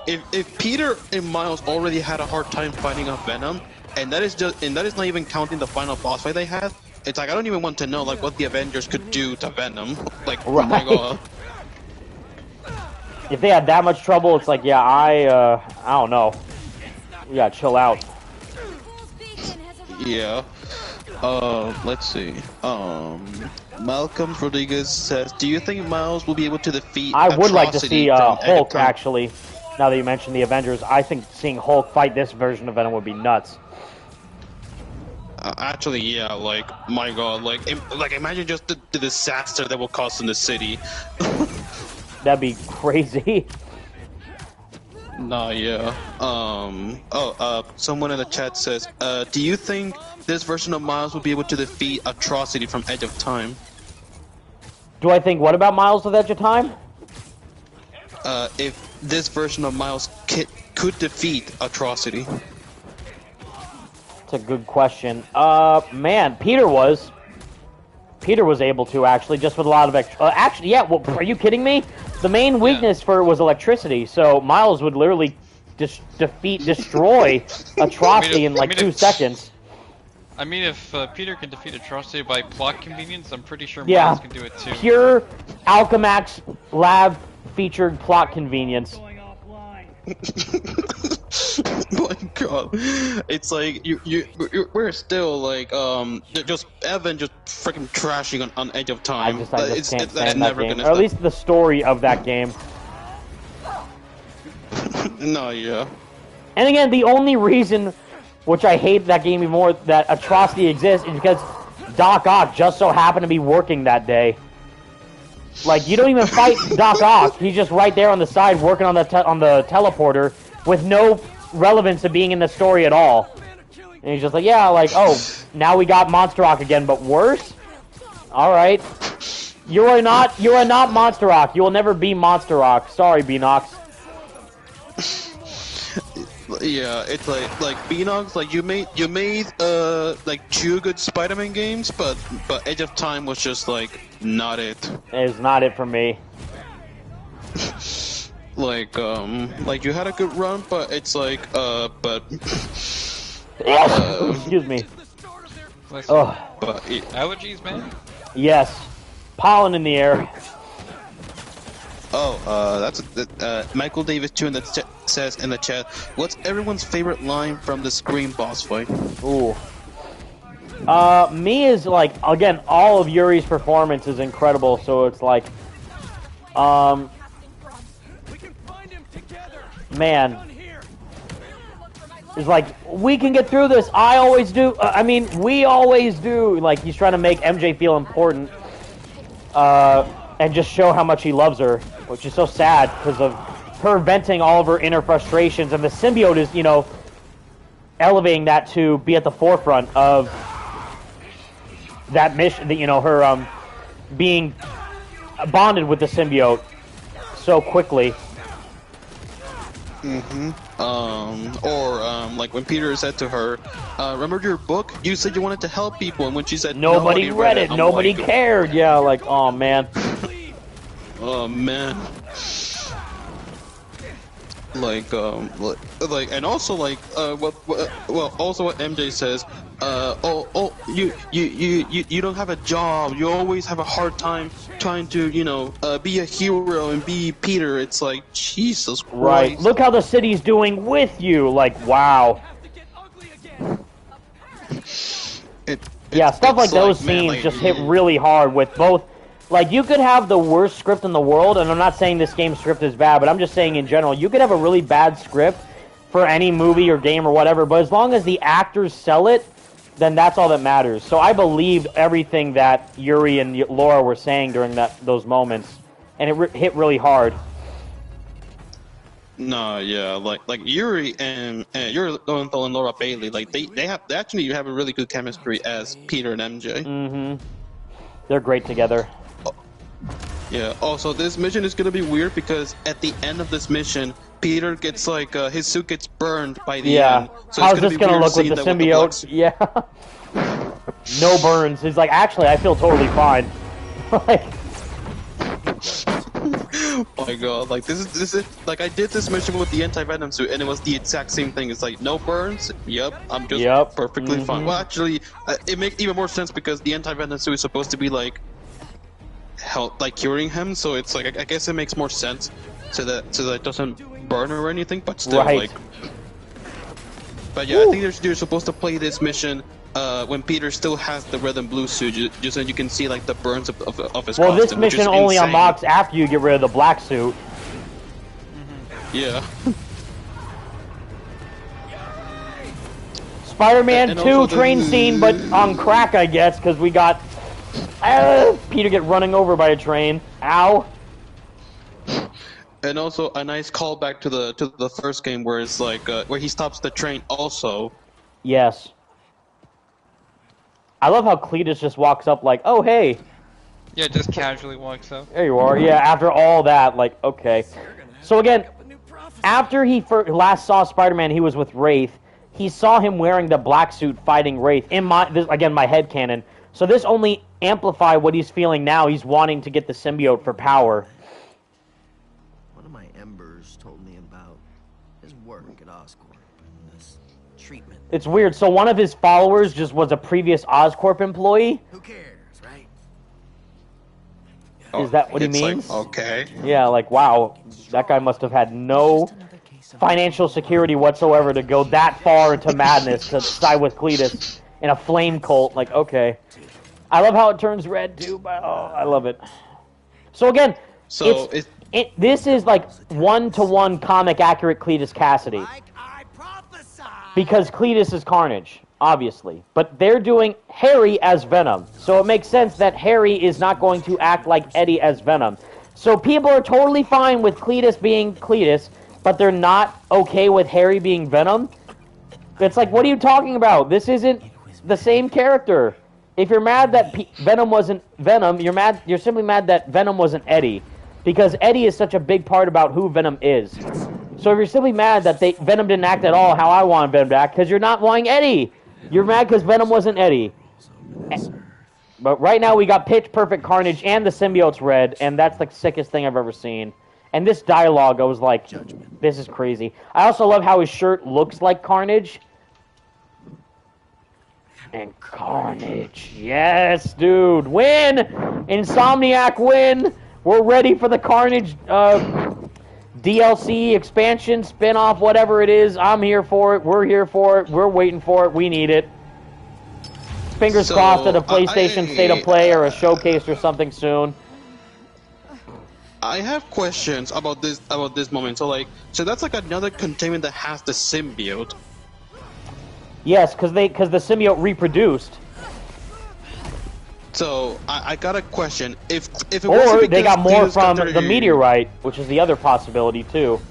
if Peter and Miles already had a hard time fighting off Venom, and that is not even counting the final boss fight they had. It's like I don't even want to know like what the Avengers could do to Venom. Like, oh my god. If they had that much trouble, it's like, yeah, I don't know. We gotta chill out. Yeah. Let's see. Malcolm Rodriguez says, "Do you think Miles will be able to defeat?" I would like to see Atrocity from Hulk, Eggcon? actually. Now that you mentioned the Avengers, I think seeing Hulk fight this version of Venom would be nuts. Actually, yeah. Like, my god. Like imagine just the disaster that will cause in the city. That'd be crazy. Nah, yeah. Someone in the chat says, "Do you think this version of Miles will be able to defeat Atrocity from Edge of Time?" Do I think what about Miles with Edge of Time? If this version of Miles could defeat Atrocity. That's a good question. Man, Peter was able to, actually, just with a lot of actually, yeah, well, are you kidding me? The main weakness for it was electricity, so Miles would literally destroy Atrocity in like 2 seconds. I mean, if Peter can defeat Atrocity by plot convenience, I'm pretty sure Yeah, Miles can do it too. pure Alchemax lab featured plot convenience. My god, it's like we're still like just Evan just freaking trashing on Edge of Time. I just can't That's stand that never game, gonna or at stop. least the story of that game. No, yeah. And again, the only reason, which I hate that game even more, that Atrocity exists is because Doc Ock just so happened to be working that day. Like, you don't even fight Doc Ock. He's just right there on the side working on the teleporter with no relevance to being in the story at all. And he's just like, yeah, like, oh, now we got Monster Rock again, but worse? Alright. You are not Monster Rock. You will never be Monster Rock. Sorry, Beanox. Yeah, it's like Beanox, like you made like 2 good Spider-Man games, but Edge of Time was just like not it. It is not it for me. Like you had a good run, but it's like Excuse me. Ugh. but Allergies, man? Yes. Pollen in the air. That's Michael Davis too says in the chat. What's everyone's favorite line from the Scream boss fight? Ooh. Me is like, again, all of Yuri's performance is incredible, so it's like, man, it's like, we can get through this, I always do, I mean, we always do, like, he's trying to make MJ feel important, and just show how much he loves her, which is so sad, because of her venting all of her inner frustrations, and the symbiote is, you know, elevating that to be at the forefront of that mission. You know, her being bonded with the symbiote so quickly. Like when Peter said to her, remember your book? You said you wanted to help people, and when she said nobody read it, nobody cared. Yeah, like, oh man. Oh man. And also also what MJ says, you don't have a job, you always have a hard time trying to, be a hero and be Peter. It's like, Jesus Christ. Right, look how the city's doing with you, like, wow. Yeah, stuff like those scenes just hit really hard with both. Like, you could have the worst script in the world, and I'm not saying this game's script is bad, but I'm just saying in general, you could have a really bad script for any movie or game or whatever, but as long as the actors sell it, then that's all that matters. So I believed everything that Yuri and Laura were saying during those moments, and it hit really hard. No, yeah, like Yuri and Lowenthal and Laura Bailey, like they actually have a really good chemistry as Peter and MJ. Mm-hmm. They're great together. Yeah, also this mission is gonna be weird because at the end of this mission, Peter gets like, his suit gets burned by the end. So how's this gonna look with the symbiote? Yeah. No burns. He's like, actually, I feel totally fine. Like, oh my god, like this is like, I did this mission with the anti-venom suit and it was the exact same thing. It's like, no burns, yep, I'm just perfectly fine. Well, actually, it makes even more sense because the anti-venom suit is supposed to be like curing him, so it's like, I guess it makes more sense so that it doesn't burn or anything, but still, like. But yeah, I think you're supposed to play this mission when Peter still has the red and blue suit, just so you can see like the burns of his costume. Well, this mission only unlocks after you get rid of the black suit. Yeah. Spider-Man 2 train scene, but on crack, I guess, because we got Peter get running over by a train. Ow. And also a nice callback to the first game where it's like where he stops the train also. Yes. I love how Cletus just walks up like, oh hey. Yeah, just casually walks up. There you are. Yeah, after all that, like, okay. So again, after he last saw Spider-Man, he was with Wraith. He saw him wearing the black suit fighting Wraith. In my headcanon. So this only amplified what he's feeling now. He's wanting to get the symbiote for power. One of my embers told me about his work at Oscorp and this treatment. It's weird. So one of his followers just was a previous Oscorp employee. Who cares, right? Is that what he means? Like, okay. Yeah, like, wow. That guy must have had no financial security whatsoever to go that far into madness to side with Cletus in a flame cult. Like, okay. I love how it turns red, too. But, oh, I love it. So, again, this is like one-to-one comic-accurate Cletus Cassidy. Because Cletus is Carnage, obviously. But they're doing Harry as Venom. So it makes sense that Harry is not going to act like Eddie as Venom. So people are totally fine with Cletus being Cletus, but they're not okay with Harry being Venom. It's like, what are you talking about? This isn't the same character. If you're mad that Venom wasn't Venom, you're simply mad that Venom wasn't Eddie. Because Eddie is such a big part about who Venom is. So if you're simply mad that Venom didn't act at all how I want Venom to act, because you're not wanting Eddie. You're mad because Venom wasn't Eddie. But right now we got pitch perfect Carnage and the symbiote's red, and that's the sickest thing I've ever seen. And this dialogue, I was like, this is crazy. I also love how his shirt looks like Carnage. And Carnage. Yes, dude. Win! Insomniac win! We're ready for the Carnage DLC, expansion, spin-off, whatever it is. I'm here for it. We're here for it. We're waiting for it. We need it. Fingers crossed at a PlayStation State of Play or a showcase or something soon. I have questions about this moment. So that's like another containment that has the symbiote. Yes, because the symbiote reproduced. So I got a question. If it or they got more from the meteorite, which is the other possibility too.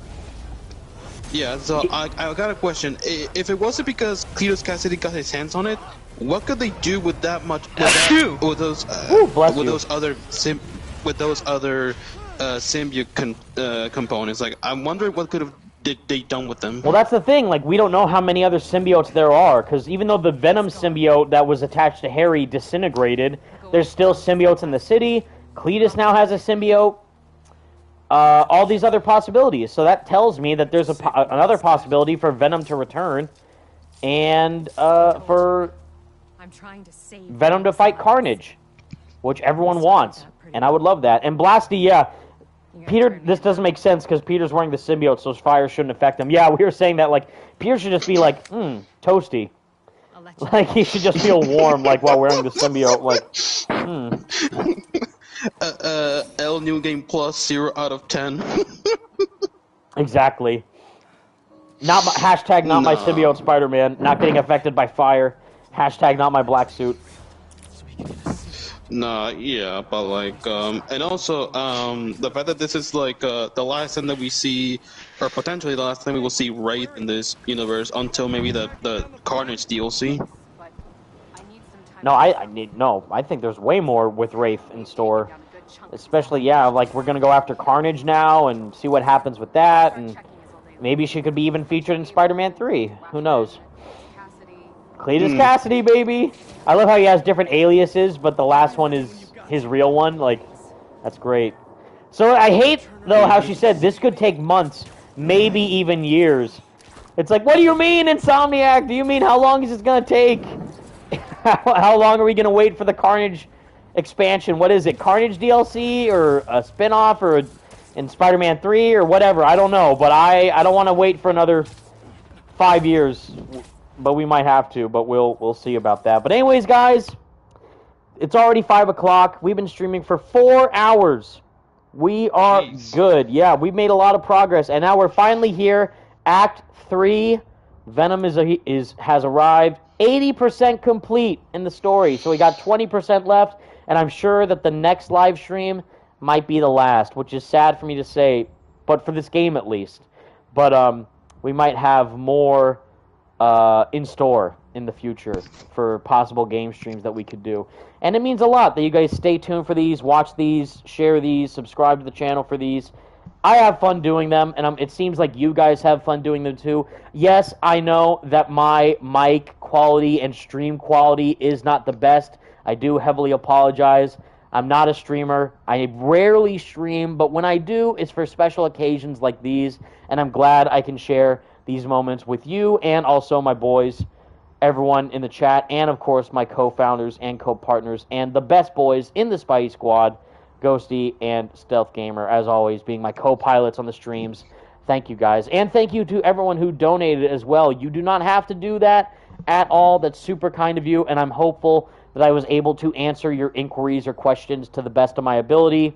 Yeah, so I got a question. If it wasn't because Cletus Cassidy got his hands on it, what could they do with that much? With those Ooh, bless with you. those other symbiote components? Like, I'm wondering what could have they done with them. Well, that's the thing. Like, we don't know how many other symbiotes there are, because even though the Venom symbiote that was attached to Harry disintegrated, there's still symbiotes in the city. Cletus now has a symbiote. All these other possibilities. So that tells me that there's another possibility for Venom to return, and for Venom to fight Carnage, which everyone wants, and I would love that. And Blasty, yeah. Peter, this doesn't make sense because Peter's wearing the symbiote, so his fire shouldn't affect him. Yeah, we were saying that, like, Peter should just be like, toasty. Like, he should just feel warm, like, while wearing the symbiote, like, L New Game Plus 0 out of 10. Exactly. Not my, hashtag not my symbiote Spider-Man, not getting affected by fire. Hashtag not my black suit. Nah, yeah, but like, and also, the fact that this is like, the last time that we see, or potentially the last time we will see Wraith in this universe until maybe the Carnage DLC. No, I think there's way more with Wraith in store. Especially, yeah, like, we're gonna go after Carnage now and see what happens with that, and maybe she could be even featured in Spider-Man 3. Who knows? Cletus Cassidy, baby! I love how he has different aliases, but the last one is his real one. Like, that's great. So I hate, though, how she said this could take months, maybe even years. It's like, what do you mean, Insomniac? Do you mean how long is this gonna take? How long are we gonna wait for the Carnage expansion? What is it, Carnage DLC, or a spin-off, or in Spider-Man 3, or whatever? I don't know, but I don't want to wait for another 5 years. But we might have to, but we'll see about that. But anyways, guys, it's already 5 o'clock. We've been streaming for 4 hours. We are good. Yeah, we've made a lot of progress, and now we're finally here. Act 3, Venom has arrived. 80% complete in the story, so we got 20% left, and I'm sure that the next live stream might be the last, which is sad for me to say, but for this game at least. But we might have more in store in the future for possible game streams that we could do. And it means a lot that you guys stay tuned for these, watch these, share these, subscribe to the channel for these. I have fun doing them, and it seems like you guys have fun doing them too. Yes, I know that my mic quality and stream quality is not the best. I do heavily apologize. I'm not a streamer. I rarely stream, but when I do, it's for special occasions like these, and I'm glad I can share these moments with you and also my boys, everyone in the chat, and of course my co-founders and co-partners and the best boys in the Spidey Squad, Ghosty and Stealth Gamer, as always, being my co-pilots on the streams. Thank you guys. And thank you to everyone who donated as well. You do not have to do that at all. That's super kind of you, and I'm hopeful that I was able to answer your inquiries or questions to the best of my ability.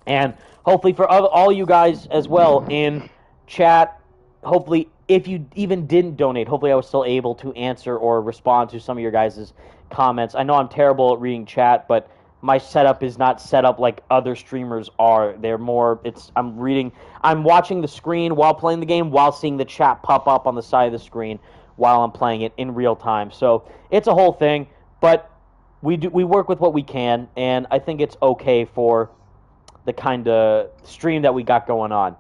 And hopefully for all you guys as well in chat, hopefully, if you even didn't donate, hopefully I was still able to answer or respond to some of your guys' comments. I know I'm terrible at reading chat, but my setup is not set up like other streamers are. They're more, I'm watching the screen while playing the game, while seeing the chat pop up on the side of the screen while I'm playing it in real time. So it's a whole thing, but we work with what we can, and I think it's okay for the kind of stream that we got going on.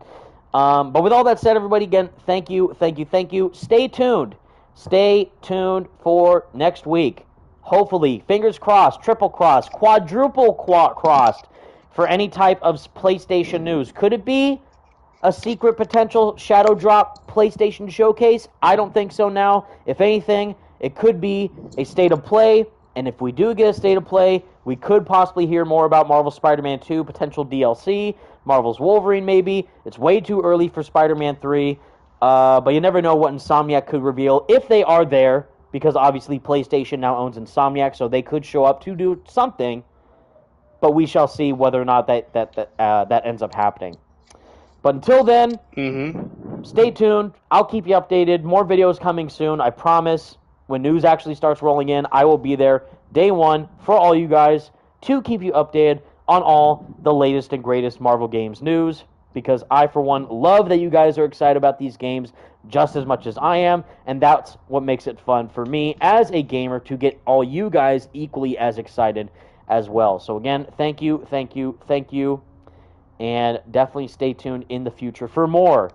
But with all that said, everybody, again, thank you. Stay tuned. Stay tuned for next week. Hopefully, fingers crossed, triple crossed, quadruple crossed for any type of PlayStation news. Could it be a secret potential Shadow Drop PlayStation showcase? I don't think so now. If anything, it could be a state of play. And if we do get a state of play, we could possibly hear more about Marvel Spider-Man 2, potential DLC, Marvel's Wolverine maybe. It's way too early for Spider-Man 3, but you never know what Insomniac could reveal if they are there, because obviously PlayStation now owns Insomniac, so they could show up to do something, but we shall see whether or not that ends up happening. But until then, stay tuned. I'll keep you updated. More videos coming soon, I promise. When news actually starts rolling in, I will be there day one for all you guys to keep you updated on all the latest and greatest Marvel Games news, because I, for one, love that you guys are excited about these games just as much as I am, and that's what makes it fun for me as a gamer to get all you guys equally as excited as well. So again, thank you, thank you, thank you, and definitely stay tuned in the future for more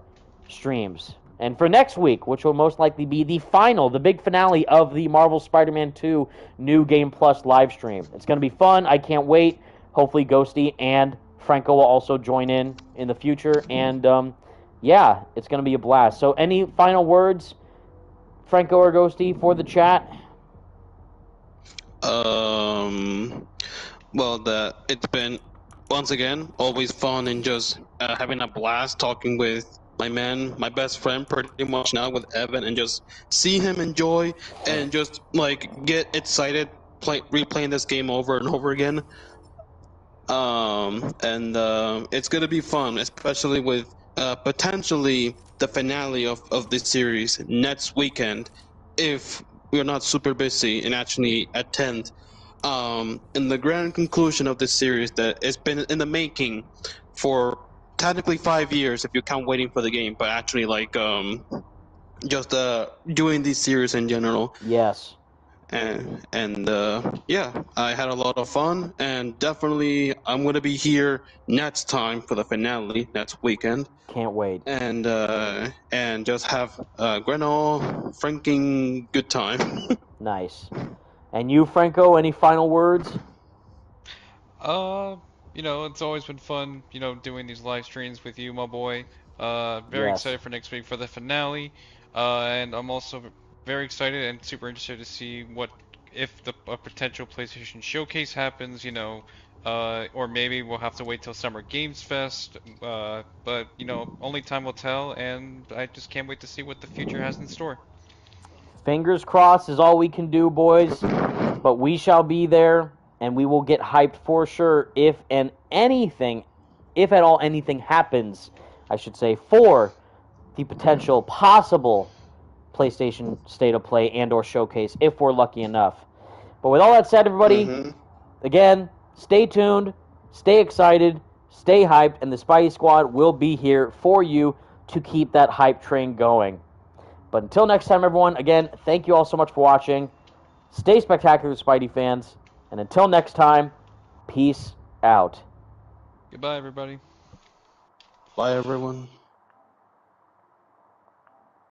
streams. And for next week, which will most likely be the final, the big finale of the Marvel Spider-Man 2 New Game Plus live stream. It's going to be fun. I can't wait. Hopefully Ghosty and Franco will also join in the future. And, yeah, it's going to be a blast. So any final words, Franco or Ghosty, for the chat? Well, it's been, once again, always fun and just having a blast talking with my best friend pretty much now with Evan, and just see him enjoy and just like get excited replaying this game over and over again. And it's gonna be fun, especially with potentially the finale of this series next weekend, if we're not super busy and actually attend. In the grand conclusion of this series that it's been in the making for technically 5 years if you count waiting for the game, but actually like just doing these series in general. Yes. And yeah, I had a lot of fun, and definitely I'm gonna be here next time for the finale next weekend. Can't wait. And just have a grand old franking good time. Nice. And you, Franco, any final words? It's always been fun, doing these live streams with you, my boy. Very Yes. excited for next week for the finale. And I'm also very excited and super interested to see if a potential PlayStation showcase happens, or maybe we'll have to wait till Summer Games Fest. But, only time will tell, and I just can't wait to see what the future has in store. Fingers crossed is all we can do, boys. But we shall be there, and we will get hyped for sure if at all anything happens, I should say, for the potential possible PlayStation State of Play and or showcase if we're lucky enough. But with all that said, everybody, again, stay tuned, stay excited, stay hyped, and the Spidey Squad will be here for you to keep that hype train going. But until next time, everyone, again, thank you all so much for watching. Stay spectacular, Spidey fans. And until next time, peace out. Goodbye, everybody. Bye, everyone.